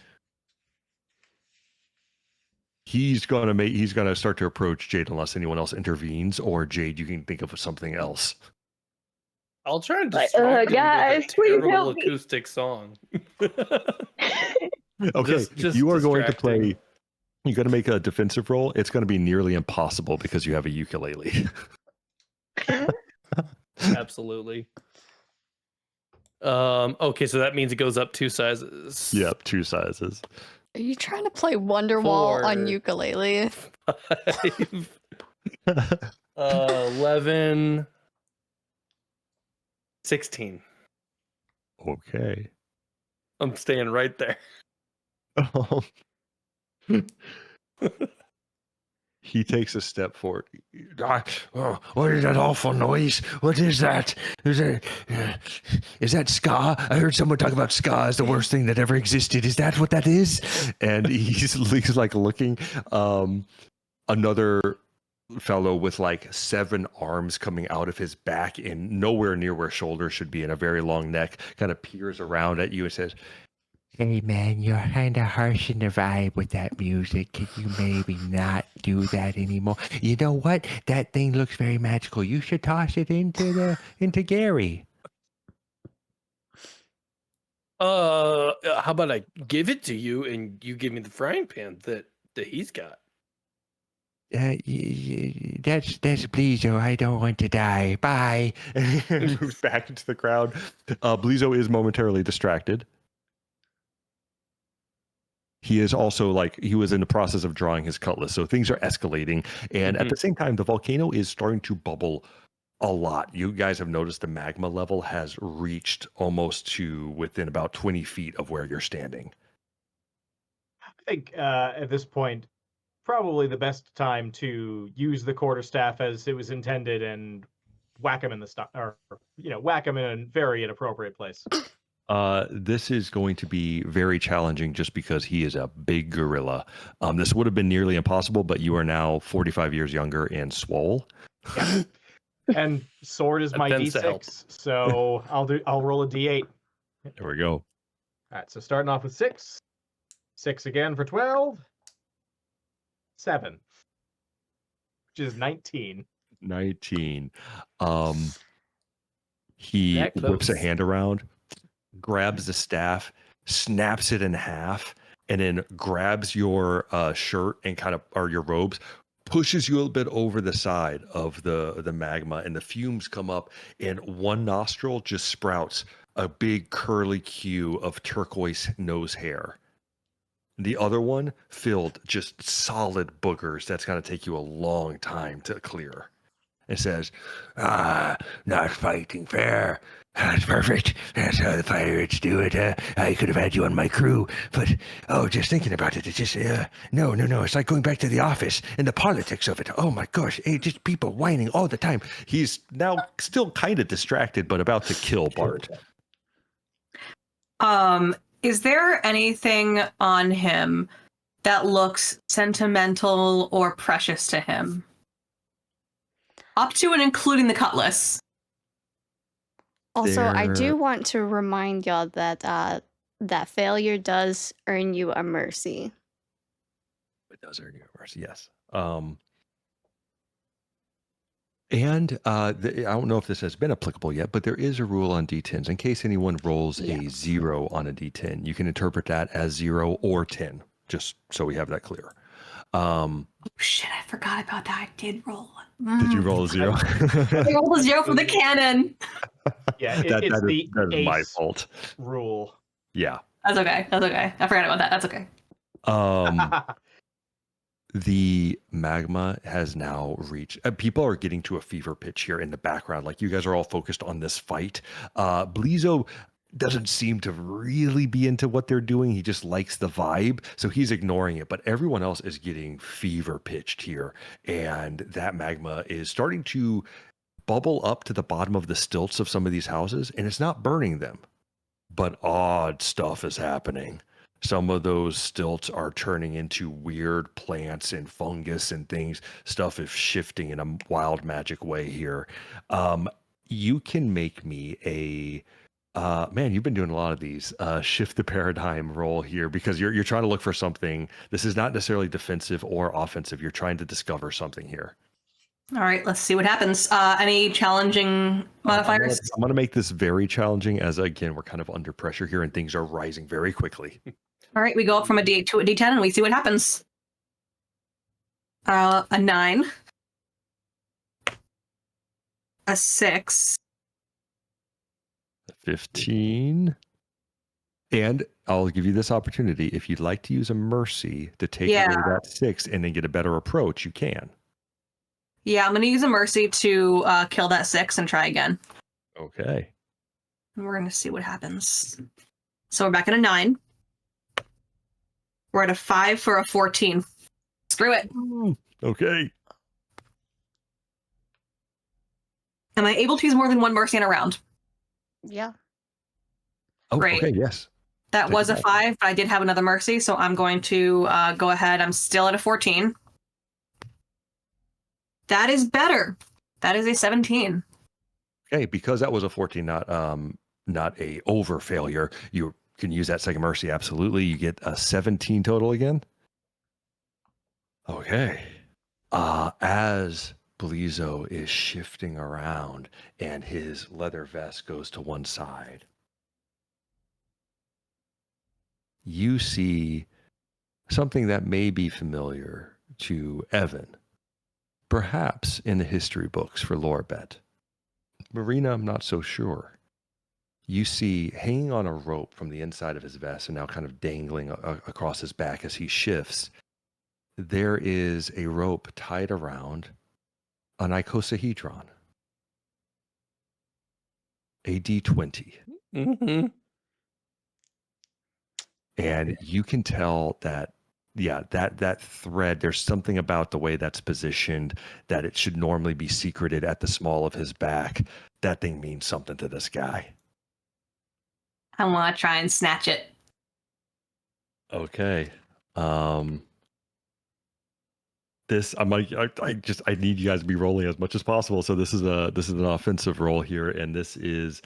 He's gonna start to approach Jade unless anyone else intervenes, or Jade, you can think of something else. I'll try and Like, distract him guys, with a please terrible help me. acoustic song. Okay, Just you are going to distracting. play. You got to make a defensive roll. It's going to be nearly impossible because you have a ukulele. Absolutely. Okay, so that means it goes up 2 sizes. Yep, 2 sizes. Are you trying to play Wonderwall on 4. ukulele? 5. 11. 16. Okay. I'm staying right there. He takes a step forward. What is that awful noise? What is that? Is that ska? I heard someone talk about ska as the worst thing that ever existed. Is that what that is? And he's like looking. Another fellow with like 7 arms coming out of his back and nowhere near where shoulders should be, and a very long neck, kind of peers around at you and says, Hey man, you're kind of harsh in the vibe with that music. Can you maybe not do that anymore? You know what? That thing looks very magical. You should toss it into Gary. How about I give it to you and you give me the frying pan that he's got? That's Blizzo. I don't want to die. Bye. and moves back into the crowd. Blizzo is momentarily distracted. He is also he was in the process of drawing his cutlass, so things are escalating. And at the same time, the volcano is starting to bubble a lot. You guys have noticed the magma level has reached almost to within about 20 feet of where you're standing. I think at this point, probably the best time to use the quarterstaff as it was intended and whack him in the whack him in a very inappropriate place. This is going to be very challenging just because he is a big gorilla. This would have been nearly impossible, but you are now 45 years younger and swole. Yeah. And sword is my D6, so I'll roll a D8. There we go. All right, so starting off with 6. 6 again for 12. 7. Which is 19. 19. He whips a hand around, grabs the staff, snaps it in half, and then grabs your shirt and or your robes, pushes you a little bit over the side of the magma, and the fumes come up, and one nostril just sprouts a big curly queue of turquoise nose hair. The other one filled just solid boogers that's going to take you a long time to clear. It says, not fighting fair. That's perfect. That's how the pirates do it. I could have had you on my crew, but, just thinking about it, it's just, no. It's like going back to the office and the politics of it. Oh my gosh, just people whining all the time. He's now still kind of distracted, but about to kill Bart. Is there anything on him that looks sentimental or precious to him? Up to and including the cutlass. Also, I There- do want to remind y'all that that failure does earn you a mercy. It does earn you a mercy, yes. And I don't know if this has been applicable yet, but there is a rule on D10s. In case anyone rolls a Yes. 0 on a D10, you can interpret that as 0 or 10, just so we have that clear. Oh, shit, I forgot about that. I did roll. Did you roll a 0? I rolled a 0 for the cannon. Yeah, That it's the is my ace fault. rule. Yeah. That's okay. That's okay. I forgot about that. That's okay. The magma has now reached. People are getting to a fever pitch here in the background. Like you guys are all focused on this fight. Blizzo doesn't seem to really be into what they're doing. He just likes the vibe, so he's ignoring it. But everyone else is getting fever pitched here, and that magma is starting to bubble up to the bottom of the stilts of some of these houses, and it's not burning them, but odd stuff is happening. Some of those stilts are turning into weird plants and fungus and things. Stuff is shifting in a wild magic way here. You can make me a man, you've been doing a lot of these shift the paradigm roll here because you're trying to look for something. This is not necessarily defensive or offensive. You're trying to discover something here. All right, let's see what happens. Any challenging modifiers? I'm going to make this very challenging as, again, we're kind of under pressure here and things are rising very quickly. All right, we go up from a D8 to a D10 and we see what happens. A 9. A 6. 15. And I'll give you this opportunity. If you'd like to use a mercy to take away that 6 and then get a better approach, you can. Yeah, I'm going to use a mercy to kill that 6 and try again. Okay. And we're going to see what happens. So we're back at a 9. We're at a 5 for a 14. Screw it. Okay. Am I able to use more than one mercy in a round? Yeah. Oh, Great. okay, yes. That Take was it a back. 5, but I did have another mercy, so I'm going to go ahead. I'm still at a 14. That is better. That is a 17. Okay, because that was a 14, not a over failure. You can use that second mercy, absolutely. You get a 17 total again. Okay. As Blizzo is shifting around and his leather vest goes to one side, you see something that may be familiar to Evan, perhaps in the history books for Laurebet. Marina, I'm not so sure. You see hanging on a rope from the inside of his vest and now kind of dangling across his back as he shifts, there is a rope tied around an icosahedron, a D20. Mm-hmm. And you can tell that, that thread, there's something about the way that's positioned that it should normally be secreted at the small of his back. That thing means something to this guy. I want to try and snatch it. Okay. This I'm like I need you guys to be rolling as much as possible. So this is an offensive roll here, and this one's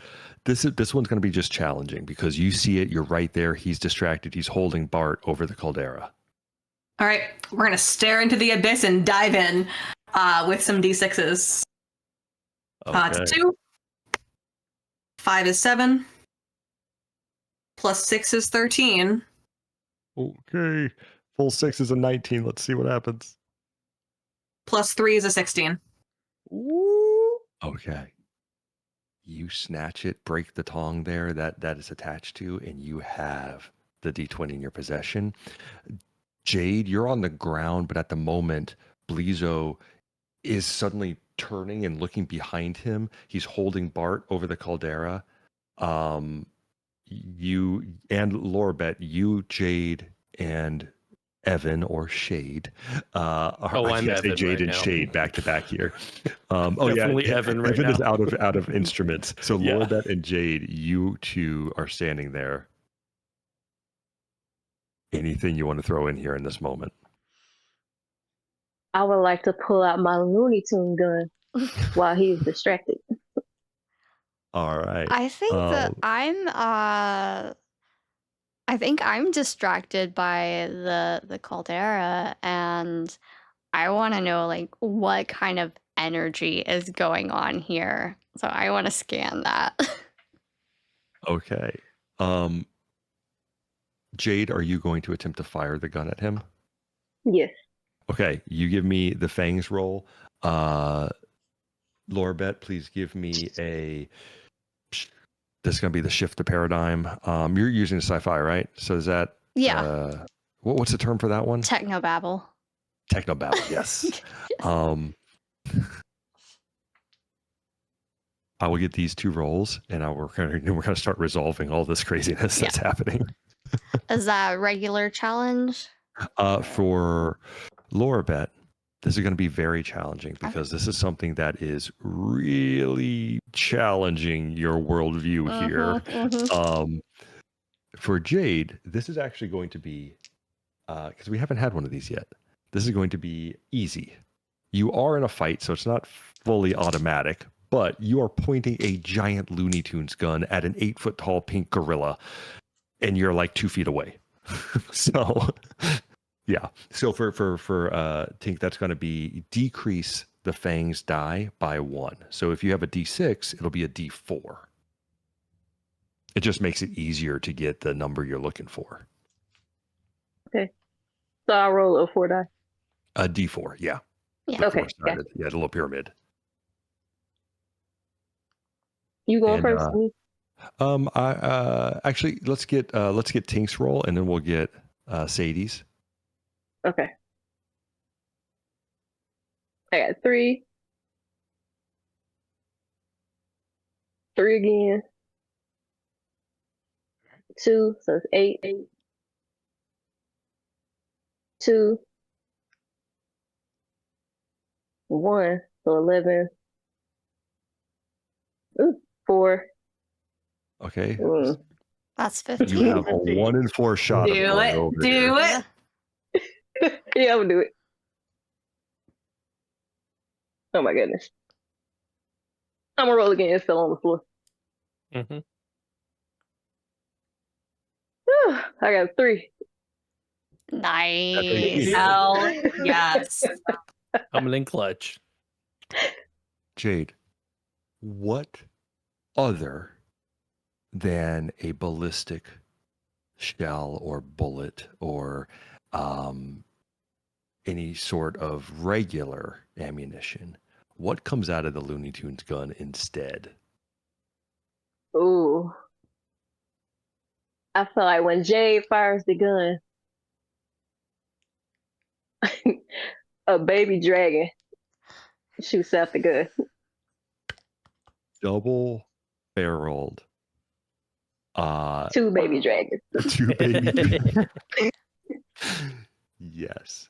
going to be just challenging because you see it. You're right there. He's distracted. He's holding Bart over the caldera. All right, we're going to stare into the abyss and dive in with some D6s. It's 2. 5 is 7. Plus 6 is 13. Okay. Full 6 is a 19. Let's see what happens. Plus 3 is a 16. Ooh. Okay. You snatch it, break the tong there that is attached to, and you have the D20 in your possession. Jade, you're on the ground, but at the moment, Blizzo is suddenly turning and looking behind him. He's holding Bart over the caldera. You and Laurebet, you, Jade, and Evan or Shade. I'm Jade Evan and now. Shade back to back here. Definitely Evan right Evan now. is out of instruments. So Yeah. Laurebet and Jade, you two are standing there. Anything you want to throw in this moment? I would like to pull out my Looney Tune gun. while he's distracted. All right. I think that I think I'm distracted by the caldera, and I want to know like what kind of energy is going on here. So I want to scan that. Okay. Jade, are you going to attempt to fire the gun at him? Yes. Okay, you give me the fangs roll. Laurebet, please give me a. This is going to be the shift to paradigm. You're using sci-fi, right? So is that Yeah. What's the term for that one? Technobabble. Technobabble. Yes. I will get these 2 rolls, and we're going to start resolving all this craziness that's happening. Is that a regular challenge? For Laurebet, this is going to be very challenging because this is something that is really challenging your worldview here. For Jade, this is actually going to be, because we haven't had one of these yet, this is going to be easy. You are in a fight, so it's not fully automatic, but you are pointing a giant Looney Tunes gun at an 8-foot tall pink gorilla, and you're like 2 feet away. So, yeah. So for Tink, that's going to be decrease the fangs die by 1. So if you have a D6, it'll be a D4. It just makes it easier to get the number you're looking for. Okay. So I'll roll a 4 die. A D4, yeah. Yeah. The Okay. four-sided, the little pyramid. You going first? Me? Actually, let's get Tink's roll, and then we'll get Sadie's. Okay. I got 3. 3 again. 2, so it's 8. 2. 1, so 11. Ooh, 4. Okay. That's You 15. have a 1 in 4 shot. Do of going it. over Do here. it. Yeah, I'm gonna do it. Oh my goodness. I'm gonna roll again. It's still on the floor. Mm-hmm. Whew, I got 3. Nice. Hell yes. Coming in clutch. Jade, what other than a ballistic shell or bullet or any sort of regular ammunition, what comes out of the Looney Tunes gun instead? Ooh. I feel like when Jade fires the gun, a baby dragon shoots out the gun. Double-barreled. 2 baby dragons. 2 baby. Yes.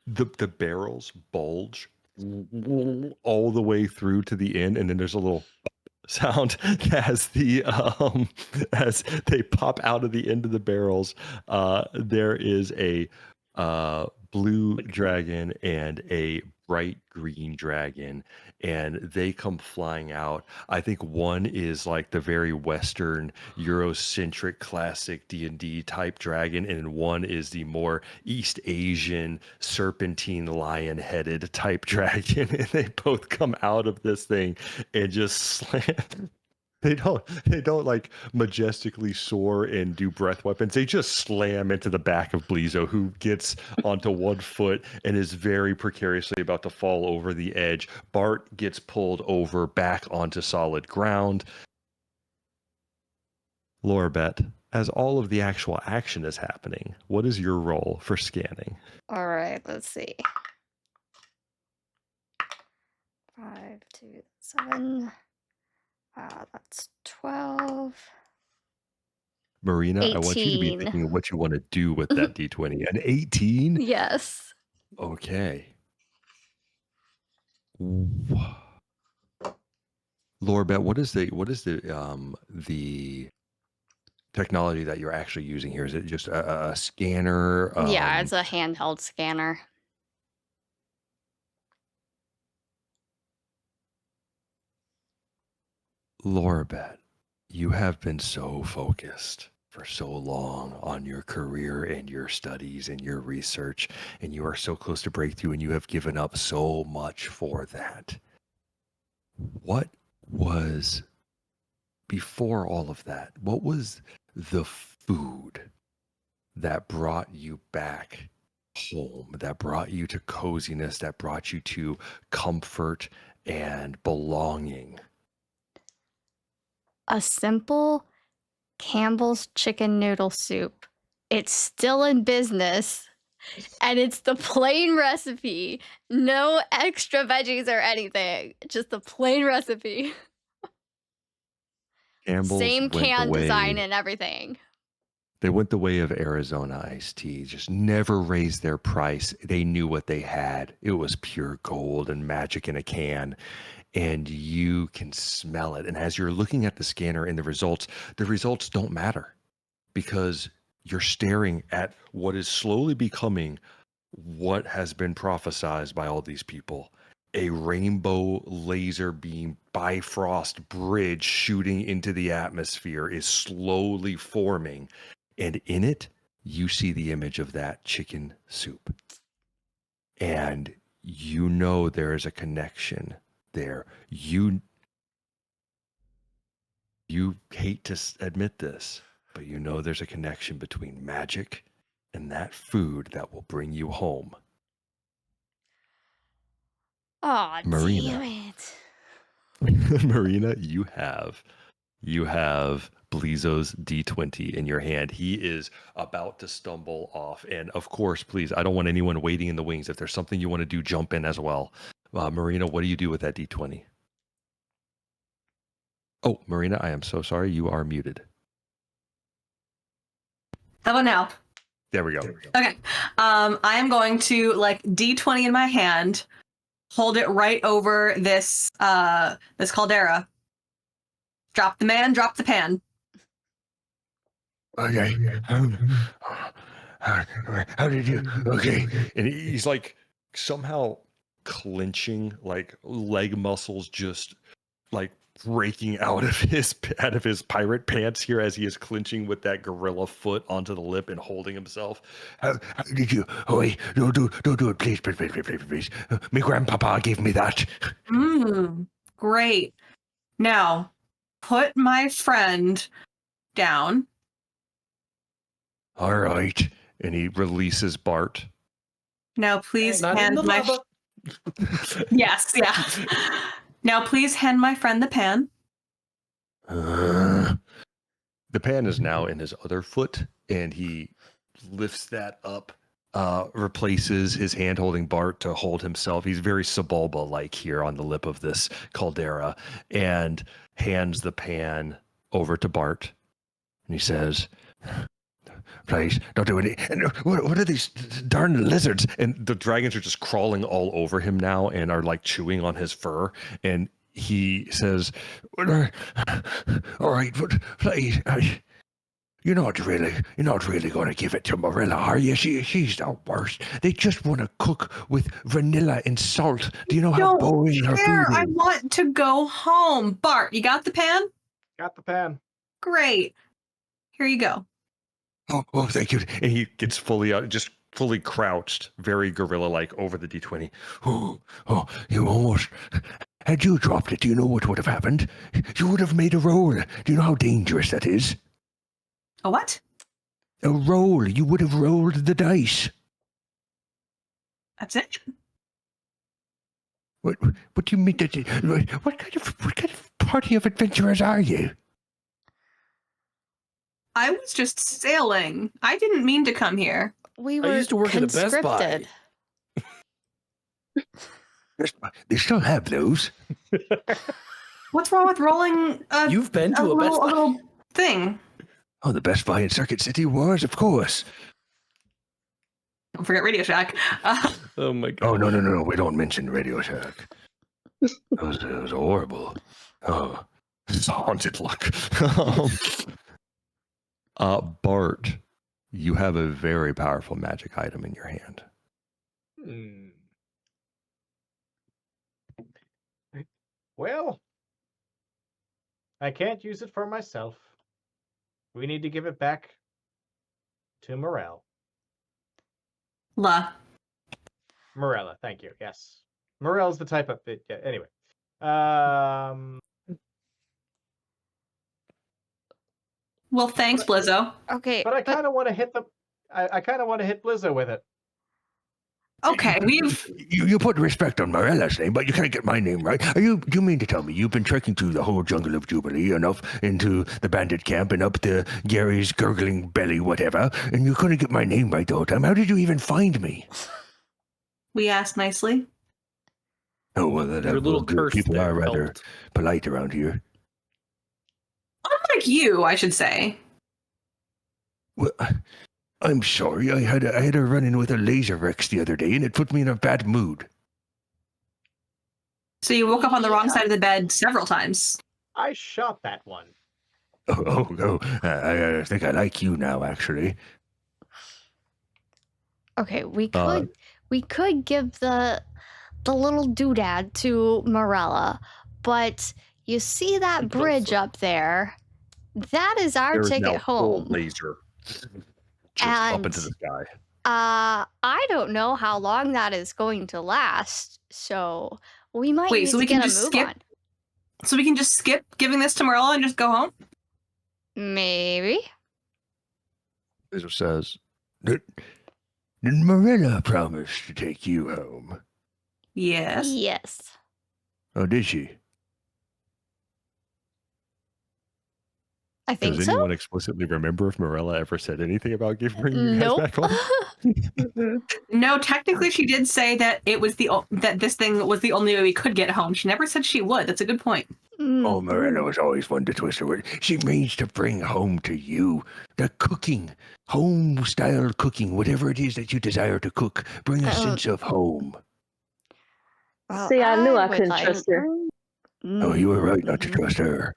The barrels bulge all the way through to the end, and then there's a little sound as as they pop out of the end of the barrels. There is a blue dragon and a bright green dragon, and they come flying out. I think one is like the very Western Eurocentric classic D&D type dragon, and one is the more East Asian serpentine lion-headed type dragon, and they both come out of this thing and just slam. They don't like majestically soar and do breath weapons. They just slam into the back of Blizzo, who gets onto 1 foot and is very precariously about to fall over the edge. Bart gets pulled over back onto solid ground. Laurebet, as all of the actual action is happening, what is your role for scanning? All right, let's see. 5, 2, 7. That's 12. Marina, 18. I want you to be thinking what you want to do with that D20. An 18? Yes. Okay. Laurebet, what is the technology that you're actually using here? Is it just a scanner? Yeah, it's a handheld scanner. Laurebet, you have been so focused for so long on your career and your studies and your research, and you are so close to breakthrough, and you have given up so much for that. What was, before all of that, what was the food that brought you back home, that brought you to coziness, that brought you to comfort and belonging? A simple Campbell's chicken noodle soup. It's still in business, and it's the plain recipe. No extra veggies or anything. Just the plain recipe. Campbell's Same went the can design way and everything. they went the way of Arizona iced tea. Just never raised their price. They knew what they had. It was pure gold and magic in a can, and you can smell it. And as you're looking at the scanner and the results don't matter because you're staring at what is slowly becoming what has been prophesized by all these people. A rainbow laser beam Bifrost bridge shooting into the atmosphere is slowly forming. And in it, you see the image of that chicken soup. And you know there is a connection there. You hate to admit this, but you know there's a connection between magic and that food that will bring you home. Aw, Marina. damn it. Marina, you have Blizo's D20 in your hand. He is about to stumble off. And of course, please, I don't want anyone waiting in the wings. If there's something you want to do, jump in as well. Marina, what do you do with that D20? Oh, Marina, I am so sorry. You are muted. How about now? There we go. Okay. I am going to like D20 in my hand, hold it right over this this caldera. Drop the man, drop the pan. Okay. How did you? Okay. And he's like somehow clenching, like leg muscles just like breaking out of his pirate pants here as he is clinching with that gorilla foot onto the lip and holding himself. How did you? Oh, wait, don't do it, please, please. My grandpapa gave me that. Great. Now, put my friend down. All right. And he releases Bart. Now, please Not in hand the my. lava. Yes, yeah. Now, please hand my friend the pan. The pan is now in his other foot, and he lifts that up, replaces his hand holding Bart to hold himself. He's very Sebulba-like here on the lip of this caldera, and hands the pan over to Bart. And he says, please, don't do it. And what are these darn lizards? And the dragons are just crawling all over him now and are like chewing on his fur. And he says, all right, but please, you're not really going to give it to Marilla, are you? She's the worst. They just want to cook with vanilla and salt. Do you know how boring her food is? I want to go home. Bart, you got the pan? Got the pan. Great. Here you go. Oh, thank you. And he gets fully out, just fully crouched, very gorilla-like over the D20. Oh, you almost... Had you dropped it, do you know what would have happened? You would have made a roll. Do you know how dangerous that is? A what? A roll. You would have rolled the dice. That's it? What do you mean? What kind of party of adventurers are you? I was just sailing. I didn't mean to come here. We I were used to work at a Best Buy. conscripted. They still have those. What's wrong with rolling You've been to a Best Buy. little thing? Oh, the Best Buy in Circuit City was, of course. Don't forget Radio Shack. Oh my god. Oh, no. We don't mention Radio Shack. It was horrible. Oh, it's a haunted look. Bart, you have a very powerful magic item in your hand. Well, I can't use it for myself. We need to give it back to Morel. Morella, thank you. Yes. Morel's the type of it. Yeah, anyway. Well, thanks, Blizzo. Okay, But I kind of want to hit the. I kind of want to hit Blizzo with it. Okay, You put respect on Morella's name, but you can't get my name right. Do you mean to tell me you've been trekking through the whole jungle of Jubilee and up into the bandit camp and up to Gary's gurgling belly, whatever, and you couldn't get my name right the whole time? How did you even find me? we asked nicely. Oh, well, Your little curse people there are rather helped. polite around here. Unlike you, I should say. Well, I'm sorry. I had a run-in with a laser Rex the other day, and it put me in a bad mood. So you woke up on the wrong side of the bed several times. I shot that one. I think I like you now, actually. okay, we could give the little doodad to Morella, but you see that bridge up there? That is our There is ticket now full home. laser. Just up into the sky. I don't know how long that is going to last, so we might Wait, need so to we can get a just move skip? on. So we can just skip giving this to Marilla and just go home? Maybe. Laser says, did Marina promise to take you home? Yes. Yes. Oh, did she? I think Does so. anyone explicitly remember if Morella ever said anything about bringing you guys Nope. back home? No, technically she did say that it was that this thing was the only way we could get home. She never said she would. That's a good point. Oh, Marina was always one to twist her word. She means to bring home to you the cooking, home-style cooking, whatever it is that you desire to cook. Bring a sense of home. Well, See, I knew I would couldn't like- trust her. Oh, you were right not to trust her.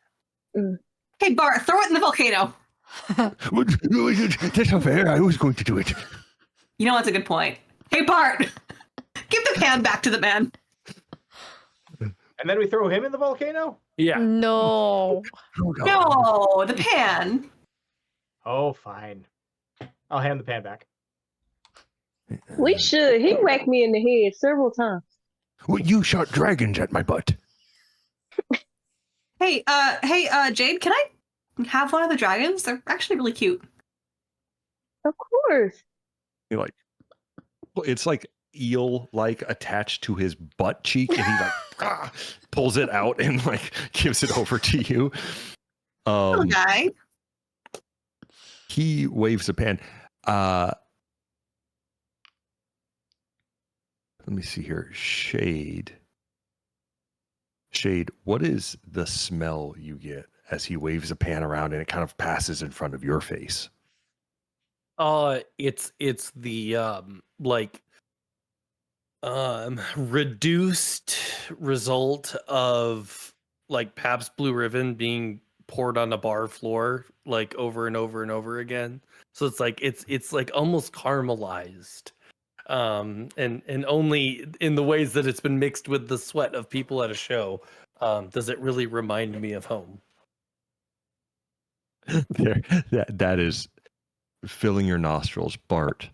Hey, Bart, throw it in the volcano. That's not fair. I was going to do it. You know, that's a good point. Hey, Bart, give the pan back to the man. And then we throw him in the volcano? Yeah. No. No, the pan. Oh, fine. I'll hand the pan back. We should. He whacked me in the head several times. Well, you shot dragons at my butt. Hey, Jade, can I have one of the dragons? They're actually really cute. Of course. It's like eel-like attached to his butt cheek, and he like pulls it out and like gives it over to you. Little guy. He waves a pan. Let me see here. Shade, what is the smell you get as he waves a pan around and it kind of passes in front of your face? It's the reduced result of like Pabst Blue Ribbon being poured on a bar floor like over and over and over again. So it's like almost caramelized. And only in the ways that it's been mixed with the sweat of people at a show does it really remind me of home. That is filling your nostrils. Bart,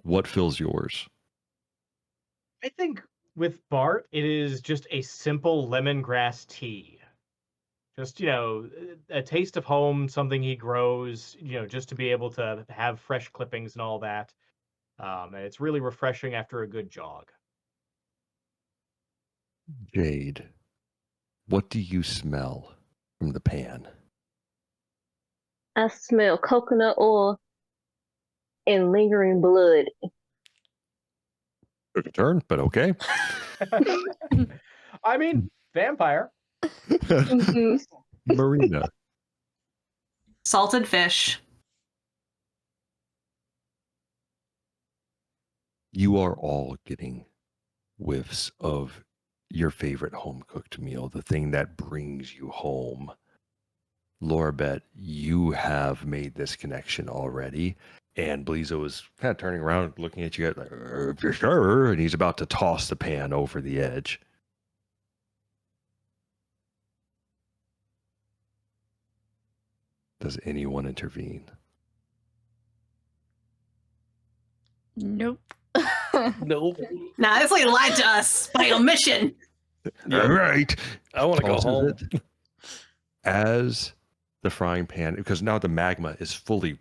what fills yours? I think with Bart, it is just a simple lemongrass tea. Just, a taste of home, something he grows, just to be able to have fresh clippings and all that. And it's really refreshing after a good jog. Jade, what do you smell from the pan? I smell coconut oil and lingering blood. Took a turn, but okay. I mean, vampire. Marina, Salted fish. you are all getting whiffs of your favorite home cooked meal, the thing that brings you home. Laurebet, you have made this connection already. And Blizzo is kind of turning around, looking at you, like, sure, and he's about to toss the pan over the edge. Does anyone intervene? Nope. Nope. Nah, this lady lied to us by omission. Yep. All right. I want to go Tosses home. it. As the frying pan, because now the magma is fully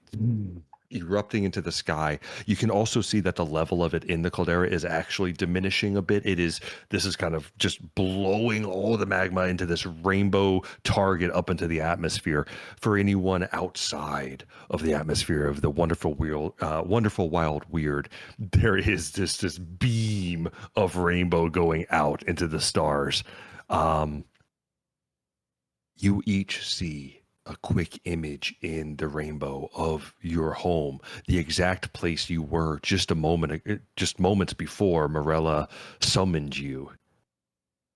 erupting into the sky, you can also see that the level of it in the caldera is actually diminishing a bit. This is kind of just blowing all the magma into this rainbow target up into the atmosphere. For anyone outside of the atmosphere of the wonderful wild weird, there is this beam of rainbow going out into the stars. You each see a quick image in the rainbow of your home, the exact place you were just moments before Morella summoned you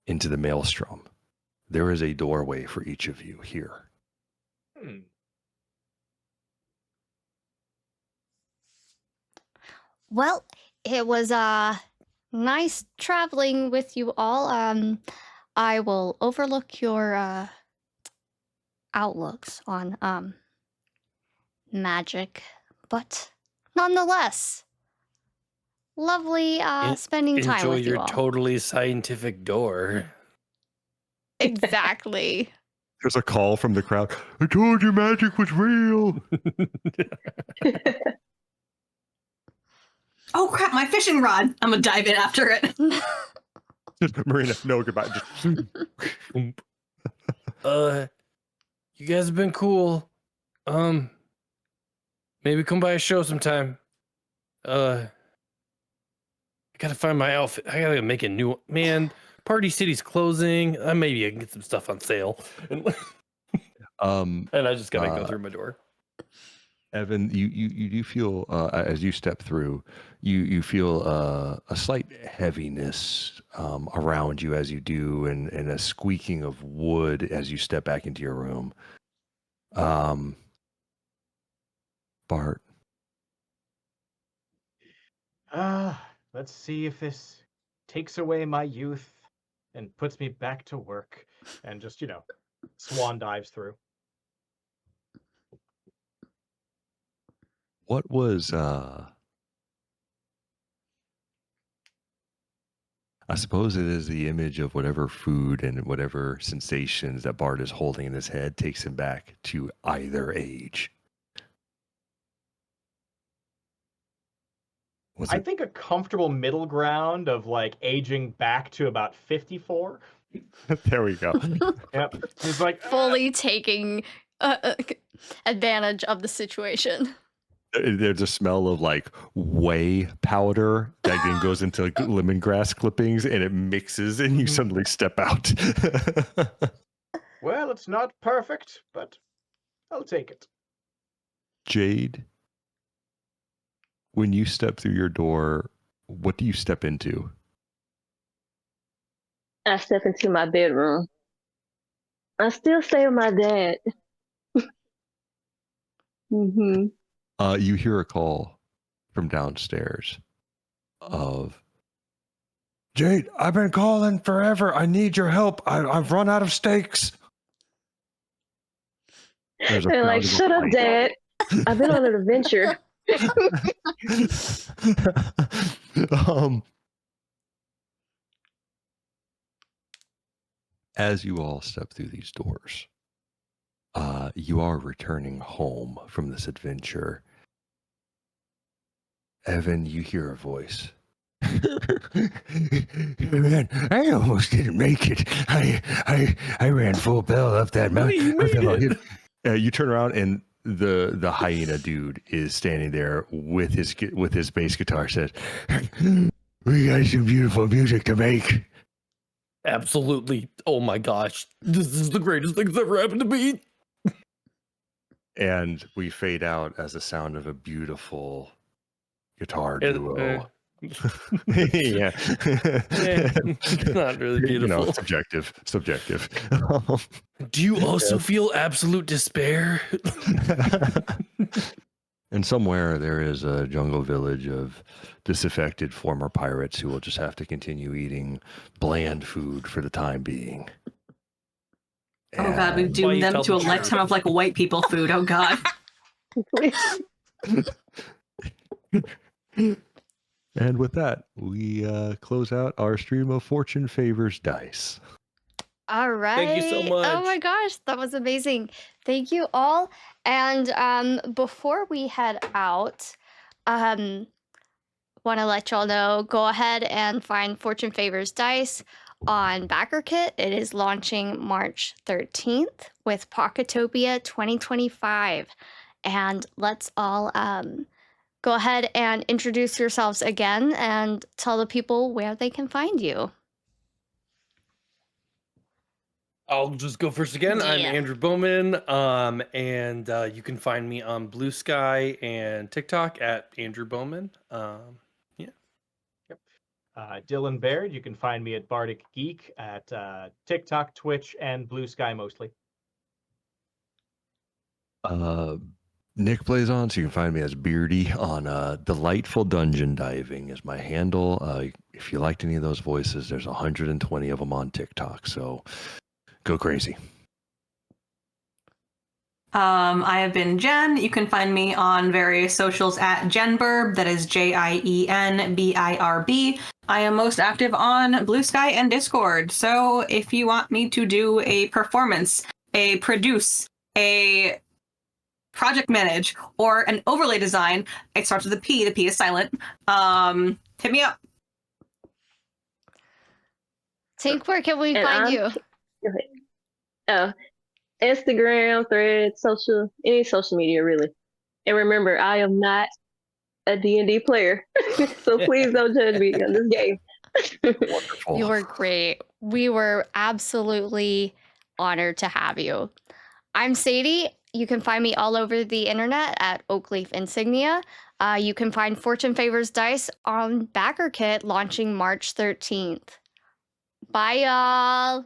into the maelstrom. There is a doorway for each of you here. Well, it was nice traveling with you all. I will overlook your outlooks on magic, but nonetheless, lovely spending time Enjoy with you your all. totally scientific door. Exactly. There's a call from the crowd. I told you magic was real. Oh crap, my fishing rod. I'm gonna dive in after it. Marina, no, goodbye. You guys have been cool. Maybe come by a show sometime. I gotta find my outfit. I gotta make a new one. Man, Party City's closing. Maybe I can get some stuff on sale. And I just gotta go through my door. Evan, you do feel as you step through, you feel a slight heaviness around you as you do, and a squeaking of wood as you step back into your room. Bart. Let's see if this takes away my youth and puts me back to work, and just swan dives through. What was I suppose it is the image of whatever food and whatever sensations that Bart is holding in his head takes him back to either age. I think a comfortable middle ground of aging back to about 54. There we go. Yep. He's like Fully taking advantage of the situation. There's a smell of whey powder that then goes into lemongrass clippings, and it mixes, and you suddenly step out. well, it's not perfect, but I'll take it. Jade, when you step through your door, what do you step into? I step into my bedroom. I still stay with my dad. Mm-hmm. You hear a call from downstairs of, Jade, I've been calling forever. I need your help. I've run out of steaks. They're like, shut up, Dad. I've been on an adventure. As you all step through these doors, you are returning home from this adventure. Evan, you hear a voice. Man, I almost didn't make it. I ran full bell up that mountain. You turn around, and the hyena dude is standing there with his bass guitar. Says, "We got some beautiful music to make." Absolutely. Oh my gosh. This is the greatest thing that's ever happened to me. And we fade out as the sound of a beautiful guitar duo. Yeah. Not really beautiful. Subjective. Do you also feel absolute despair? And somewhere there is a jungle village of disaffected former pirates who will just have to continue eating bland food for the time being. Oh god, we've That's why doomed you them tell to a the lifetime truth. of like white people food. Oh god. And with that, we close out our stream of Fortune Favors Dice. All right. Thank you so Oh my much. gosh, that was amazing. Thank you all. And before we head out, want to let y'all know, go ahead and find Fortune Favors Dice on Backerkit. It is launching March 13th with Pocketopia 2025. And let's all go ahead and introduce yourselves again and tell the people where they can find you. I'll just go first again. I'm Yeah. Andrew Bowman, and you can find me on Blue Sky and TikTok at Andrew Bowman. Dylan Baird, you can find me at Bardic Geek at TikTok, Twitch, and Blue Sky mostly. Nick plays on, so you can find me as Beardy on Delightful Dungeon Diving is my handle. If you liked any of those voices, there's 120 of them on TikTok, so go crazy. I have been Jien. You can find me on various socials at JienBirb. That is JienBirb. I am most active on Blue Sky and Discord. So if you want me to do a performance, a produce, a project manage, or an overlay design, it starts with a P. The P is silent. Hit me up. Tink, where can we And find I'm you? Instagram, Threads, any social media really. And remember, I am not a D&D player, so please don't judge me on this game. Wonderful. You were great. We were absolutely honored to have you. I'm Sadie. You can find me all over the internet at Oakleaf Insignia. You can find Fortune Favors Dice on Backerkit launching March 13th. Bye, y'all.